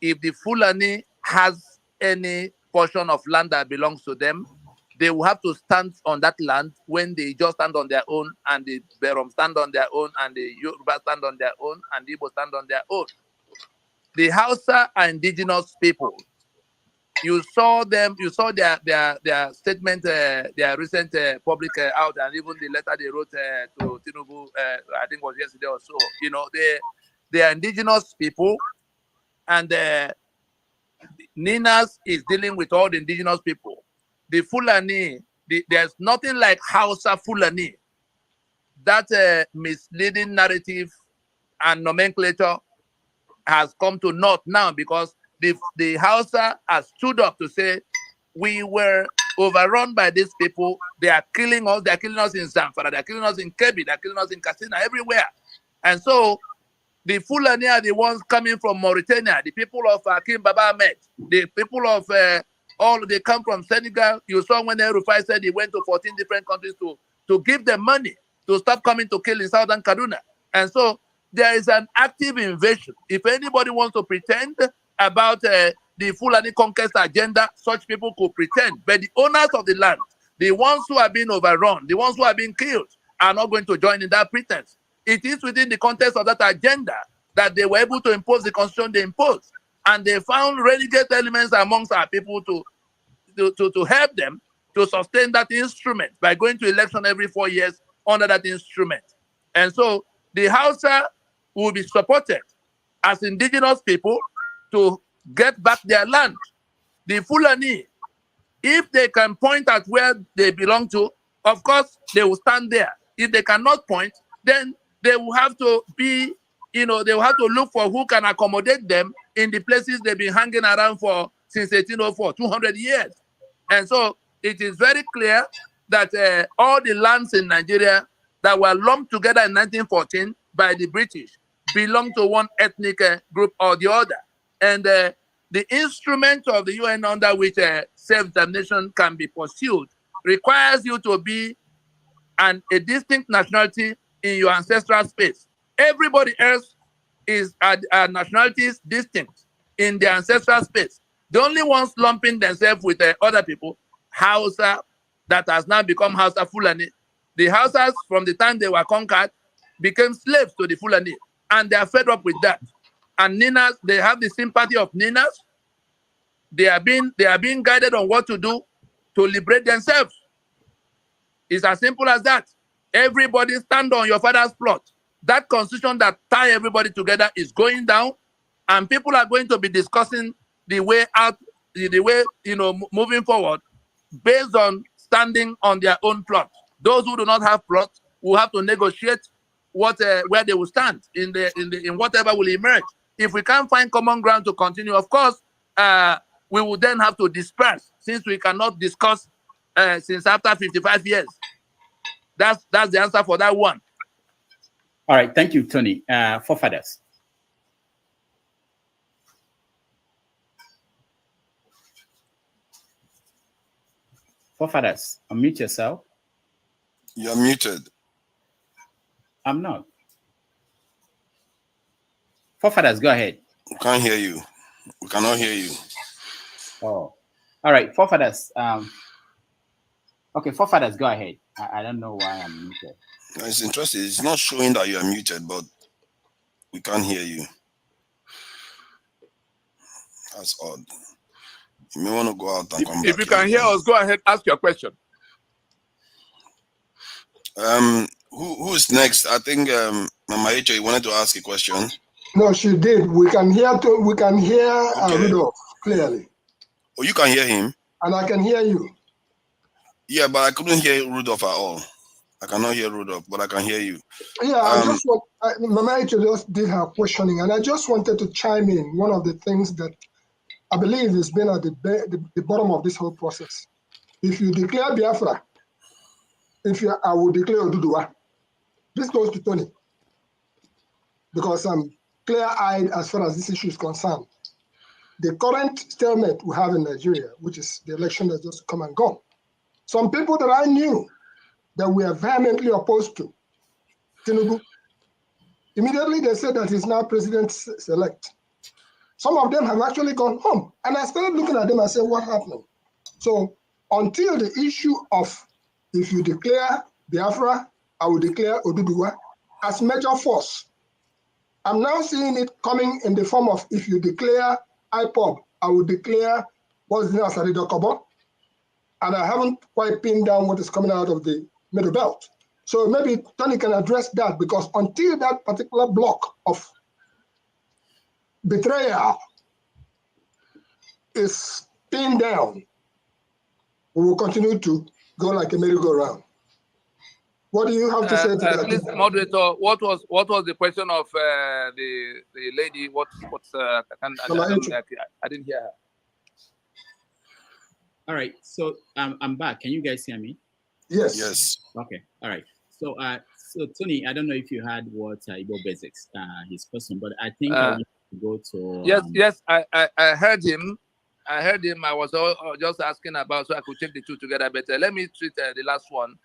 A: If the Fulani has any portion of land that belongs to them, they will have to stand on that land when they just stand on their own, and the Berom stand on their own, and the Yoruba stand on their own, and the Igbo stand on their own. The Hausa are indigenous people. You saw them, you saw their statement, their recent public out, and even the letter they wrote to Tinubu, I think it was yesterday or so. You know, they are indigenous people, and Ninas is dealing with all the indigenous people. The Fulani, there's nothing like Hausa Fulani. That misleading narrative and nomenclature has come to naught now, because the Hausa has stood up to say we were overrun by these people. They are killing us. They are killing us in Zamfara. They are killing us in Kebbi. They are killing us in Katsina, everywhere. And so the Fulani are the ones coming from Mauritania, the people of Akim Baba Ahmed, the people of they come from Senegal. You saw when Rufai said he went to 14 different countries to give them money to stop coming to kill in southern Kaduna. And so there is an active invasion. If anybody wants to pretend about the Fulani conquest agenda, such people could pretend. But the owners of the land, the ones who are being overrun, the ones who are being killed, are not going to join in that pretense. It is within the context of that agenda that they were able to impose the constitution they imposed. And they found renegade elements amongst our people to help them to sustain that instrument by going to election every 4 years under that instrument. And so the Hausa will be supported as indigenous people to get back their land. The Fulani, if they can point at where they belong to, of course, they will stand there. If they cannot point, then they will have to be, they will have to look for who can accommodate them in the places they've been hanging around for since 1804, 200 years. And so it is very clear that all the lands in Nigeria that were lumped together in 1914 by the British belong to one ethnic group or the other. And the instrument of the UN under which self-determination can be pursued requires you to be a distinct nationality in your ancestral space. Everybody else is nationalities distinct in their ancestral space. The only ones lumping themselves with other people, Hausa, that has now become Hausa Fulani. The Hausas, from the time they were conquered, became slaves to the Fulani, and they are fed up with that. And Ninas, they have the sympathy of Ninas. They are being guided on what to do to liberate themselves. It's as simple as that. Everybody stand on your father's plot. That constitution that tie everybody together is going down, and people are going to be discussing the way out, the way moving forward, based on standing on their own plot. Those who do not have plot will have to negotiate where they will stand in whatever will emerge. If we can't find common ground to continue, of course, we will then have to disperse, since we cannot discuss since after 55 years. That's the answer for that one.
C: All right, thank you, Tony. Forefathers. Forefathers, unmute yourself.
T: You're muted.
C: I'm not. Forefathers, go ahead.
T: We can't hear you. We cannot hear you.
C: Oh, all right, Forefathers. Okay, Forefathers, go ahead. I don't know why I'm muted.
T: It's interesting. It's not showing that you are muted, but we can't hear you. That's odd. You may want to go out and come back.
A: If you can hear us, go ahead, ask your question.
T: Who's next? I think Mama Echo, you wanted to ask a question.
L: No, she did. We can hear Rudolph clearly.
T: Oh, you can hear him?
L: And I can hear you.
T: Yeah, but I couldn't hear Rudolph at all. I cannot hear Rudolph, but I can hear you.
L: Yeah, Mama Echo just did her questioning, and I just wanted to chime in. One of the things that I believe has been at the bottom of this whole process. If you declare Biafra, I will declare Oduduwa. This goes to Tony, because I'm clear-eyed as far as this issue is concerned. The current stalemate we have in Nigeria, which is the election that's just come and gone, some people that I knew that we are vehemently opposed to Tinubu, immediately they said that he's now president-elect. Some of them have actually gone home. And I started looking at them and said, what happened? So until the issue of if you declare Biafra, I will declare Oduduwa as major force. I'm now seeing it coming in the form of if you declare IPOB, I will declare what's the name as Kobo. And I haven't quite pinned down what is coming out of the middle belt. So maybe Tony can address that, because until that particular block of betrayal is pinned down, we will continue to go like a merry-go-round. What do you have to say to that?
A: Please, moderator, what was the question of the lady? I didn't hear her.
C: All right, so I'm back. Can you guys hear me?
L: Yes.
T: Yes.
C: Okay. All right. So so Tony, I don't know if you had what Igbo Basics his question, but I think I want to go to.
A: Yes, I heard him. I heard him. I was just asking about so I could check the two together better. Let me treat the last one.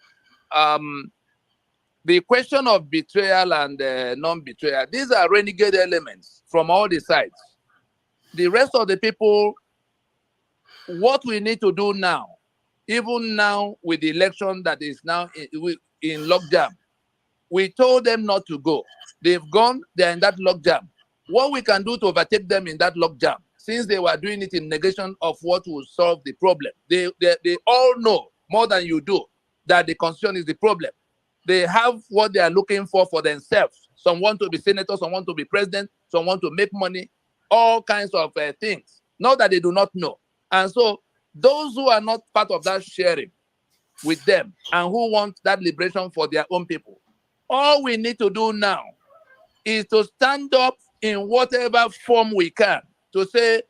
A: The question of betrayal and non-betrayal, these are renegade elements from all the sides. The rest of the people, what we need to do now, even now with the election that is now in lockdown, we told them not to go. They've gone, they're in that lockdown. What we can do to overtake them in that lockdown, since they were doing it in negation of what will solve the problem. They all know more than you do that the constitution is the problem. They have what they are looking for themselves. Some want to be senator, some want to be president, some want to make money, all kinds of things. Not that they do not know. And so those who are not part of that sharing with them and who want that liberation for their own people, all we need to do now is to stand up in whatever form we can to say,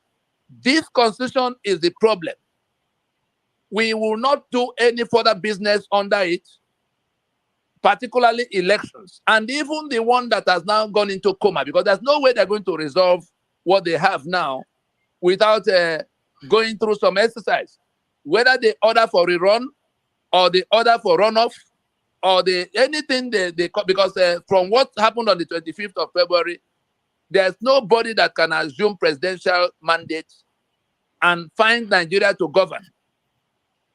A: this constitution is the problem. We will not do any further business under it, particularly elections, and even the one that has now gone into coma, because there's no way they're going to resolve what they have now without going through some exercise. Whether they order for rerun or they order for runoff or anything because from what happened on the 25th of February, there's nobody that can assume presidential mandate and find Nigeria to govern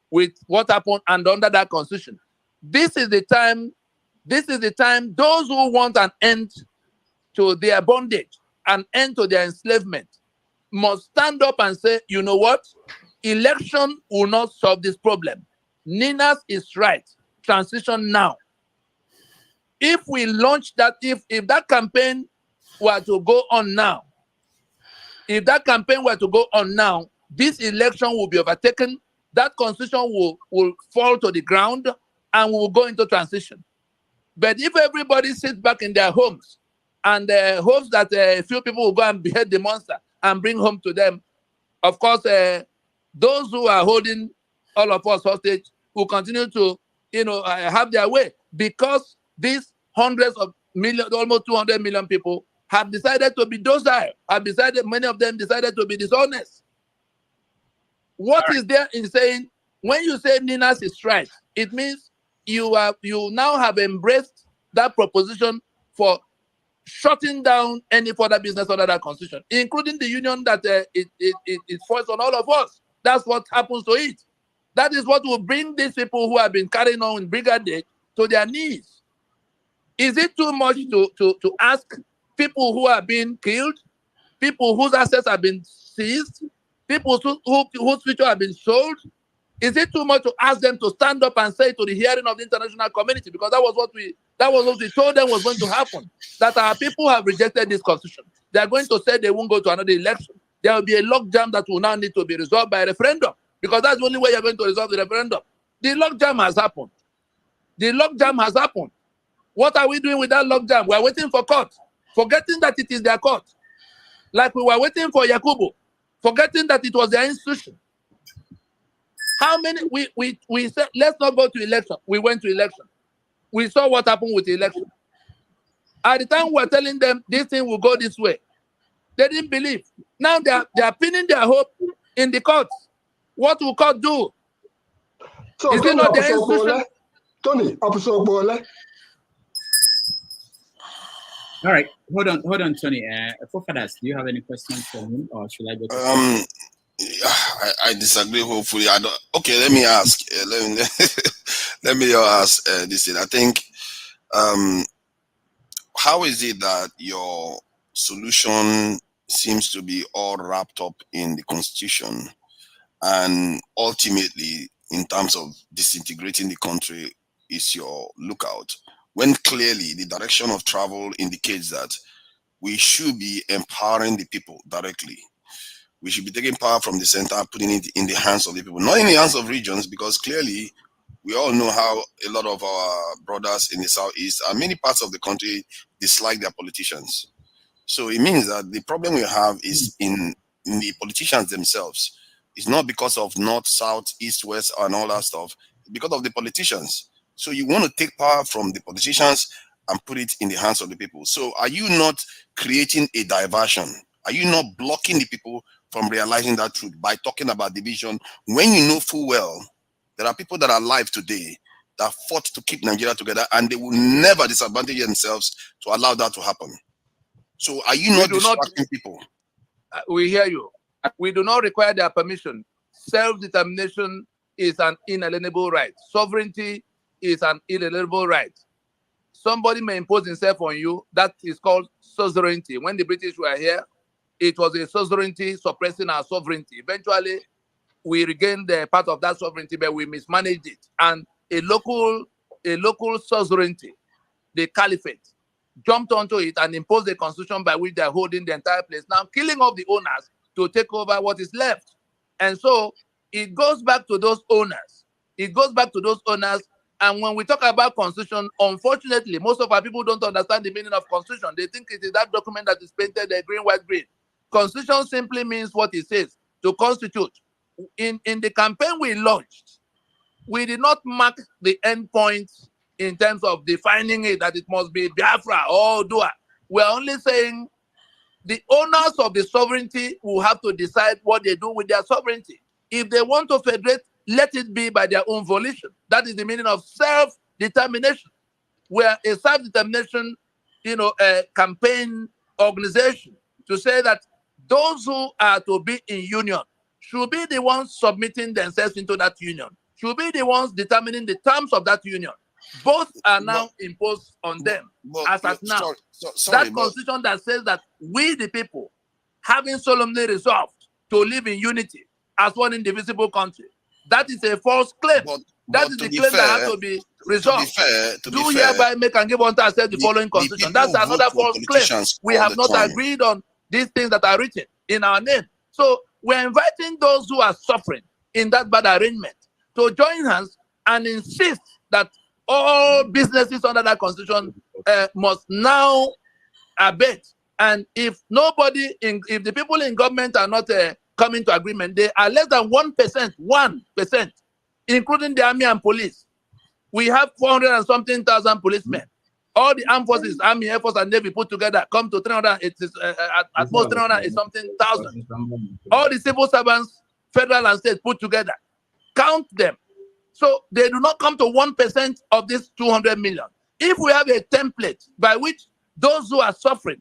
A: with what happened and under that constitution. This is the time those who want an end to their bondage, an end to their enslavement, must stand up and say, you know what? Election will not solve this problem. Ninas is right. Transition now. If we launch that, if that campaign were to go on now, this election will be overtaken. That constitution will fall to the ground and we will go into transition. But if everybody sits back in their homes and hopes that a few people will go and behead the monster and bring home to them, of course, those who are holding all of us hostage will continue to, have their way, because these hundreds of millions, almost 200 million people have decided to be docile, many of them decided to be dishonest. What is there in saying, when you say Ninas is right, it means you now have embraced that proposition for shutting down any further business under that constitution, including the union that it forced on all of us. That's what happens to it. That is what will bring these people who have been carrying on in brigade to their knees. Is it too much to ask people who are being killed, people whose assets have been seized, people whose future have been sold? Is it too much to ask them to stand up and say to the hearing of the international community? Because that was what we told them was going to happen. That our people have rejected this constitution. They are going to say they won't go to another election. There will be a logjam that will now need to be resolved by referendum, because that's the only way you're going to resolve the referendum. The logjam has happened. What are we doing with that logjam? We are waiting for court, forgetting that it is their court. Like we were waiting for Yakubu, forgetting that it was their institution. How many we said let's not go to election? We went to election. We saw what happened with the election. At the time we were telling them this thing will go this way, they didn't believe. Now they are pinning their hope in the courts. What will court do?
L: So
A: is it not their institution?
L: Tony,
C: all right, hold on, Tony. Fofadas, do you have any questions for him, or should I go to
T: I disagree. Hopefully, I don't. Okay, let me ask. Let me ask this thing. I think, how is it that your solution seems to be all wrapped up in the Constitution, and ultimately, in terms of disintegrating the country, is your lookout, when clearly the direction of travel indicates that we should be empowering the people directly. We should be taking power from the center, putting it in the hands of the people, not in the hands of regions, because clearly we all know how a lot of our brothers in the southeast and many parts of the country dislike their politicians. So it means that the problem we have is in the politicians themselves. It's not because of north, south, east, west, and all that stuff. It's because of the politicians. So you want to take power from the politicians and put it in the hands of the people. So are you not creating a diversion? Are you not blocking the people from realizing that truth by talking about division when you know full well there are people that are alive today that fought to keep Nigeria together and they will never disadvantage themselves to allow that to happen? So are you not distracting people?
A: We hear you. We do not require their permission. Self-determination is an inalienable right. Sovereignty is an inalienable right. Somebody may impose himself on you. That is called suzerainty. When the British were here, it was a suzerainty suppressing our sovereignty. Eventually, we regained the part of that sovereignty, but we mismanaged it. And a local suzerainty, the caliphate, jumped onto it and imposed a constitution by which they're holding the entire place. Now, killing off the owners to take over what is left. And so it goes back to those owners. It goes back to those owners. And when we talk about constitution, unfortunately, most of our people don't understand the meaning of constitution. They think it is that document that is painted green, white, green. Constitution simply means what it says, to constitute. In the campaign we launched, we did not mark the end point in terms of defining it that it must be Biafra or Dua. We're only saying the owners of the sovereignty will have to decide what they do with their sovereignty. If they want to federate, let it be by their own volition. That is the meaning of self-determination. We're a self-determination, campaign organization to say that those who are to be in union should be the ones submitting themselves into that union, should be the ones determining the terms of that union. Both are now imposed on them as at now. That constitution that says that we, the people, having solemnly resolved to live in unity as one indivisible country, that is a false claim. That is the claim that has to be resolved. Do hereby make and give unto ourselves the following constitution. That's another false claim. We have not agreed on these things that are written in our name. So we're inviting those who are suffering in that bad arrangement to join hands and insist that all businesses under that constitution must now abate. And if if the people in government are not coming to agreement, they are less than 1%, including the army and police. We have 400 and something thousand policemen. All the armed forces, army, air force, and navy put together come to 300. At most 300 and something thousand. All the civil servants, federal and state, put together. Count them. So they do not come to 1% of this 200 million. If we have a template by which those who are suffering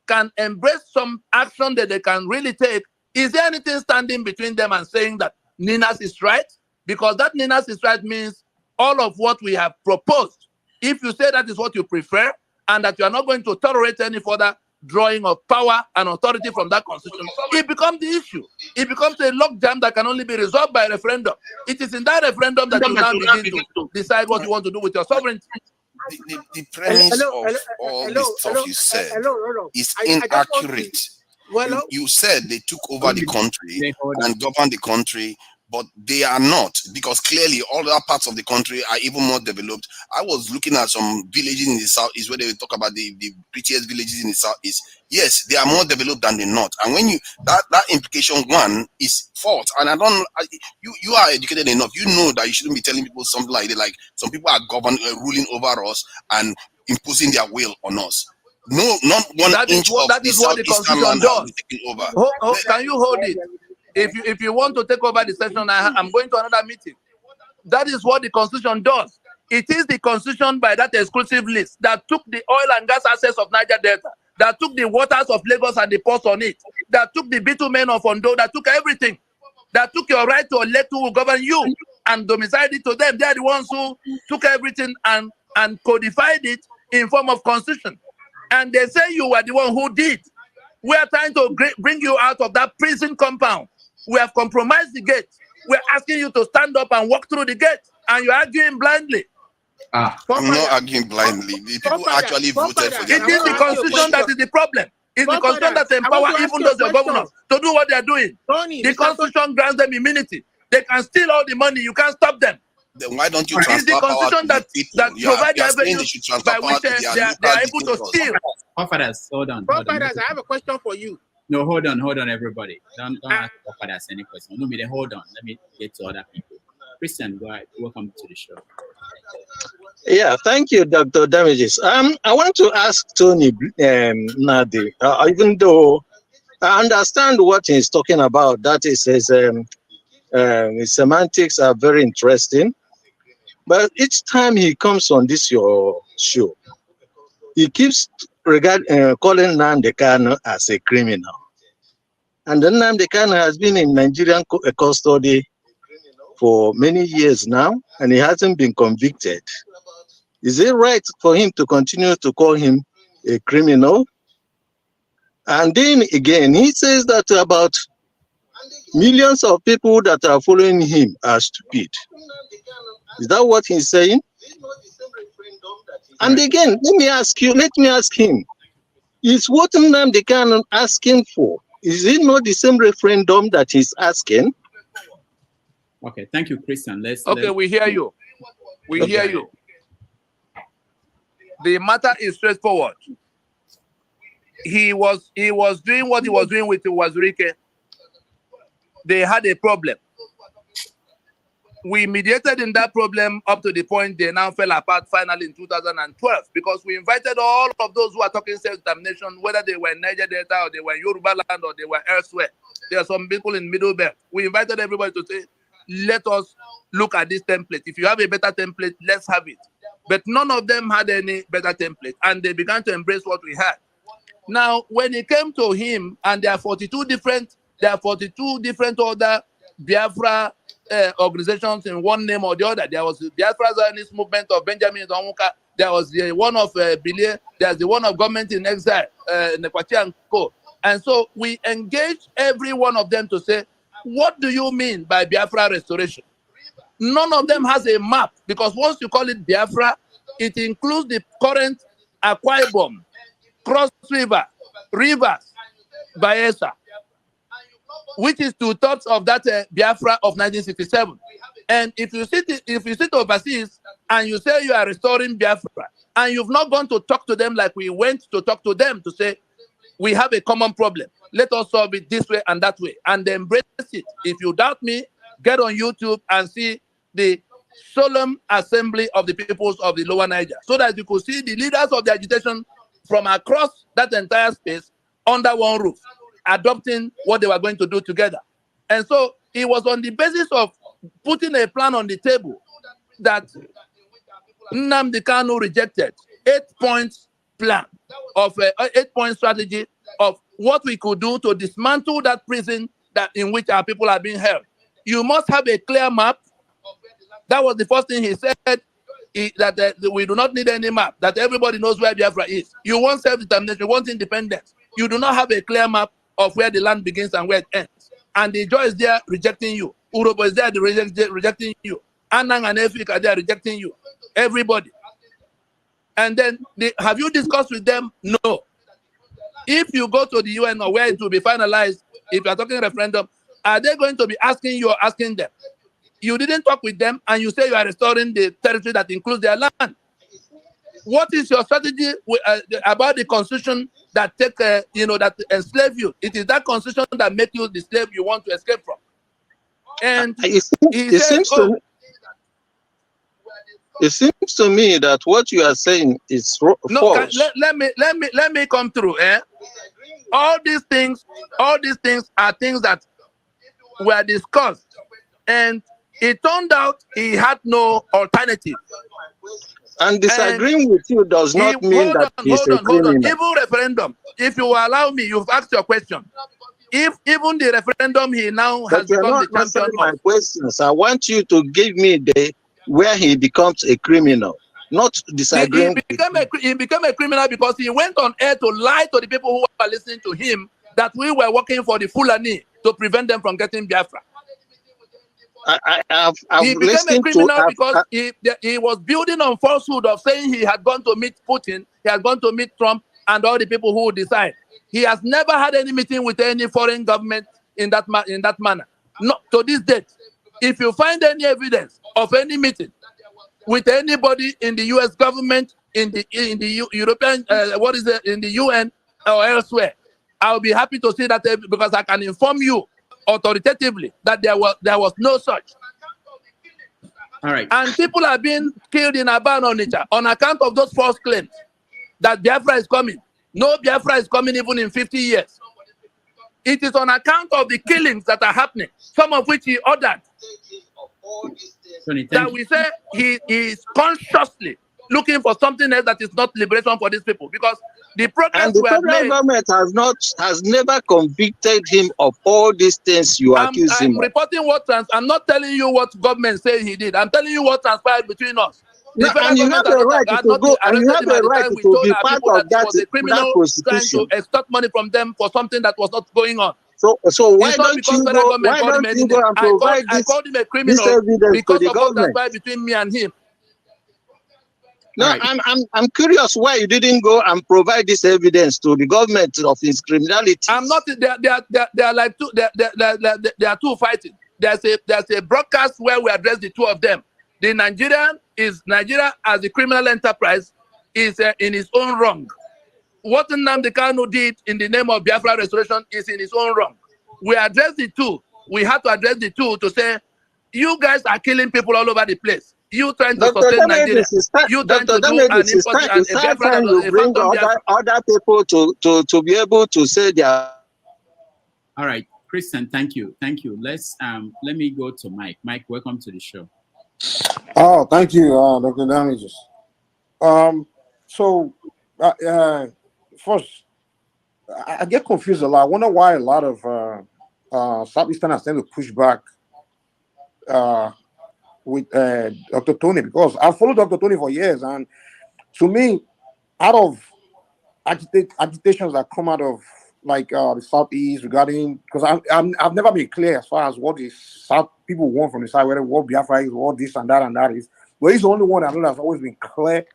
A: can embrace some action that they can really take, is there anything standing between them and saying that Ninas is right? Because that Ninas is right means all of what we have proposed. If you say that is what you prefer and that you are not going to tolerate any further drawing of power and authority from that constitution, it becomes the issue. It becomes a logjam that can only be resolved by referendum. It is in that referendum that you now begin to decide what you want to do with your sovereignty.
T: The premise of all this stuff you said is inaccurate. You said they took over the country and governed the country, but they are not, because clearly all other parts of the country are even more developed. I was looking at some villages in the southeast where they talk about the prettiest villages in the southeast. Yes, they are more developed than the north. And when you that implication one is false. And you are educated enough. You know that you shouldn't be telling people something like that. Like some people are ruling over us and imposing their will on us. No, not one inch of the southeastern land has been taken over.
A: Can you hold it? If you want to take over the session, I'm going to another meeting. That is what the Constitution does. It is the Constitution by that exclusive list that took the oil and gas assets of Niger Delta, that took the waters of Lagos and the ports on it, that took the bitumen of Ondo, that took everything, that took your right to elect who will govern you and domiciled it to them. They are the ones who took everything and codified it in form of Constitution. And they say you were the one who did. We are trying to bring you out of that prison compound. We have compromised the gate. We're asking you to stand up and walk through the gate, and you're arguing blindly.
T: I'm not arguing blindly. The people actually voted for
A: it. It is the Constitution that is the problem. It's the constitution that empower even those governors to do what they are doing.
R: Tony,
A: the constitution grants them immunity. They can steal all the money. You can't stop them.
T: Then why don't you
A: It's
T: transfer
A: the
T: power to
A: constitution
T: the people?
A: that provide the avenue by which they are able to steal.
C: Forefathers, hold on.
R: Forefathers, I have a question for you.
C: No, hold on, everybody. Don't ask forefathers any question. No, hold on. Let me get to other people. Christian, go ahead. Welcome to the show.
U: Yeah, thank you, Dr. Damages. I want to ask Tony Nnadi, even though I understand what he's talking about, that is his semantics are very interesting. But each time he comes on your show, he keeps calling Nnamdi Kanu as a criminal. And then Nnamdi Kanu has been in Nigerian custody for many years now, and he hasn't been convicted. Is it right for him to continue to call him a criminal? And then again, he says that about millions of people that are following him are stupid. Is that what he's saying? And again, let me ask him, is what Nnamdi Kanu asking for, is it not the same referendum that he's asking?
C: Okay, thank you, Christian.
A: We hear you. We hear you. The matter is straightforward. He was doing what he was doing with Wazirike. They had a problem. We mediated in that problem up to the point they now fell apart finally in 2012 because we invited all of those who are talking self-determination, whether they were in Niger Delta or they were in Yoruba land or they were elsewhere. There are some people in Middle Belt. We invited everybody to say, let us look at this template. If you have a better template, let's have it. But none of them had any better template, and they began to embrace what we had. Now, when it came to him, and there are 42 different other Biafra organizations in one name or the other. There was the Biafra Zionist movement of Benjamin Onwuka. There was the one of Bilie. There's the one of Government in Exile, Nekwachi and Co. And so we engaged every one of them to say, what do you mean by Biafra restoration? None of them has a map, because once you call it Biafra, it includes the current Akwa Ibom, Cross River, Rivers, Bayelsa, which is 2/3 of that Biafra of 1967. And if you sit overseas and you say you are restoring Biafra, and you've not gone to talk to them like we went to talk to them to say, we have a common problem. Let us solve it this way and that way, and embrace it. If you doubt me, get on YouTube and see the solemn assembly of the peoples of the Lower Niger, so that you could see the leaders of the agitation from across that entire space under one roof, adopting what they were going to do together. And so it was on the basis of putting a plan on the table that Nnamdi Kanu rejected 8-point plan of 8-point strategy of what we could do to dismantle that prison in which our people are being held. You must have a clear map. That was the first thing he said, that we do not need any map, that everybody knows where Biafra is. You want self-determination, you want independence. You do not have a clear map of where the land begins and where it ends. And the Joy is there rejecting you. Urobo is there rejecting you. Anang and Efik are there rejecting you. Everybody. And then, have you discussed with them? No. If you go to the UN or where it will be finalized, if you are talking referendum, are they going to be asking you or asking them? You didn't talk with them, and you say you are restoring the territory that includes their land. What is your strategy about the constitution that that enslave you? It is that constitution that makes you the slave you want to escape from. And it
U: seems to me that what you are saying is false.
A: Let me come through. All these things are things that were discussed, and it turned out he had no alternative.
U: And disagreeing with you does not mean that he's a criminal.
A: Even referendum, if you allow me, you've asked your question. If even the referendum he now has become the champion of.
U: My questions. I want you to give me where he becomes a criminal, not disagreeing.
A: He became a criminal because he went on air to lie to the people who are listening to him that we were working for the Fulani to prevent them from getting Biafra. He became a criminal because he was building on falsehood of saying he had gone to meet Putin, he had gone to meet Trump and all the people who would decide. He has never had any meeting with any foreign government in that manner. Not to this date. If you find any evidence of any meeting with anybody in the U.S. government, in the European, in the UN or elsewhere, I'll be happy to see that because I can inform you authoritatively that there was no such.
C: All right.
A: And people are being killed in Aba on account of those false claims that Biafra is coming. No Biafra is coming even in 50 years. It is on account of the killings that are happening, some of which he ordered.
C: Tony,
A: that we say he is consciously looking for something else that is not liberation for these people, because the progress
U: And the
A: we have
U: federal
A: made.
U: government has never convicted him of all these things you accuse him
A: I'm
U: of.
A: reporting I'm not telling you what government said he did. I'm telling you what transpired between us. The
U: No,
A: federal
U: and you
A: government
U: have a right
A: had
U: to
A: not
U: go, and you
A: arrested
U: have
A: him
U: a
A: at the
U: right
A: time we
U: to
A: told
U: be
A: our
U: part
A: people
U: of
A: that he
U: that
A: was a criminal trying to
U: prosecution.
A: extort money from them for something that was not going on.
U: So why
A: It's not
U: don't
A: because
U: you
A: federal
U: go?
A: government
U: Why
A: called him
U: don't
A: any
U: you go
A: name.
U: and
A: I
U: provide
A: called him a
U: this
A: criminal
U: evidence to
A: because
U: the
A: of what
U: government?
A: transpired between me and him.
U: No,
C: right.
U: I'm curious why you didn't go and provide this evidence to the government of his criminality.
A: I'm not. They are like two. They are two fighting. There's a broadcast where we address the two of them. The Nigeria as a criminal enterprise is in its own wrong. What Nnamdi Kanu did in the name of Biafra restoration is in its own wrong. We address the two. We have to address the two to say, you guys are killing people all over the place. You trying to sustain Nigeria. You trying to do an import and a Biafra that was a phantom Biafra.
U: Other people to be able to say their.
C: All right, Christian, thank you. Let me go to Mike. Mike, welcome to the show.
E: Oh, thank you, Dr. Damages. First, I get confused a lot. I wonder why a lot of Southeasterners tend to push back with Dr. Tony, because I've followed Dr. Tony for years, and to me, out of agitations that come out of the Southeast regarding, because I've never been clear as far as what the South people want from the side, whether what Biafra is, what this and that is. But he's the only one I know that's always been clear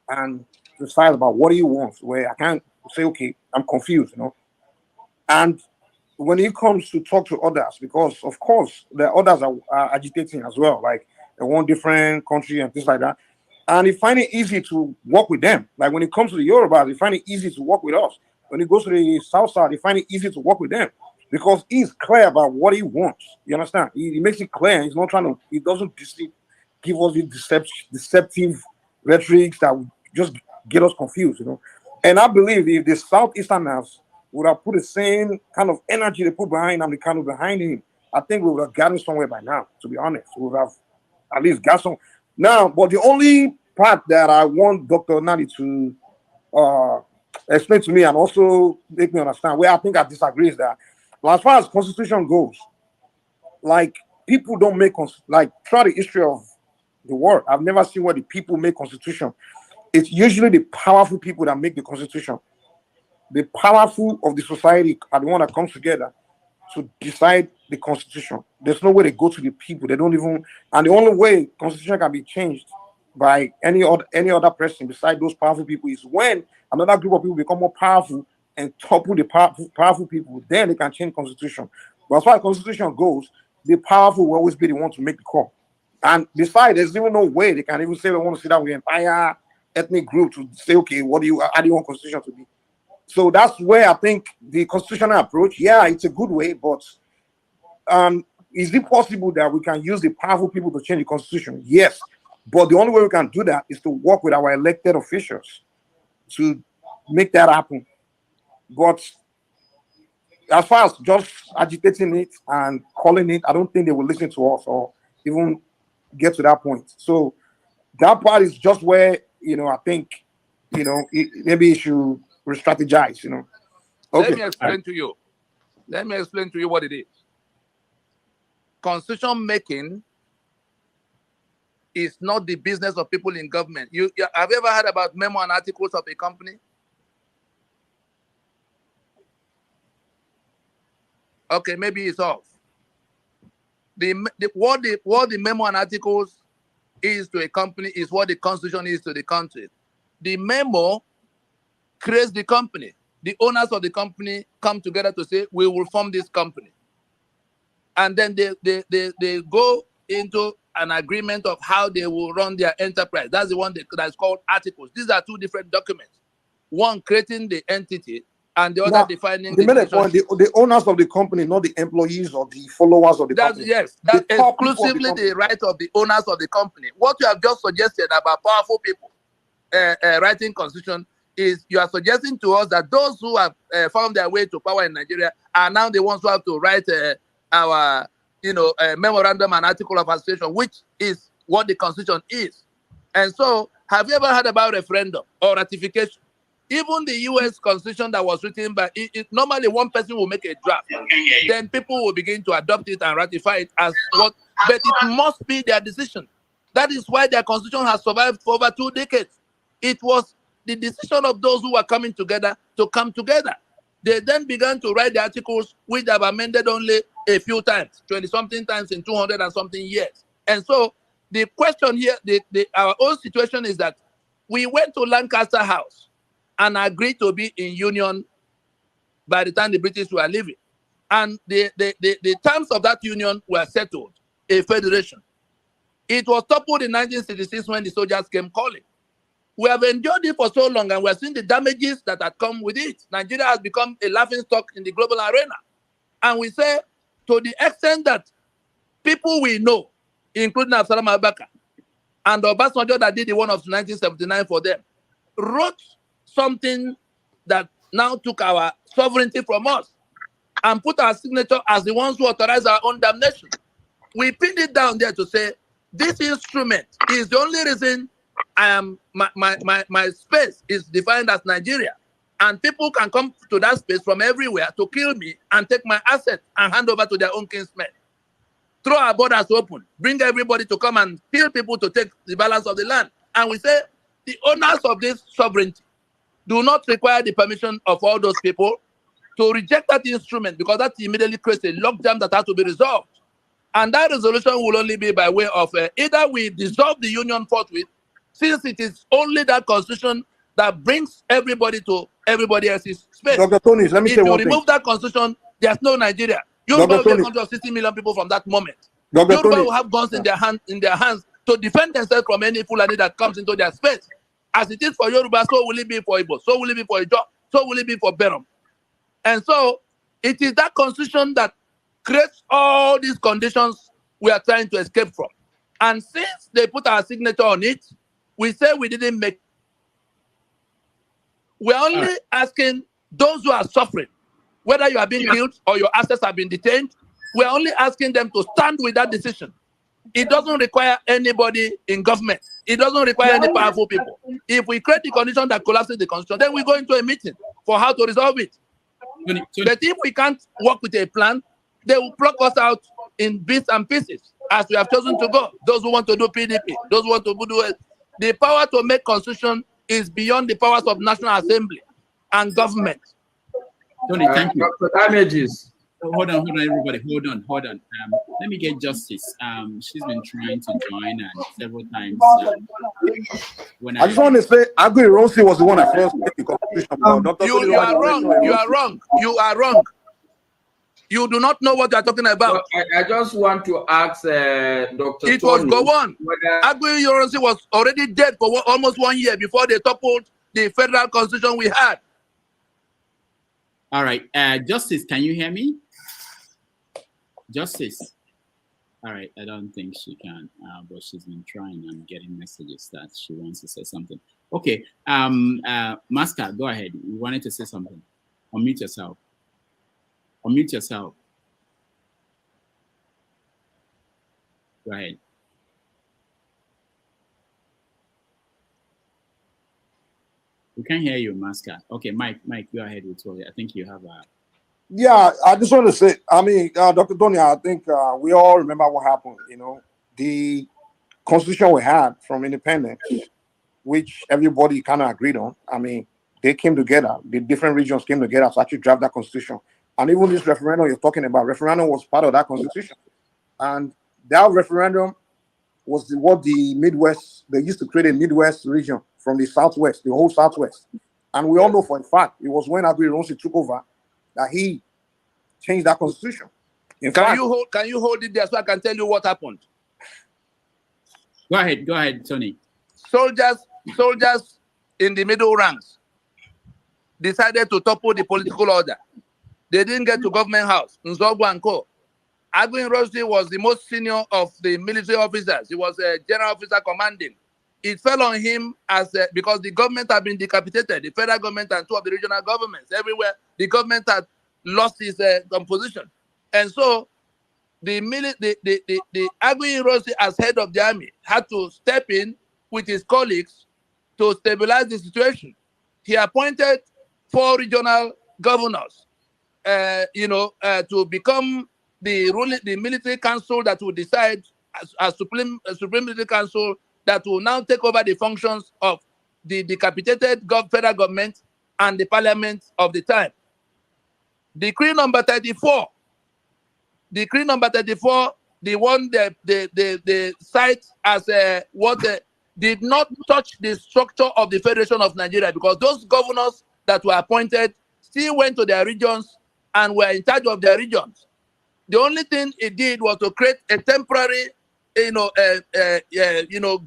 E: and precise about what he wants, where I can't say, okay, I'm confused, And when it comes to talk to others, because of course the others are agitating as well, like they want different country and things like that. And they find it easy to work with them. Like when it comes to the Yorubas, they find it easy to work with us. When it goes to the South Side, they find it easy to work with them because he's clear about what he wants. You understand? He makes it clear. He's not trying to. He doesn't give us the deceptive rhetorics that would just get us confused. And I believe if the Southeasterners would have put the same kind of energy they put behind him, behind him, I think we would have gotten somewhere by now. To be honest, we would have at least got some. Now, but the only part that I want Dr. Nnadi to explain to me and also make me understand where I think I disagree is that, as far as constitution goes, like people don't make throughout the history of the world, I've never seen where the people make constitution. It's usually the powerful people that make the constitution. The powerful of the society are the one that comes together to decide the constitution. There's no way they go to the people. They don't even, and the only way constitution can be changed by any other person besides those powerful people is when another group of people become more powerful and topple the powerful people. Then they can change constitution. But as far as constitution goes, the powerful will always be the one to make the call. And besides, there's even no way they can even say they want to sit down with the entire ethnic group to say, okay, how do you want constitution to be? So that's where I think the constitutional approach, yeah, it's a good way, but is it possible that we can use the powerful people to change the constitution? Yes, but the only way we can do that is to work with our elected officials to make that happen. But as far as just agitating it and calling it, I don't think they will listen to us or even get to that point. So that part is just where, I think, maybe you should re-strategize, Okay.
A: Let me explain to you. Let me explain to you what it is. Constitution making is not the business of people in government. Have you ever heard about memo and articles of a company? Okay, maybe it's off. What the memo and articles is to a company is what the constitution is to the country. The memo creates the company. the owners of the company come together to say, we will form this company. And then they go into an agreement of how they will run their enterprise. That's the one that's called articles. These are two different documents. One creating the entity and the other defining the
E: point, the owners of the company, not the employees or the followers of the company.
A: Yes, that's exclusively the right of the owners of the company. What you have just suggested about powerful people writing constitution is you are suggesting to us that those who have found their way to power in Nigeria are now the ones who have to write our memorandum and article of association, which is what the constitution is. And so, have you ever heard about referendum or ratification? Even the U.S. constitution that was written by normally one person will make a draft, then people will begin to adopt it and ratify it as what, but it must be their decision. That is why their constitution has survived for over 2 decades. It was the decision of those who were coming together to come together. They then began to write the articles, which have amended only a few times, 20-something times in 200 and something years. And so the question here, our own situation is that we went to Lancaster House and agreed to be in union by the time the British were leaving. And the terms of that union were settled, a federation. It was toppled in 1966 when the soldiers came calling. We have endured it for so long, and we're seeing the damages that have come with it. Nigeria has become a laughingstock in the global arena. And we say, to the extent that people we know, including Absalom Abaka and Obasanjo that did the one of 1979 for them, wrote something that now took our sovereignty from us and put our signature as the ones who authorize our own damnation. We pinned it down there to say, this instrument is the only reason I am my space is defined as Nigeria, and people can come to that space from everywhere to kill me and take my assets and hand over to their own kinsmen. Throw our borders open, bring everybody to come and kill people to take the balance of the land. And we say the owners of this sovereignty do not require the permission of all those people to reject that instrument, because that immediately creates a logjam that has to be resolved. And that resolution will only be by way of either we dissolve the union forthwith, since it is only that constitution that brings everybody to everybody else's space.
E: Dr. Tony, let me say one thing. If
A: you remove that constitution, there's no Nigeria. Yoruba will be a country of 60 million people from that moment.
E: Dr.
A: Yoruba
E: Tony,
A: will have guns in their hands to defend themselves from any Fulani that comes into their space. As it is for Yoruba, so will it be for Igbo, so will it be for Ijo, so will it be for Berom. And so it is that constitution that creates all these conditions we are trying to escape from. And since they put our signature on it, we say we didn't make. We're only asking those who are suffering, whether you are being killed or your assets have been detained, we're only asking them to stand with that decision. It doesn't require anybody in government. It doesn't require any powerful people. If we create the condition that collapses the constitution, then we go into a meeting for how to resolve it. But if we can't work with a plan, they will pluck us out in bits and pieces, as we have chosen to go. Those who want to do PDP, those who want to do it. The power to make constitution is beyond the powers of National Assembly and government.
C: Tony, thank you.
P: Dr. Damages.
C: Hold on, everybody. Hold on. Let me get Justice. She's been trying to join several times.
E: I just want to say, Agui Ronsi was the one that first made the constitution.
A: You are wrong. You are wrong. You are wrong. You do not know what you are talking about.
S: So I just want to ask Dr.
A: It
S: Tony.
A: was Gowon. Agui Ronsi was already dead for almost 1 year before they toppled the federal constitution we had.
C: All right. Justice, can you hear me? Justice. All right. I don't think she can, but she's been trying and getting messages that she wants to say something. Okay. Master, go ahead. You wanted to say something. Unmute yourself. Unmute yourself. Go ahead. We can't hear you, Master. Okay, Mike, go ahead with what I think you have a.
E: Yeah, I just want to say, I mean, Dr. Tony, I think we all remember what happened. You know, the constitution we had from independence, which everybody kind of agreed on. I mean, they came together, the different regions came together to actually draft that constitution. And even this referendum you're talking about, referendum was part of that constitution. And that referendum was what the Midwest, they used to create a Midwest region from the Southwest, the whole Southwest. And we all know for a fact it was when Aguiyi took over that he changed that constitution.
A: Can you hold it there so I can tell you what happened?
C: Go ahead, Tony.
A: Soldiers in the middle ranks decided to topple the political order. They didn't get to government house. Nzogbu and co. Aguiyi was the most senior of the military officers. He was a general officer commanding. It fell on him because the government had been decapitated. The federal government and two of the regional governments everywhere. The government had lost its composition, and so the Aguiyi as head of the army had to step in with his colleagues to stabilize the situation. He appointed 4 regional governors, to become the military council that will decide as supreme military council that will now take over the functions of the decapitated federal government and the parliament of the time. Decree number 34. Decree number 34, the one they cite as did not touch the structure of the Federation of Nigeria, because those governors that were appointed still went to their regions and were in charge of their regions. The only thing it did was to create a temporary,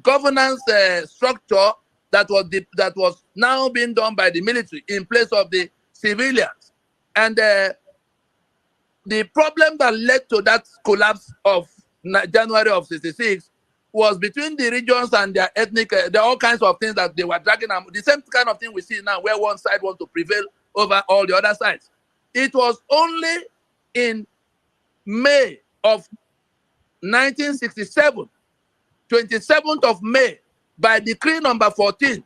A: governance structure that was now being done by the military in place of the civilians. And the problem that led to that collapse of January of '66 was between the regions and their ethnic, there are all kinds of things that they were dragging. The same kind of thing we see now, where one side wants to prevail over all the other sides. It was only in May of 1967, 27th of May, by decree number 14,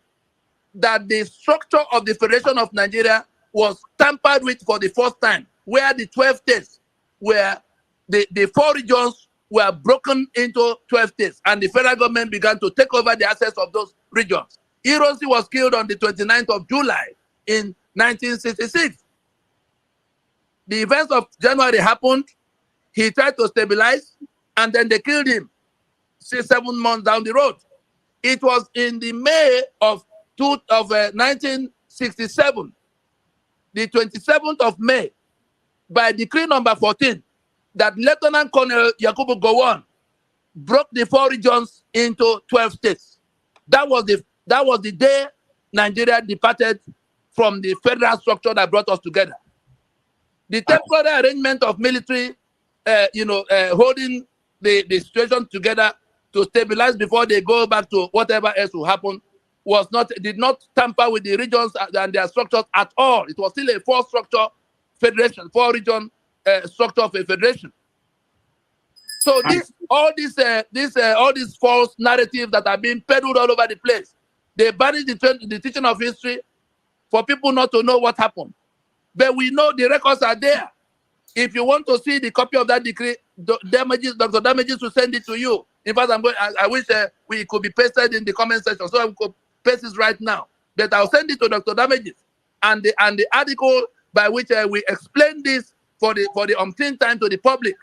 A: that the structure of the Federation of Nigeria was tampered with for the first time, where the 12 states were, the 4 regions were broken into 12 states, and the federal government began to take over the assets of those regions. Ironsi was killed on the 29th of July in 1966. The events of January happened. He tried to stabilize, and then they killed him 6-7 months down the road. It was in the May of 1967, the 27th of May, by decree number 14, that Lieutenant Colonel Yakubu Gowon broke the 4 regions into 12 states. That was the day Nigeria departed from the federal structure that brought us together. The temporary arrangement of military, holding the situation together to stabilize before they go back to whatever else will happen, did not tamper with the regions and their structures at all. It was still a 4-structure federation, 4-region structure of a federation. So all these false narratives that are being peddled all over the place, they banish the teaching of history for people not to know what happened. But we know the records are there. If you want to see the copy of that decree, Dr. Damages will send it to you. In fact, I wish we could be pasted in the comment section so I could paste this right now. But I'll send it to Dr. Damages and the article by which we explain this for the umpteenth time to the public.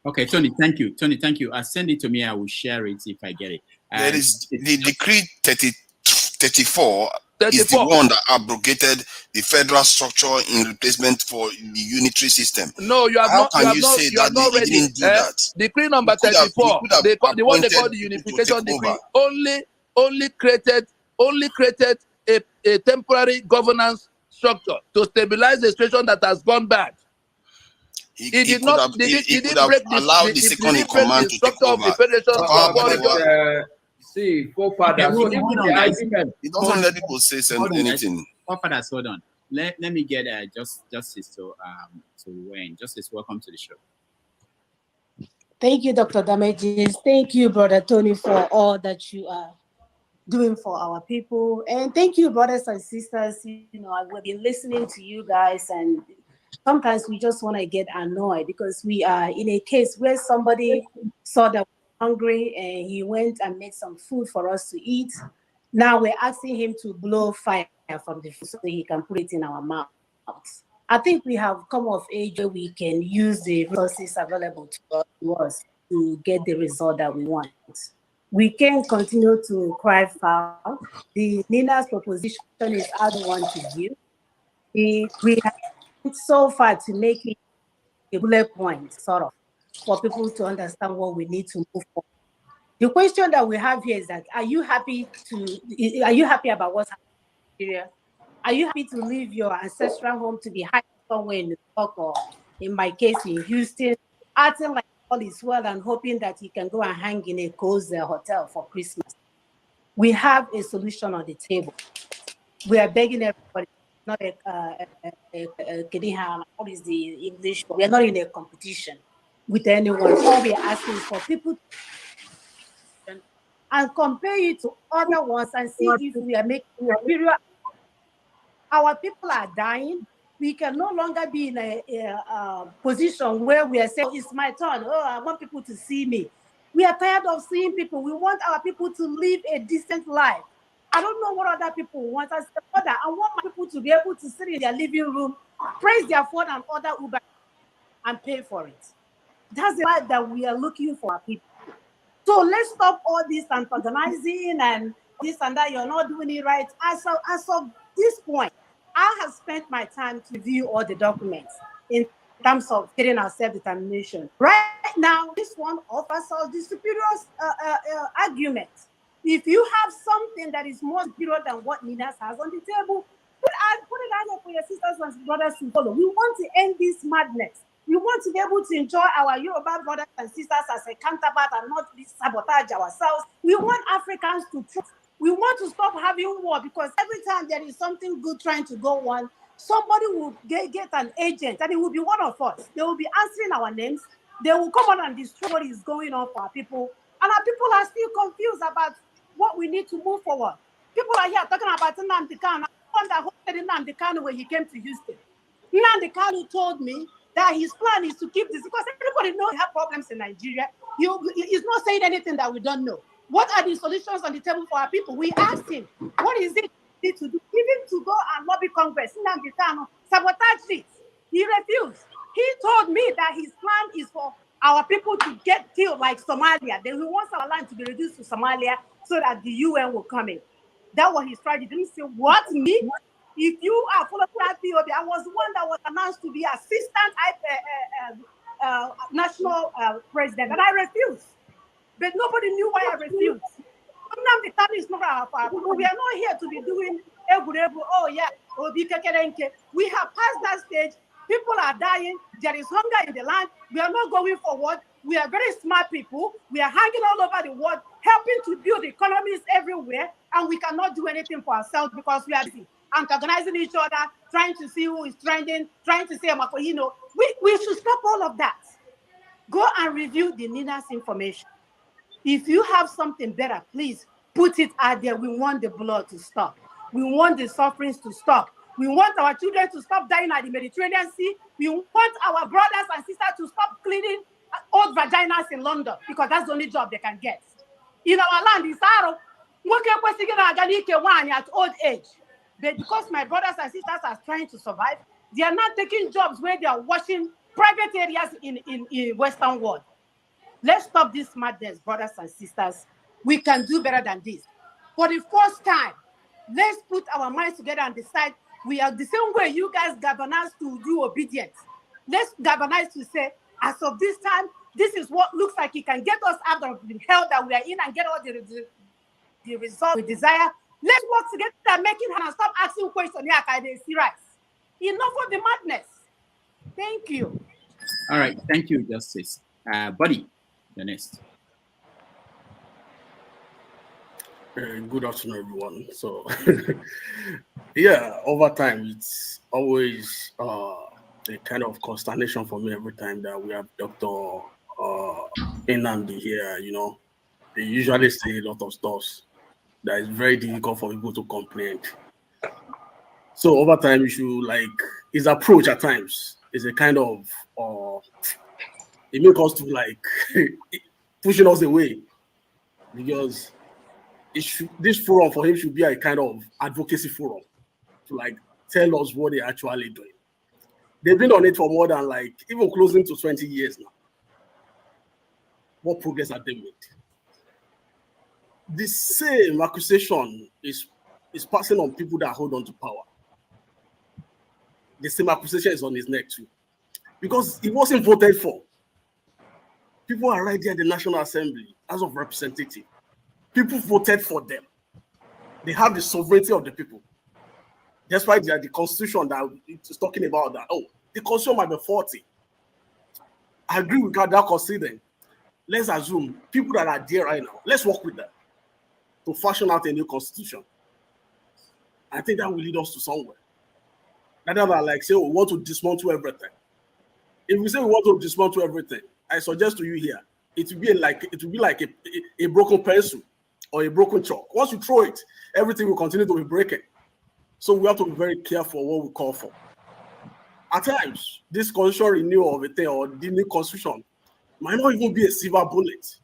C: Okay, Tony, thank you. Tony, thank you. I'll send it to me. I will share it if I get it.
T: There is the decree 34 is the one that abrogated the federal structure in replacement for the unitary system.
A: No, you have not. You have not read it. Decree number 34, the one they call the unification decree, only created a temporary governance structure to stabilize the situation that has gone bad. He did not break
T: allowed the second in command to take over.
A: The federation.
C: See, forefathers.
T: It doesn't let people say anything.
C: Forefathers, hold on. Let me get Justice to Wayne. Justice, welcome to the show.
J: Thank you, Dr. Damages. Thank you, Brother Tony, for all that you are doing for our people. And thank you, brothers and sisters. We've been listening to you guys, and sometimes we just want to get annoyed because we are in a case where somebody saw that we're hungry and he went and made some food for us to eat. Now we're asking him to blow fire from the food so he can put it in our mouths. I think we have come of age where we can use the resources available to us to get the result that we want.
F: We can't continue to cry foul. The Nina's proposition is how they want to view. We have so far to make it a bullet point, sort of, for people to understand what we need to move forward. The question that we have here is that: Are you happy about what's happening in Nigeria? Are you happy to leave your ancestral home to be hiding somewhere in New York, or in my case in Houston, acting like all is well and hoping that you can go and hang in a cozy hotel for Christmas? We have a solution on the table. We are begging everybody, not what is the English? We are not in a competition with anyone. All we are asking is for people to and compare it to other ones and see if we are making superior. Our people are dying. We can no longer be in a position where we are saying, oh, it's my turn. Oh, I want people to see me. We are tired of seeing people. We want our people to live a decent life. I don't know what other people want. As a mother, I want my people to be able to sit in their living room, praise their phone and order Uber and pay for it. That's the life that we are looking for our people. So let's stop all this antagonizing and this and that. You're not doing it right. As of this point, I have spent my time to review all the documents in terms of getting our self-determination. Right now, this one offers us the superior argument. If you have something that is more superior than what Ninas has on the table, put it out for your sisters and brothers to follow. We want to end this madness. We want to be able to enjoy our Yoruba brothers and sisters as a counterpart and not sabotage ourselves. We want Africans to trust. We want to stop having war, because every time there is something good trying to go on, somebody will get an agent, and it will be one of us. They will be answering our names. They will come on and destroy what is going on for our people. And our people are still confused about what we need to move forward. People are here talking about Nnadi Kanu. I wonder who said Nnadi Kanu when he came to Houston. Nnadi Kanu told me that his plan is to keep this, because everybody knows we have problems in Nigeria. He's not saying anything that we don't know. What are the solutions on the table for our people? We asked him, what is it we need to do? Even to go and lobby Congress, Nnadi Kanu sabotage this. He refused. He told me that his plan is for our people to get killed like Somalia. Then he wants our land to be reduced to Somalia so that the UN will come in. That was his strategy. Didn't say, what, me? If you are following that POB, I was the one that was announced to be assistant national president, and I refused. But nobody knew why I refused. Nnadi Kanu is not our father. We are not here to be doing oh yeah, we have passed that stage. People are dying. There is hunger in the land. We are not going forward. We are very smart people. We are hanging all over the world, helping to build economies everywhere, and we cannot do anything for ourselves because we are antagonizing each other, trying to see who is trending, trying to say, we should stop all of that. Go and review the Nina's information. If you have something better, please put it out there. We want the blood to stop. We want the sufferings to stop. We want our children to stop dying at the Mediterranean Sea. We want our brothers and sisters to stop cleaning old vaginas in London, because that's the only job they can get. In our land, in Saro, at old age. But because my brothers and sisters are trying to survive, they are not taking jobs where they are washing private areas in Western world. Let's stop this madness, brothers and sisters. We can do better than this. For the first time, let's put our minds together and decide we are the same way you guys galvanize to do obedience. Let's galvanize to say, as of this time, this is what looks like it can get us out of the hell that we are in and get all the result we desire. Let's work together and make it happen and stop asking questions. Enough of the madness. Thank you.
C: All right. Thank you, Justice. Buddy, the next.
V: Good afternoon, everyone. So, yeah, over time, it's always a kind of consternation for me every time that we have Dr. Nnadi here. They usually say a lot of stuff that is very difficult for people to comprehend. So, over time, his approach at times is a kind of, it makes us to pushing us away, because this forum for him should be a kind of advocacy forum to tell us what they're actually doing. They've been on it for more than even closing to 20 years now. What progress have they made? the same accusation is passing on people that hold on to power. The same accusation is on his neck too. Because he wasn't voted for. People are right there at the National Assembly as of representative. People voted for them. They have the sovereignty of the people. That's why they are the constitution that is talking about that. Oh, the constitution might be 40. I agree with that considering. Let's assume people that are there right now, let's work with them to fashion out a new constitution. I think that will lead us to somewhere. Rather than like say, oh, we want to dismantle everything. If we say we want to dismantle everything, I suggest to you here, it will be like a broken pencil or a broken chalk. Once you throw it, everything will continue to be breaking. So we have to be very careful what we call for. At times, this constitution renewal of a thing or the new constitution might not even be a silver bullet.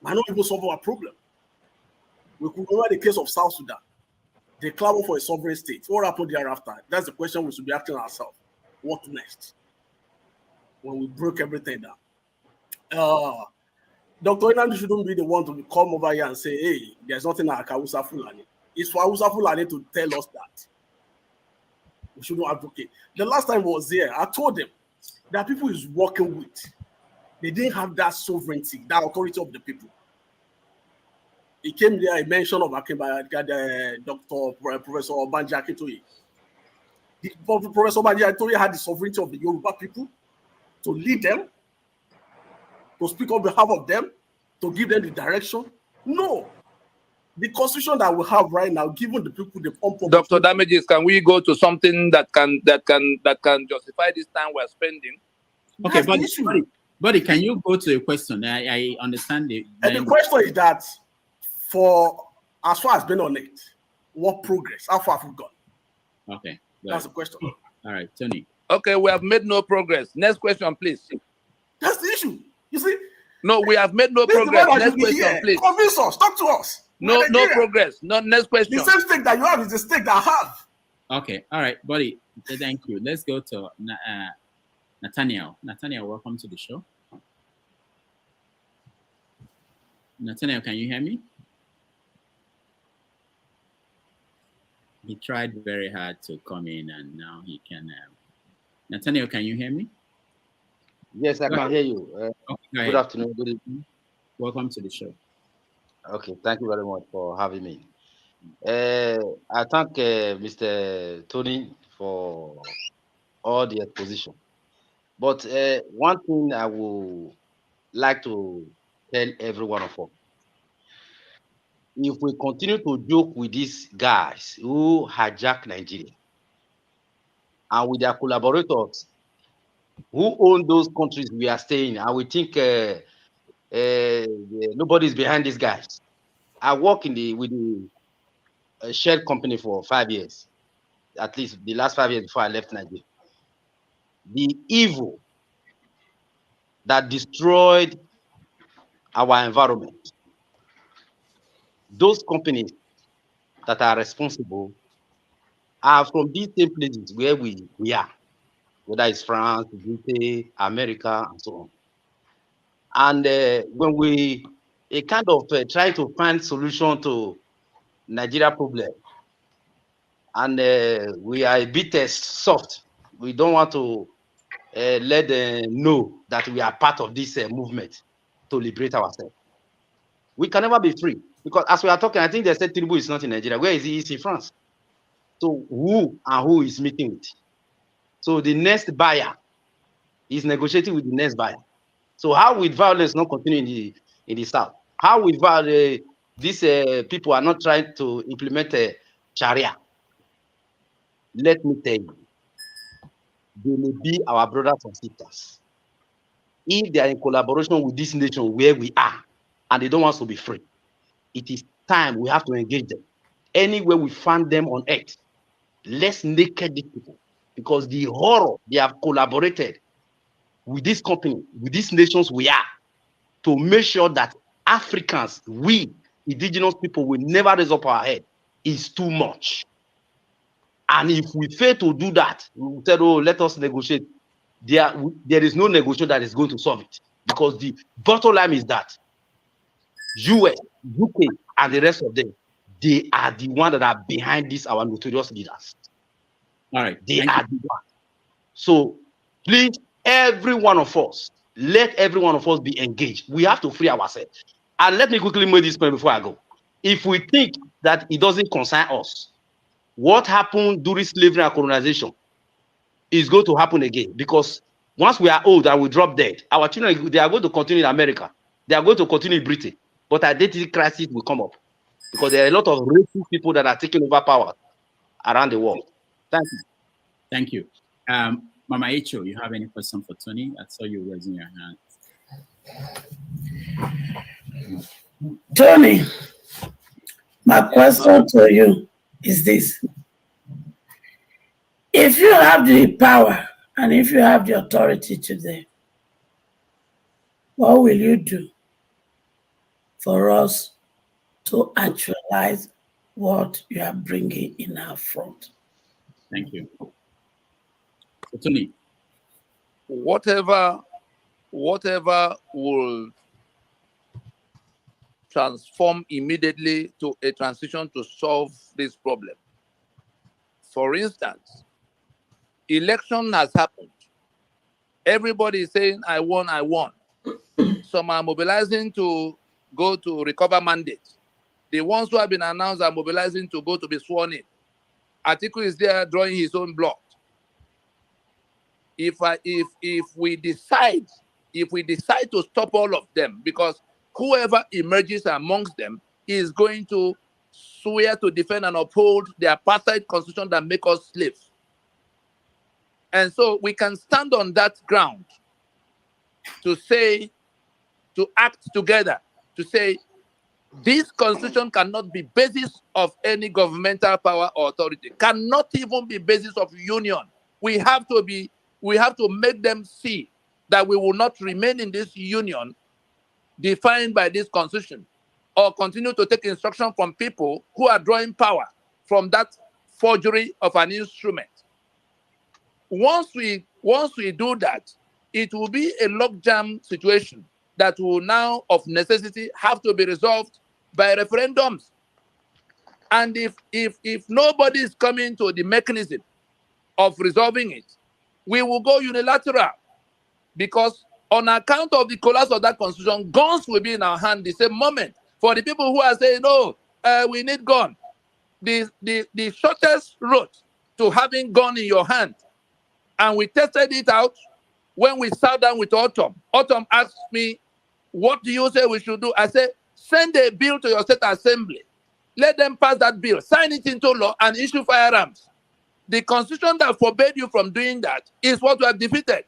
V: Might not even solve our problem. We could remember the case of South Sudan. They clamor for a sovereign state. What happened thereafter? That's the question we should be asking ourselves. What next? When we broke everything down. Dr. Nnadi shouldn't be the one to come over here and say, hey, there's nothing like Hausa Fulani. It's for Hausa Fulani to tell us that. We shouldn't advocate. The last time I was there, I told them that people he's working with, they didn't have that sovereignty, that authority of the people. He came there, he mentioned of Dr. Professor Banji Akintoye. Professor Banji Akintoye had the sovereignty of the Yoruba people to lead them, to speak on behalf of them, to give them the direction. No. The constitution that we have right now, given the people the pump.
A: Dr. Damages, can we go to something that can justify this time we're spending?
C: Okay, buddy, can you go to a question? I understand it.
V: And the question is that for as far as been on it, what progress? How far have we gone?
C: Okay.
V: That's the question.
C: All right, Tony.
A: Okay, we have made no progress. Next question, please.
V: That's the issue. You see?
A: No, we have made no progress. Next question, please.
V: Convince us. Talk to us.
A: No progress. No, next question.
V: The same stake that you have is the stake that I have.
C: Okay, all right, buddy. Thank you. Let's go to Nathaniel. Nathaniel, welcome to the show. Nathaniel, can you hear me? He tried very hard to come in, and now he can. Nathaniel, can you hear me?
D: Yes, I can hear you.
C: Okay,
D: good afternoon. Good evening.
C: Welcome to the show.
D: Okay, thank you very much for having me. I thank Mr. Tony for all the exposition. But one thing I would like to tell every one of us, if we continue to joke with these guys who hijack Nigeria and with their collaborators who own those countries we are staying, and we think nobody's behind these guys. I work with the shared company for 5 years, at least the last 5 years before I left Nigeria. The evil that destroyed our environment, those companies that are responsible are from these same places where we are, whether it's France, UK, America, and so on. And when we kind of try to find solution to Nigeria problem, and we are a bit soft, we don't want to let them know that we are part of this movement to liberate ourselves. We can never be free, because as we are talking, I think they said Tinubu is not in Nigeria. Where is he? He's in France. So who is meeting with? So the next buyer is negotiating with the next buyer. So how will violence not continue in the south? How will these people are not trying to implement Sharia? Let me tell you, they may be our brothers and sisters. If they are in collaboration with this nation where we are, and they don't want us to be free, it is time we have to engage them. Anywhere we find them on earth, let's naked these people, because the horror they have collaborated with this company, with these nations we are, to make sure that Africans, we indigenous people, will never raise up our head, is too much. And if we fail to do that, we will tell, oh, let us negotiate. There is no negotiation that is going to solve it, because the bottom line is that US, UK, and the rest of them, they are the one that are behind these our notorious leaders.
C: All right.
D: They are the one. So please, every one of us, let every one of us be engaged. We have to free ourselves. And let me quickly make this point before I go. If we think that it doesn't concern us, what happened during slavery and colonization is going to happen again, because once we are old and we drop dead, our children, they are going to continue in America. They are going to continue in Britain. But identity crisis will come up because there are a lot of racist people that are taking over power around the world. Thank you.
C: Thank you. Mama Echo, you have any question for Tony? I saw you raising your hand.
H: Tony, my question to you is this. If you have the power and if you have the authority today, what will you do for us to actualize what you are bringing in our front?
C: Thank you. So, Tony.
A: Whatever will transform immediately to a transition to solve this problem. For instance, election has happened. Everybody is saying, I won, I won. Some are mobilizing to go to recover mandates. The ones who have been announced are mobilizing to go to be sworn in. Atiku is there drawing his own block. If we decide to stop all of them, because whoever emerges amongst them is going to swear to defend and uphold the apartheid constitution that make us slaves. And so we can stand on that ground to act together, to say this constitution cannot be basis of any governmental power or authority, cannot even be basis of union. We have to make them see that we will not remain in this union defined by this constitution, or continue to take instruction from people who are drawing power from that forgery of an instrument. Once we do that, it will be a logjam situation that will now, of necessity, have to be resolved by referendums. And if nobody is coming to the mechanism of resolving it, we will go unilateral, because on account of the collapse of that constitution, guns will be in our hand the same moment. For the people who are saying, no, we need gun, the shortest route to having gun in your hand, and we tested it out when we sat down with Autumn. Autumn asked me, what do you say we should do? I said, send a bill to your state assembly. Let them pass that bill, sign it into law, and issue firearms. The constitution that forbade you from doing that is what we have defeated.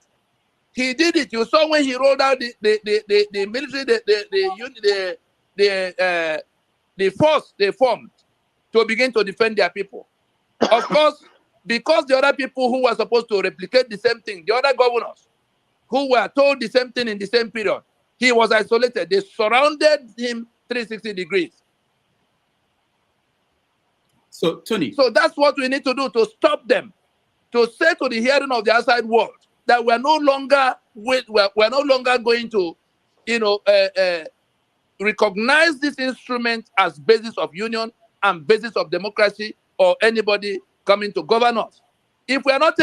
A: He did it. You saw when he rolled out the military, the force they formed to begin to defend their people. Of course, because the other people who were supposed to replicate the same thing, the other governors who were told the same thing in the same period, he was isolated. They surrounded him 360 degrees.
C: So, Tony.
A: So that's what we need to do to stop them, to say to the hearing of the outside world that we're no longer going to, recognize this instrument as basis of union and basis of democracy or anybody coming to govern us. If we're not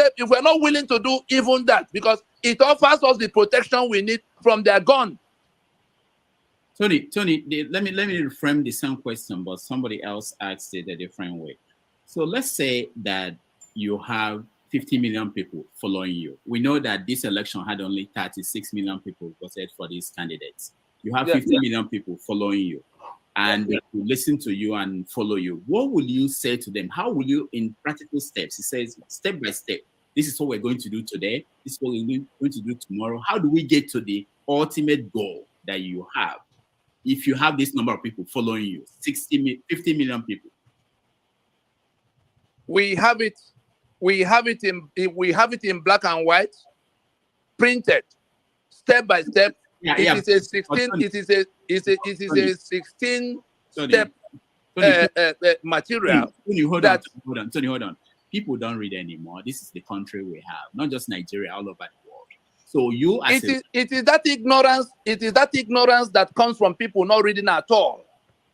A: willing to do even that, because it offers us the protection we need from their gun.
C: Tony, let me reframe the same question, but somebody else asked it a different way. So let's say that you have 50 million people following you. We know that this election had only 36 million people voted for these candidates. You have 50 million people following you, and they will listen to you and follow you. What will you say to them? How will you, in practical steps, he says, step by step, this is what we're going to do today, this is what we're going to do tomorrow. How do we get to the ultimate goal that you have? If you have this number of people following you, 50 million people.
A: We have it in black and white, printed, step by step. It is a 16 step material.
C: Tony, hold on. People don't read anymore. This is the country we have, not just Nigeria, all over the world. So you as
A: it is that ignorance. It is that ignorance that comes from people not reading at all.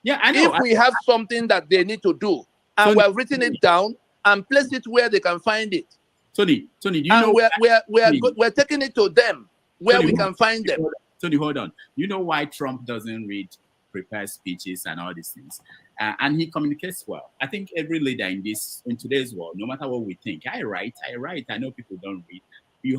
C: Yeah, I know.
A: If we have something that they need to do, and
C: Tony,
A: we have written it down and placed it where they can find it.
C: Tony, do you
A: and
C: know?
A: we're taking it to them where
C: Tony,
A: we can find them.
C: Tony, hold on. You know why Trump doesn't read prepared speeches and all these things, and he communicates well. I think every leader in today's world, no matter what we think, I write. I know people don't read. We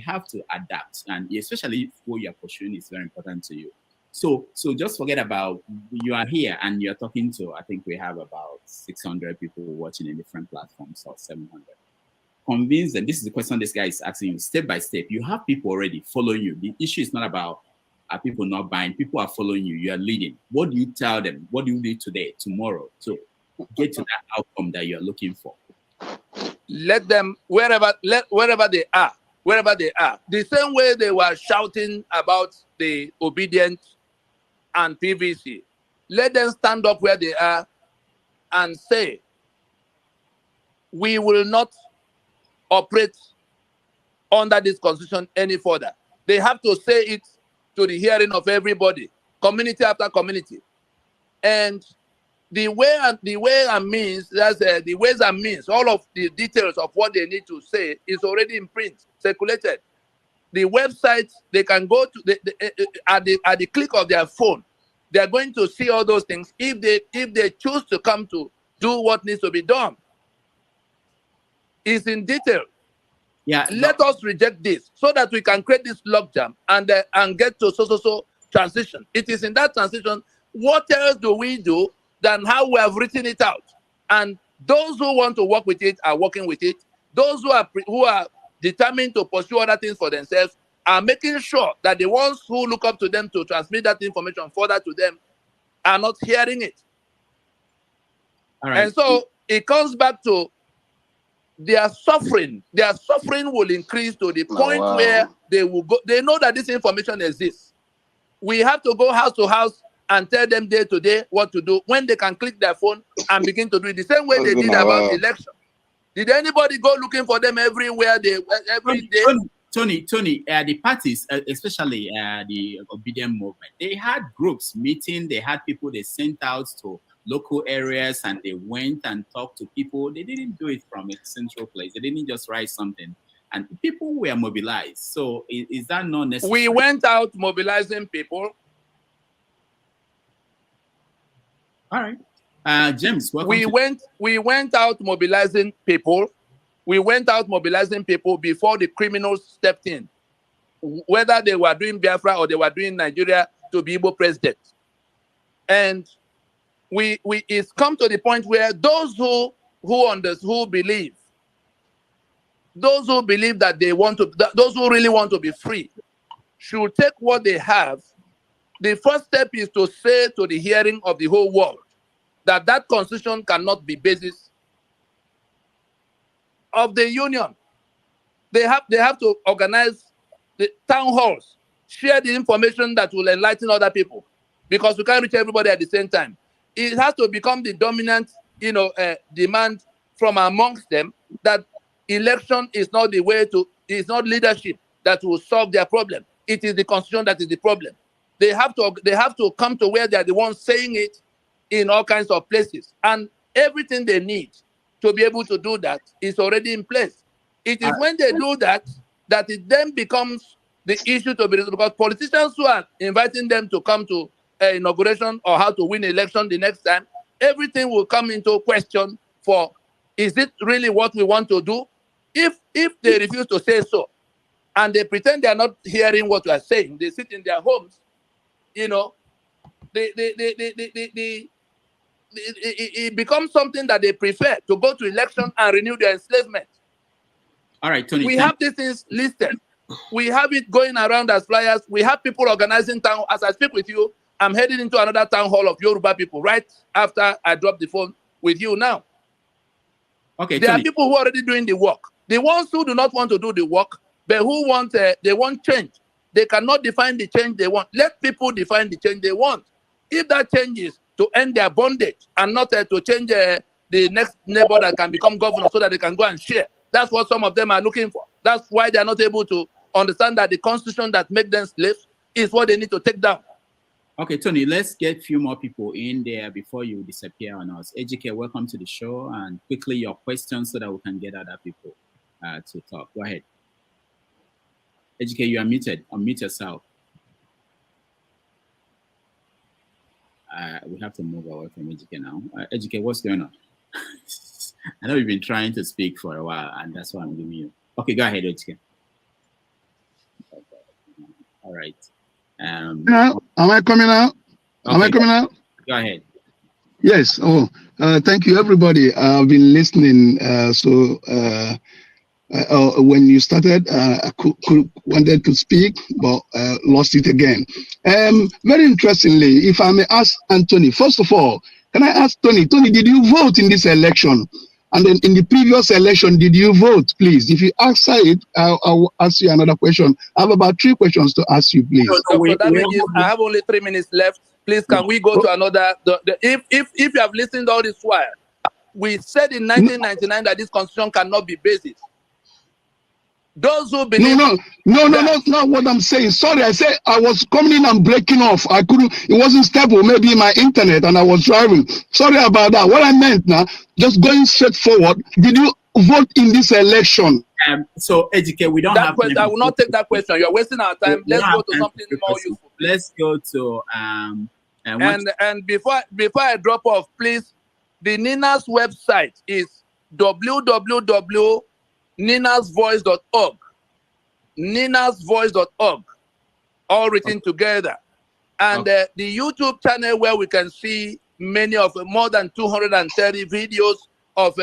C: have to adapt, and especially what you're pursuing is very important to you. So just forget about you are here and you're talking to. I think we have about 600 people watching in different platforms, or 700. Convince them. This is the question this guy is asking you step by step. You have people already following you. The issue is not about people not buying. People are following you. You are leading. What do you tell them? What do you do today, tomorrow, to get to that outcome that you're looking for?
A: Let them wherever they are. The same way they were shouting about the obedient and PVC, let them stand up where they are and say, we will not operate under this constitution any further. They have to say it to the hearing of everybody, community after community. And the way and means, the ways and means, all of the details of what they need to say is already in print, circulated. The website, they can go to at the click of their phone. They are going to see all those things if they choose to come to do what needs to be done. It's in detail.
C: Yeah.
A: Let us reject this so that we can create this logjam and get to so transition. It is in that transition. What else do we do than how we have written it out? And those who want to work with it are working with it. Those who are determined to pursue other things for themselves are making sure that the ones who look up to them to transmit that information further to them are not hearing it.
C: All right.
A: And so it comes back to their suffering will increase to the point where they will go. They know that this information exists. We have to go house to house and tell them day to day what to do when they can click their phone and begin to do it the same way they did about election. Did anybody go looking for them everywhere every day?
C: Tony, the parties, especially the obedient movement, they had groups meeting. They had people they sent out to local areas, and they went and talked to people. They didn't do it from a central place. They didn't just write something, and people were mobilized. So is that not necessary?
A: We went out mobilizing people.
C: All right, James, welcome.
A: We went out mobilizing people. We went out mobilizing people before the criminals stepped in, whether they were doing Biafra or they were doing Nigeria to be Igbo president. And it's come to the point where those who believe that they want to, those who really want to be free, should take what they have. The first step is to say to the hearing of the whole world that constitution cannot be basis of the union. They have to organize the town halls, share the information that will enlighten other people, because we can't reach everybody at the same time. It has to become the dominant, demand from amongst them that election is not the way to. It's not leadership that will solve their problem. It is the constitution that is the problem. They have to come to where they are the ones saying it in all kinds of places, and everything they need to be able to do that is already in place. It is when they do that it then becomes the issue to be resolved, because politicians who are inviting them to come to inauguration or how to win election the next time, everything will come into question for, is it really what we want to do? If they refuse to say so, and they pretend they are not hearing what we are saying, they sit in their homes, it becomes something that they prefer to go to election and renew their enslavement.
C: All right, Tony.
A: We have these things listed. We have it going around as flyers. We have people organizing town. As I speak with you, I'm heading into another town hall of Yoruba people right after I drop the phone with you now.
C: Okay,
A: there
C: Tony.
A: are people who are already doing the work. The ones who do not want to do the work, but who want they want change. They cannot define the change they want. Let people define the change they want. If that change is to end their bondage and not to change the next neighbor that can become governor so that they can go and share, that's what some of them are looking for. That's why they are not able to understand that the constitution that make them slaves is what they need to take down.
C: Okay, Tony, let's get a few more people in there before you disappear on us. Ejike, welcome to the show, and quickly your questions so that we can get other people to talk. Go ahead. Ejike, you are muted. Unmute yourself. We have to move away from Ejike now. Ejike, what's going on? I know you've been trying to speak for a while, and that's why I'm giving you. Okay, go ahead, Ejike. All right.
G: Am I coming out?
C: Okay,
G: Am I coming out?
C: Go ahead.
G: Yes. Oh, thank you, everybody. I've been listening. When you started, I wanted to speak, but lost it again. Very interestingly, if I may ask Anthony, first of all, can I ask Tony? Tony, did you vote in this election? And then in the previous election, did you vote, please? If you answer it, I'll ask you another question. I have about 3 questions to ask you, please.
A: Dr. Damages, I have only 3 minutes left. Please, can we go to another? If you have listened all this while, we said in 1999 that this constitution cannot be basis. Those who believe
G: No, that's not what I'm saying. Sorry, I said I was coming in and breaking off. I couldn't, it wasn't stable, maybe my internet, and I was driving. Sorry about that. What I meant now, just going straight forward, did you vote in this election?
C: So, Ejike, we don't have
A: question. I will not take that question. You're wasting our time. Let's go to something more useful.
C: Let's go to
A: and before I drop off, please, the Nina's website is www.ninasvoice.org. ninasvoice.org, all written together. And the YouTube channel where we can see many of more than 230 videos of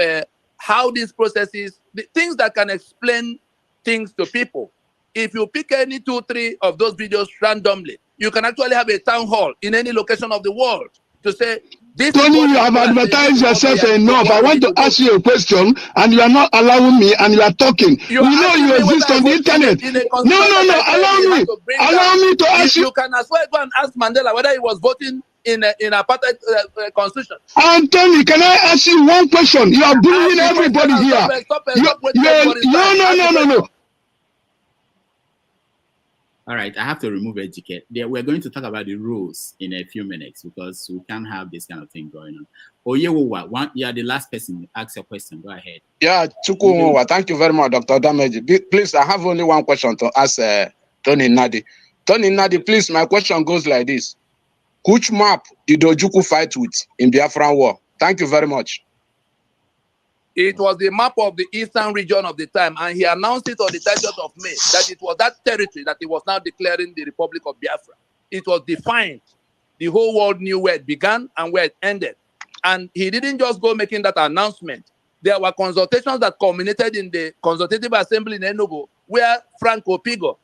A: how this process is, the things that can explain things to people. If you pick any 2, 3 of those videos randomly, you can actually have a town hall in any location of the world to say, this
G: Tony, you have advertised yourself enough. I want to ask you a question, and you are not allowing me, and you are talking. We know you exist on the internet. No, allow me to ask you.
A: You can as well go and ask Mandela whether he was voting in apartheid constitution.
G: Anthony, can I ask you one question? You are bullying everybody here. No.
C: All right, I have to remove Ejike. We're going to talk about the rules in a few minutes because we can't have this kind of thing going on. Oyewowa, you are the last person to ask your question. Go ahead.
I: Yeah, Chukwuwa, thank you very much, Dr. Damages. Please, I have only one question to ask Tony Nnadi. Tony Nnadi, please, my question goes like this. Which map did Ojukwu fight with in Biafran War? Thank you very much.
A: It was the map of the eastern region of the time, and he announced it on the 30th of May that it was that territory that he was now declaring the Republic of Biafra. It was defined. The whole world knew where it began and where it ended. And he didn't just go making that announcement. There were consultations that culminated in the Consultative Assembly in Enugu, where Frank Opigo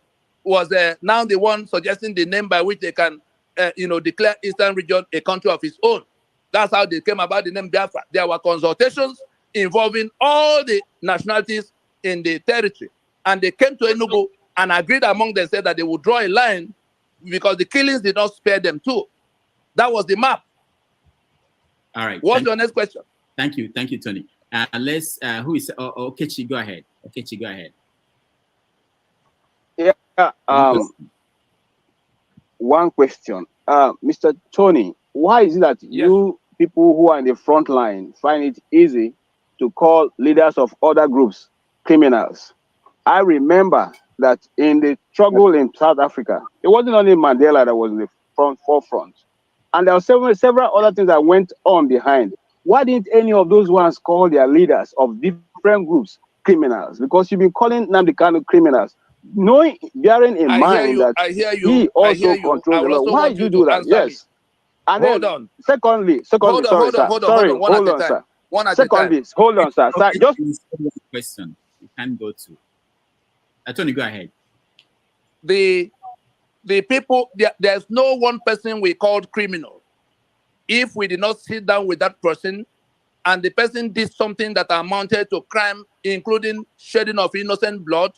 A: was now the one suggesting the name by which they can declare Eastern region a country of its own. That's how they came about the name Biafra. There were consultations involving all the nationalities in the territory. And they came to Enugu and agreed among themselves that they would draw a line because the killings did not spare them too. That was the map.
C: All right.
A: What's your next question?
C: Thank you, Tony. Who is Okechi? Go ahead. Okechi, go ahead.
W: Yeah. One question, Mr. Tony. Why is it that you people who are in the front line find it easy to call leaders of other groups criminals? I remember that in the struggle in South Africa, it wasn't only Mandela that was in the forefront. And there were several other things that went on behind. Why didn't any of those ones call their leaders of different groups criminals? Because you've been calling Nnamdi Kanu criminals, bearing in mind that he also controls the law. Why did you do that? Yes. And
A: hold
W: then,
A: on.
W: Secondly, hold on, sir. Secondly, hold on, sir.
C: Just question. You can't go to. Tony, go ahead.
A: The people, there's no one person we called criminal. If we did not sit down with that person and the person did something that amounted to crime, including shedding of innocent blood,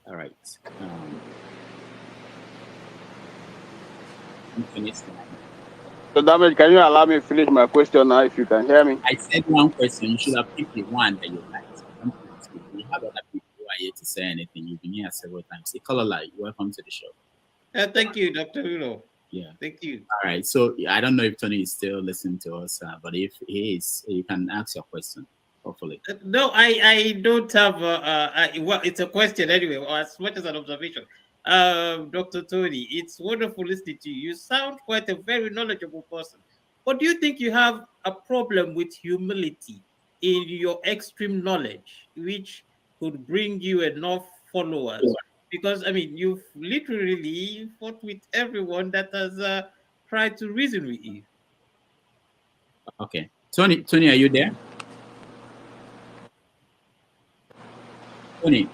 C: all right.
W: So, Damage, can you allow me to finish my question now if you can hear me?
C: I said one question. You should have picked the one that you liked. Don't pick two. We have other people who are here to say anything. You've been here several times. Say, Color welcome to the show.
K: Thank you, Dr. Udo.
C: Yeah.
K: Thank you.
C: All right. So I don't know if Tony is still listening to us, but if he is, you can ask your question. Hopefully.
K: No, I don't have. Well, it's a question anyway, or as much as an observation. Dr. Tony, it's wonderful listening to you. You sound quite a very knowledgeable person. But do you think you have a problem with humility in your extreme knowledge, which could bring you enough followers? Because I mean, you've literally fought with everyone that has tried to reason with you.
C: Okay, Tony, are you there? Tony.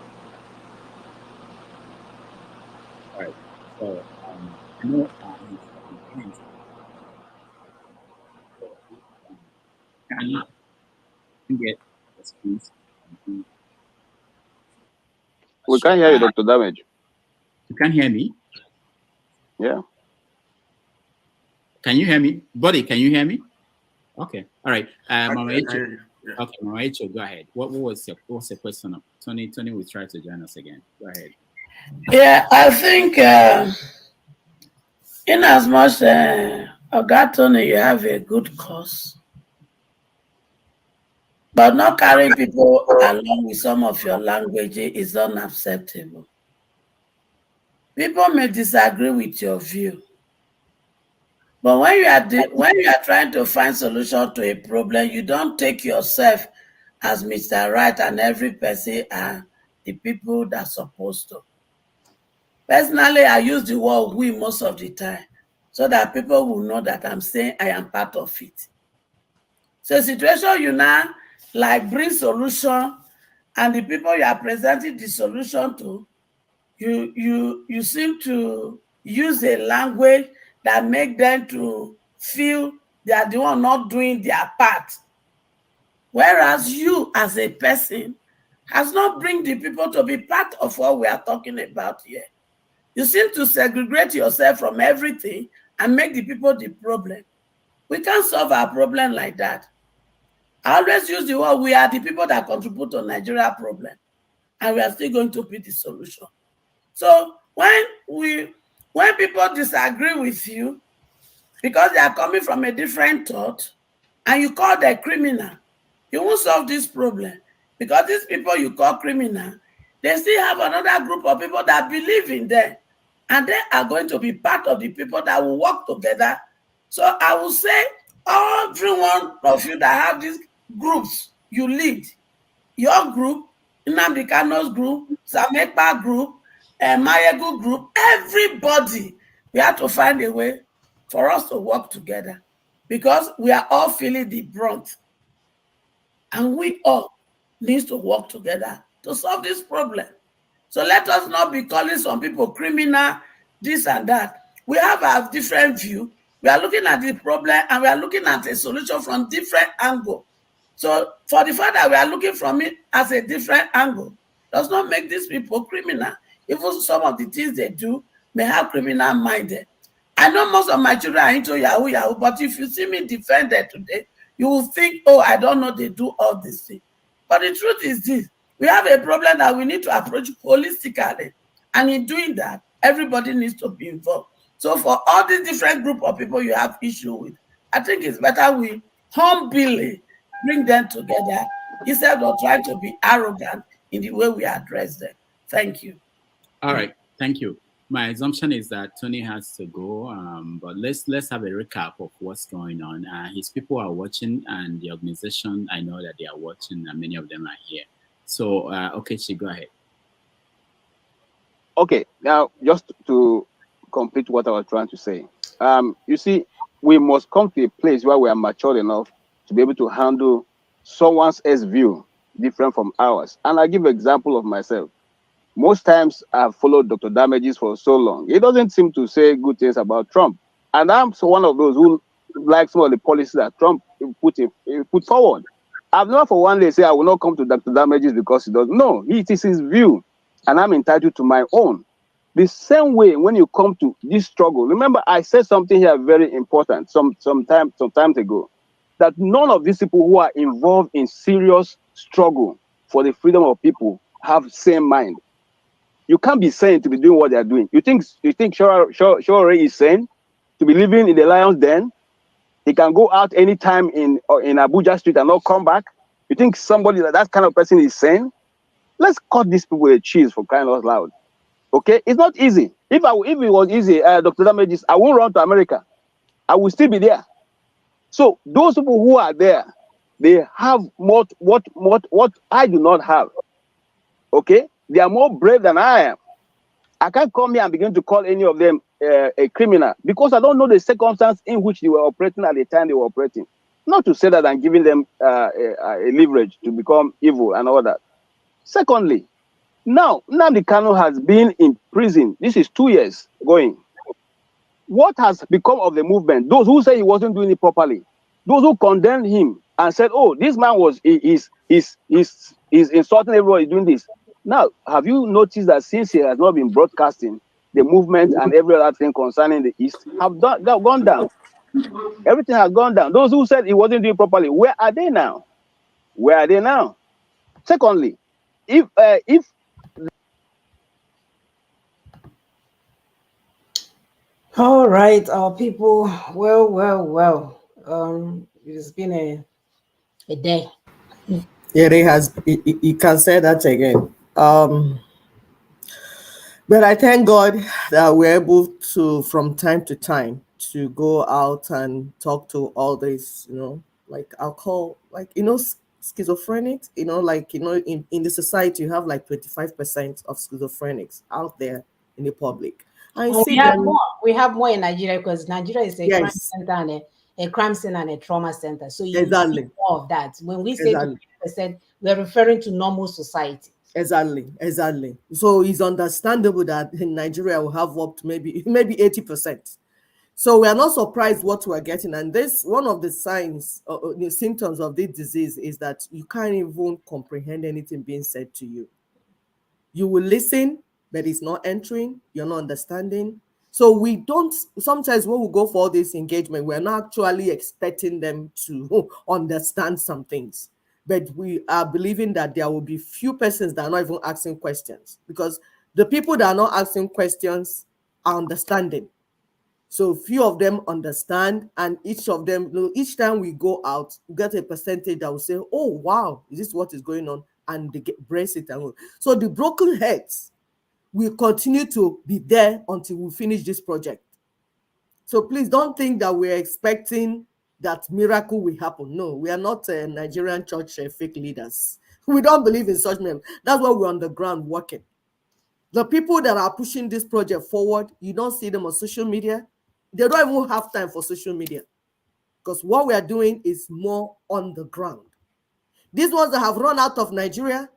C: All right. So I know can you get response?
W: We can't hear you, Dr. Damage.
C: You can't hear me?
W: Yeah.
C: Can you hear me? Buddy, can you hear me? Okay. All right. Mama Echo. Okay, Mama Echo, go ahead. What was your question? Tony will try to join us again. Go ahead.
H: Yeah, I think in as much Oga Tony, you have a good cause. But not carrying people along with some of your language is unacceptable. People may disagree with your view. But when you are trying to find solution to a problem, you don't take yourself as Mr. Right and every person are the people that are supposed to. Personally, I use the word we most of the time so that people will know that I'm saying I am part of it. So situation you now like bring solution and the people you are presenting the solution to, you seem to use a language that make them to feel they are the one not doing their part. Whereas you as a person has not bring the people to be part of what we are talking about here. You seem to segregate yourself from everything and make the people the problem. We can't solve our problem like that. I always use the word we are the people that contribute to Nigeria problem, and we are still going to be the solution. So when people disagree with you because they are coming from a different thought and you call them criminal, you won't solve this problem because these people you call criminal, they still have another group of people that believe in them and they are going to be part of the people that will work together. So I will say every one of you that have these groups you lead, your group, Nnamdi Kano's group, Samekpa group, Mayegu group, everybody, we have to find a way for us to work together because we are all feeling the brunt. And we all need to work together to solve this problem. So let us not be calling some people criminal, this and that. We have a different view. We are looking at the problem and we are looking at a solution from different angle. So for the fact that we are looking from it as a different angle does not make these people criminal. Even some of the things they do may have criminal minded. I know most of my children are into Yahoo, but if you see me defended today, you will think, oh, I don't know they do all these things. But the truth is this, we have a problem that we need to approach holistically. And in doing that, everybody needs to be involved. So for all these different group of people you have issue with, I think it's better we humbly bring them together instead of trying to be arrogant in the way we address them. Thank you.
C: All right. Thank you. My assumption is that Tony has to go, but let's have a recap of what's going on. His people are watching, and the organization, I know that they are watching, and many of them are here. So, okay, go ahead.
W: Okay, now just to complete what I was trying to say, you see, we must come to a place where we are mature enough to be able to handle someone else's view different from ours. And I give an example of myself. Most times I've followed Dr. Damages for so long. He doesn't seem to say good things about Trump. And I'm so one of those who like some of the policies that Trump put forward. I've never for one day say I will not come to Dr. Damages because he doesn't. No, it is his view. And I'm entitled to my own. The same way when you come to this struggle, remember I said something here very important some time ago, that none of these people who are involved in serious struggle for the freedom of people have same mind. You can't be sane to be doing what they are doing. You think Shore is sane to be living in the lion's den? He can go out anytime in Abuja street and not come back? You think somebody that kind of person is sane? Let's cut these people a cheese, for crying out loud. Okay, it's not easy. If it was easy, Dr. Damages, I won't run to America. I will still be there. So those people who are there, they have what I do not have. Okay, they are more brave than I am. I can't come here and begin to call any of them a criminal because I don't know the circumstance in which they were operating at the time they were operating. Not to say that I'm giving them a leverage to become evil and all that. Secondly, now Nnadi Kanu has been in prison. This is 2 years going. What has become of the movement? Those who say he wasn't doing it properly, those who condemned him and said, "Oh, this man is insulting everybody doing this." Now, have you noticed that since he has not been broadcasting, the movement and every other thing concerning the East have gone down? Everything has gone down. Those who said he wasn't doing it properly, where are they now? Where are they now? Secondly, if
J: All right, our people. Well. It's been a day.
B: Yeah, it has. You can say that again. But I thank God that we're able to, from time to time, to go out and talk to all these, like I'll call, like, schizophrenics, in the society, you have like 25% of schizophrenics out there in the public. I
J: And
B: see
J: we have
B: them.
J: more. We have more in Nigeria because Nigeria is a crime
B: Yes,
J: center and a crime center and a trauma center. So you see
B: exactly.
J: more of that. When we say
B: Exactly.
J: 20%, we're referring to normal society.
B: Exactly. So it's understandable that in Nigeria we have up to maybe 80%. So we are not surprised what we are getting. And this, one of the signs, the symptoms of this disease is that you can't even comprehend anything being said to you. You will listen, but it's not entering, you're not understanding. So we don't, sometimes when we go for this engagement, we're not actually expecting them to understand some things. But we are believing that there will be few persons that are not even asking questions, because the people that are not asking questions are understanding. So few of them understand, and each of them, each time we go out, we get a percentage that will say, "Oh wow, is this what is going on?" And they brace it and go. So the broken heads will continue to be there until we finish this project. So please don't think that we're expecting that miracle will happen. No, we are not Nigerian church fake leaders. We don't believe in such men. That's why we're on the ground working. The people that are pushing this project forward, you don't see them on social media. They don't even have time for social media, because what we are doing is more on the ground. These ones that have run out of Nigeria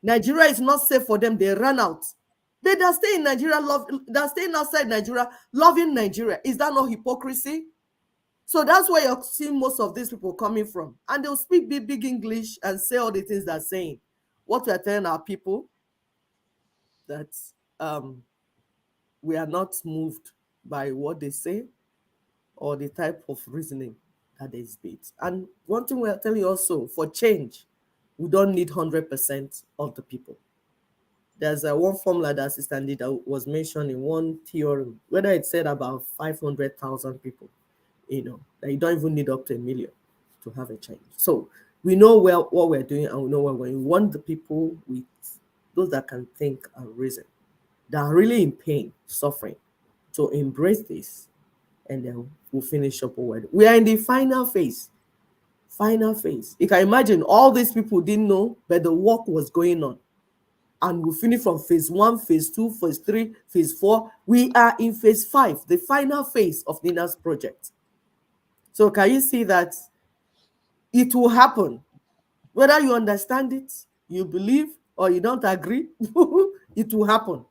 B: is not safe for them. They run out. They stay in Nigeria, they're staying outside Nigeria, loving Nigeria. Is that not hypocrisy? So that's where you're seeing most of these people coming from. And they'll speak big English and say all the things they're saying. What we're telling our people, that we are not moved by what they say or the type of reasoning that they speak. And one thing we're telling you also, for change, we don't need 100% of the people. There's one formula that Sister Nnadi was mentioned in one theorem, whether it said about 500,000 people, that you don't even need up to 1 million to have a change. So we know what we're doing, and we know what we want the people with those that can think and reason, that are really in pain, suffering, to embrace this, and then we'll finish up what we are in the final phase. You can imagine all these people didn't know, but the work was going on. And we finish from phase 1, phase 2, phase 3, phase 4. We are in phase 5, the final phase of Nina's project. So can you see that it will happen? Whether you understand it, you believe, or you don't agree, it will happen.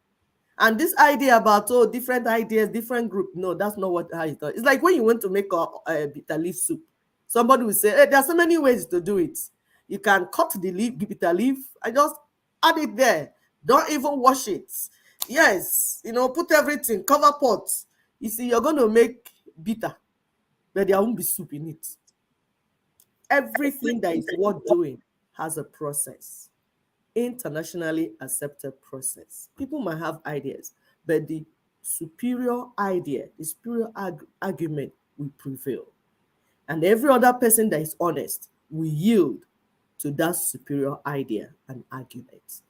B: And this idea about, different ideas, different group, no, that's not how it does. It's like when you want to make a bitter leaf soup. Somebody will say, hey, there are so many ways to do it. You can cut the bitter leaf, and just add it there. Don't even wash it. Yes, put everything, cover pots. You see, you're going to make bitter, but there won't be soup in it. Everything that is worth doing has a process, internationally accepted process. People might have ideas, but the superior idea, the superior argument will prevail. And every other person that is honest will yield to that superior idea and argument.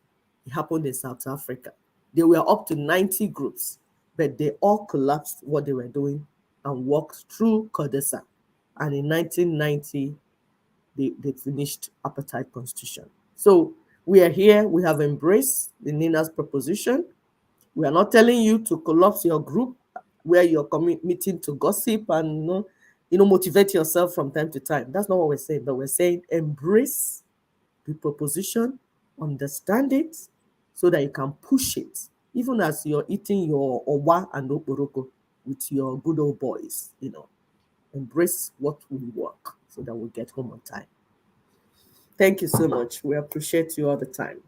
B: It happened in South Africa. There were up to 90 groups, but they all collapsed what they were doing and walked through CODESA. And in 1990, they finished apartheid constitution. So we are here, we have embraced the Nina's proposition. We are not telling you to collapse your group where you're meeting to gossip and motivate yourself from time to time. That's not what we're saying, but we're saying embrace the proposition, understand it, so that you can push it, even as you're eating your owa and oporoko with your good old boys. Embrace what will work so that we'll get home on time. Thank you so much. We appreciate you all the time.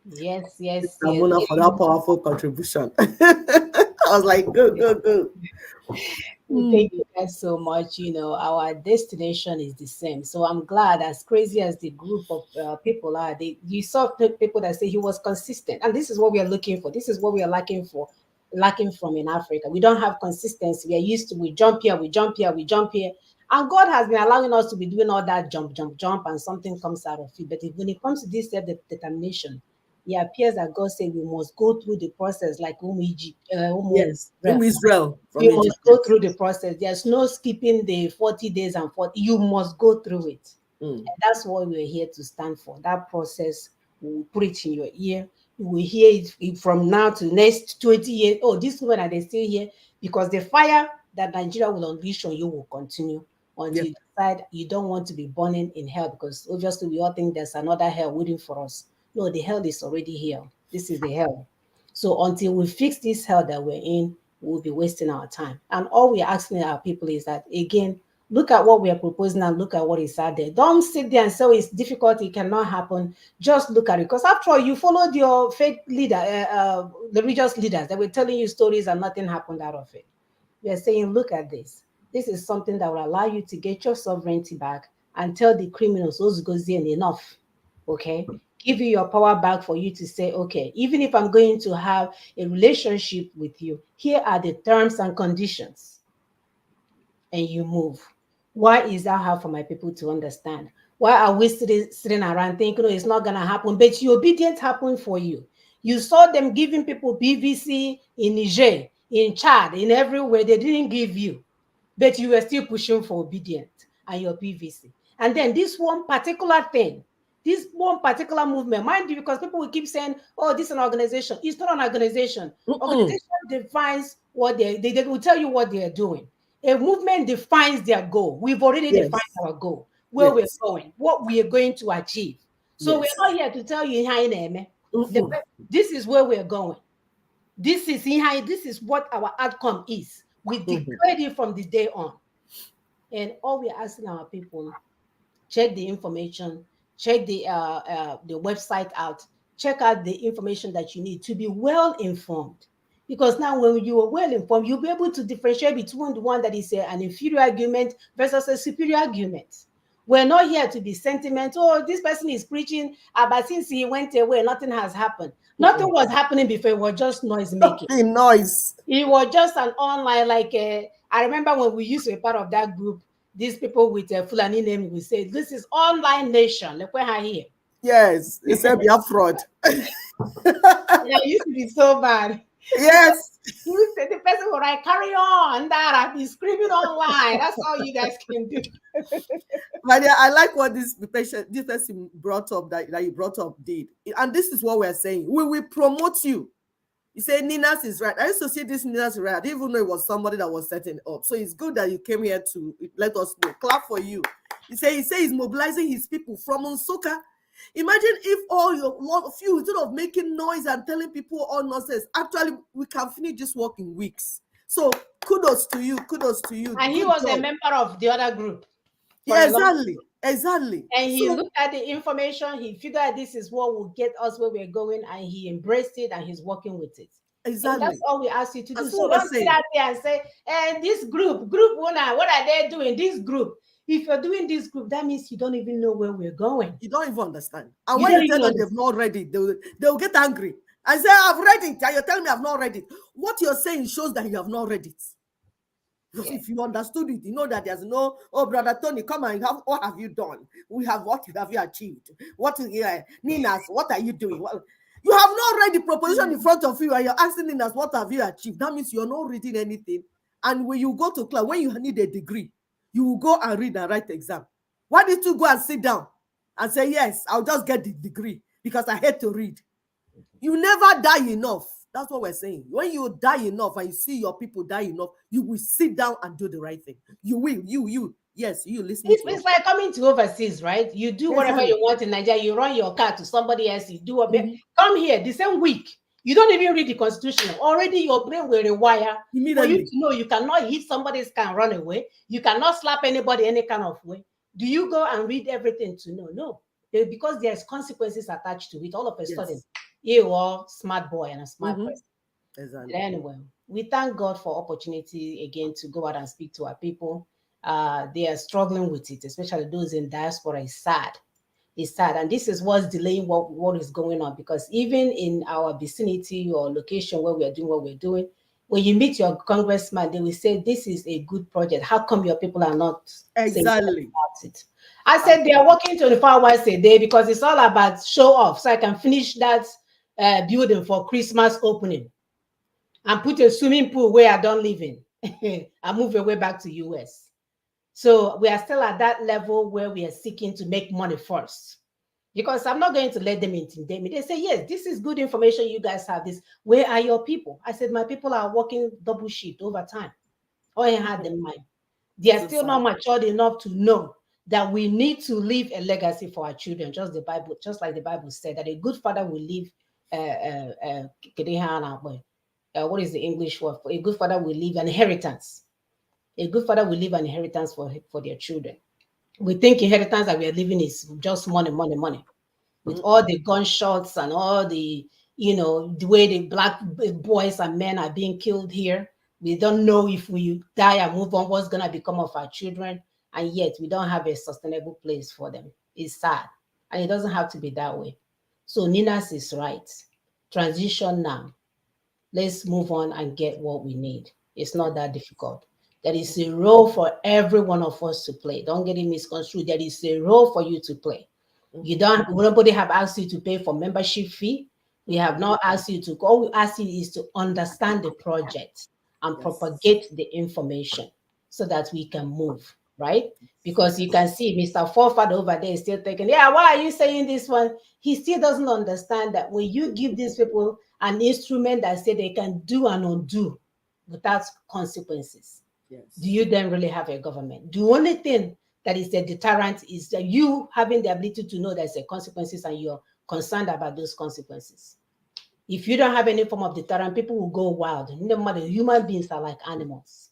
J: Yes, yes, yes.
B: Ramona for that powerful contribution. I was like, go.
J: Thank you guys so much. Our destination is the same. So I'm glad, as crazy as the group of people are, you saw people that say he was consistent. And this is what we are looking for. This is what we are lacking from in Africa. We don't have consistency. We are used to, we jump here, we jump here, we jump here. And God has been allowing us to be doing all that jump, and something comes out of it. But when it comes to this self-determination, it appears that God said we must go through the process like
B: Israel.
J: You must go through the process. There's no skipping the 40 days and 40. You must go through it. And that's what we're here to stand for. That process, we'll put it in your ear. You will hear it from now to the next 20 years. Oh, these women are they still here? Because the fire that Nigeria will unleash on you will continue until you decide you don't want to be burning in hell, because obviously we all think there's another hell waiting for us. No, the hell is already here. This is the hell. So until we fix this hell that we're in, we'll be wasting our time. And all we're asking our people is that, again, look at what we are proposing and look at what is out there. Don't sit there and say, it's difficult, it cannot happen. Just look at it. Because after all, you followed your fake leader, the religious leaders that were telling you stories and nothing happened out of it. We are saying, look at this. This is something that will allow you to get your sovereignty back and tell the criminals, those goes in enough. Okay? Give you your power back for you to say, okay, even if I'm going to have a relationship with you, here are the terms and conditions. And you move. Why is that hard for my people to understand? Why are we sitting around thinking, oh, it's not going to happen? But your obedience happened for you. You saw them giving people PVC in Niger, in Chad, in everywhere. They didn't give you. But you were still pushing for obedience and your PVC. And then this one particular thing, this one particular movement, mind you, because people will keep saying, oh, this is an organization. It's not an organization. Organization defines what they will tell you what they are doing. A movement defines their goal. We've already defined our goal, where we're going, what we are going to achieve. So we're not here to tell you, this is where we're going. This is what our outcome is. We declared it from the day on. And all we're asking our people, check the information, check the website out, check out the information that you need to be well informed. Because now when you are well informed, you'll be able to differentiate between the one that is an inferior argument versus a superior argument. We're not here to be sentimental. Oh, this person is preaching, but since he went away, nothing has happened. Nothing was happening before. It was just noise making.
B: Noise.
J: It was just an online, I remember when we used to be part of that group, these people with a Fulani name, we say, this is online nation. Look where I here.
B: Yes, it's a fraud.
J: Yeah, it used to be so bad.
B: Yes.
J: You said the person will write, carry on, that I'll be screaming online. That's all you guys can do.
B: But yeah, I like what this person brought up, that you brought up did. And this is what we're saying. We will promote you. You say Nina's is right. I used to see this Nina's right. I didn't even know it was somebody that was setting up. So it's good that you came here to let us know. Clap for you. He say he's mobilizing his people from Nsukka. Imagine if lot of you, instead of making noise and telling people all nonsense, actually we can finish this work in weeks. So kudos to you.
J: And he was a member of the other group.
B: Yeah, exactly.
J: And he looked at the information, he figured out this is what will get us where we're going, and he embraced it and he's working with it.
B: Exactly.
J: That's all we ask you to do.
B: That's
J: So
B: what we're
J: don't sit
B: saying.
J: out there and say, this group one, what are they doing? This group. If you're doing this group, that means you don't even know where we're going.
B: You don't even understand. And
J: You
B: when
J: don't
B: you tell
J: even
B: them they've not read it, they'll get angry and say, I've read it. And you're telling me I've not read it. What you're saying shows that you have not read it. Because if you understood it, you know that there's no, oh, Brother Tony, come and what have you done? We have what have you achieved? What Ninas, what are you doing? Well, you have not read the proposition in front of you and you're asking Ninas, what have you achieved? That means you're not reading anything. And when you go to class, when you need a degree, you will go and read and write the exam. Why did you go and sit down and say, yes, I'll just get the degree because I hate to read? You never die enough. That's what we're saying. When you die enough and you see your people die enough, you will sit down and do the right thing. You will. Yes, you listen.
J: It's like coming to overseas, right? You do whatever you want in Nigeria. You run your car to somebody else. You do a bit. Come here the same week. You don't even read the constitution. Already your brain will rewire for you to know you cannot hit somebody's car and run away. You cannot slap anybody any kind of way. Do you go and read everything to know? No. Because there's consequences attached to it. All of a sudden, you are smart boy and a smart person.
B: Exactly.
J: Anyway, we thank God for opportunity again to go out and speak to our people. They are struggling with it, especially those in diaspora. It's sad. It's sad. And this is what's delaying what is going on, because even in our vicinity or location where we are doing what we're doing, when you meet your congressman, they will say, this is a good project. How come your people are not saying about it? I said, they are working 24 hours a day because it's all about show off. So I can finish that building for Christmas opening and put a swimming pool where I don't live in and move away back to US. So we are still at that level where we are seeking to make money first, because I'm not going to let them intimidate me. They say, yes, this is good information. You guys have this. Where are your people? I said, my people are working double shift overtime. All I had in mind. They are still not matured enough to know that we need to leave a legacy for our children. Just like the Bible said, that a good father will leave what is the English word for a good father will leave an inheritance. A good father will leave an inheritance for their children. We think inheritance that we are leaving is just money. With all the gunshots and all the, the way the black boys and men are being killed here, we don't know if we die and move on, what's going to become of our children. And yet we don't have a sustainable place for them. It's sad. And it doesn't have to be that way. So Ninas is right. Transition now. Let's move on and get what we need. It's not that difficult. There is a role for every one of us to play. Don't get it misconstrued. There is a role for you to play. Nobody have asked you to pay for membership fee. We have not asked you to. All we ask you is to understand the project and propagate the information so that we can move, right? Because you can see Mr. Forefather over there is still thinking, yeah, why are you saying this one? He still doesn't understand that when you give these people an instrument that say they can do and undo without consequences, do you then really have a government? The only thing that is a deterrent is that you having the ability to know there's a consequences and you're concerned about those consequences. If you don't have any form of deterrent, people will go wild. No matter, human beings are like animals.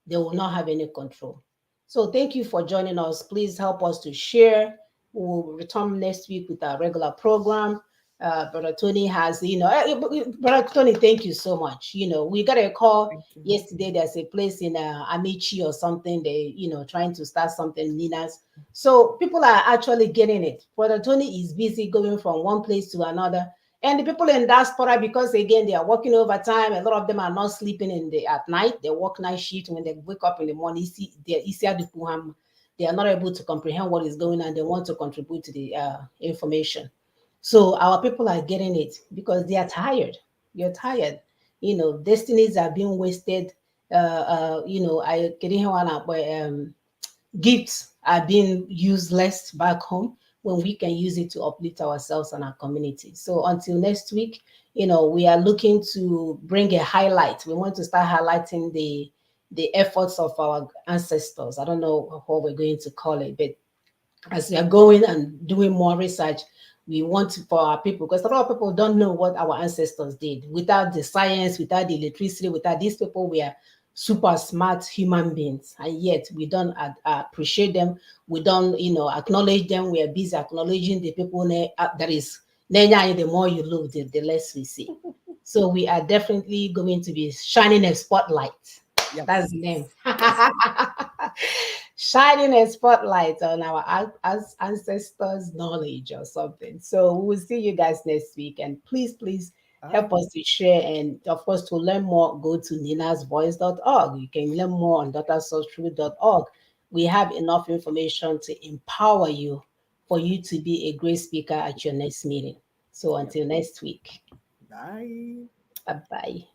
J: They will not have any control. So thank you for joining us. Please help us to share. We'll return next week with our regular program. Brother Tony has, Brother Tony, thank you so much. We got a call yesterday. There's a place in Amici or something. They, trying to start something, Ninas. So people are actually getting it. Brother Tony is busy going from one place to another. And the people in diaspora, because again, they are working overtime. A lot of them are not sleeping at night. They work night shift. When they wake up in the morning, they are not able to comprehend what is going on. They want to contribute to the information. So our people are getting it because they are tired. You're tired. Destinies are being wasted. Gifts are being useless back home when we can use it to uplift ourselves and our community. So until next week, we are looking to bring a highlight. We want to start highlighting the efforts of our ancestors. I don't know what we're going to call it, but as we are going and doing more research, we want for our people, because a lot of people don't know what our ancestors did. Without the science, without the electricity, without these people, we are super smart human beings, and yet we don't appreciate them. We don't, acknowledge them. We are busy acknowledging the people that is, the more you look, the less we see. So we are definitely going to be shining a spotlight.
B: Yes.
J: That's the name. Shining a spotlight on our ancestors' knowledge or something. So we'll see you guys next week. And please help us to share. And of course, to learn more, go to ninasvoice.org. You can learn more on datasourcethrough.org. We have enough information to empower you for you to be a great speaker at your next meeting. So until next week.
B: Bye.
J: Bye-bye.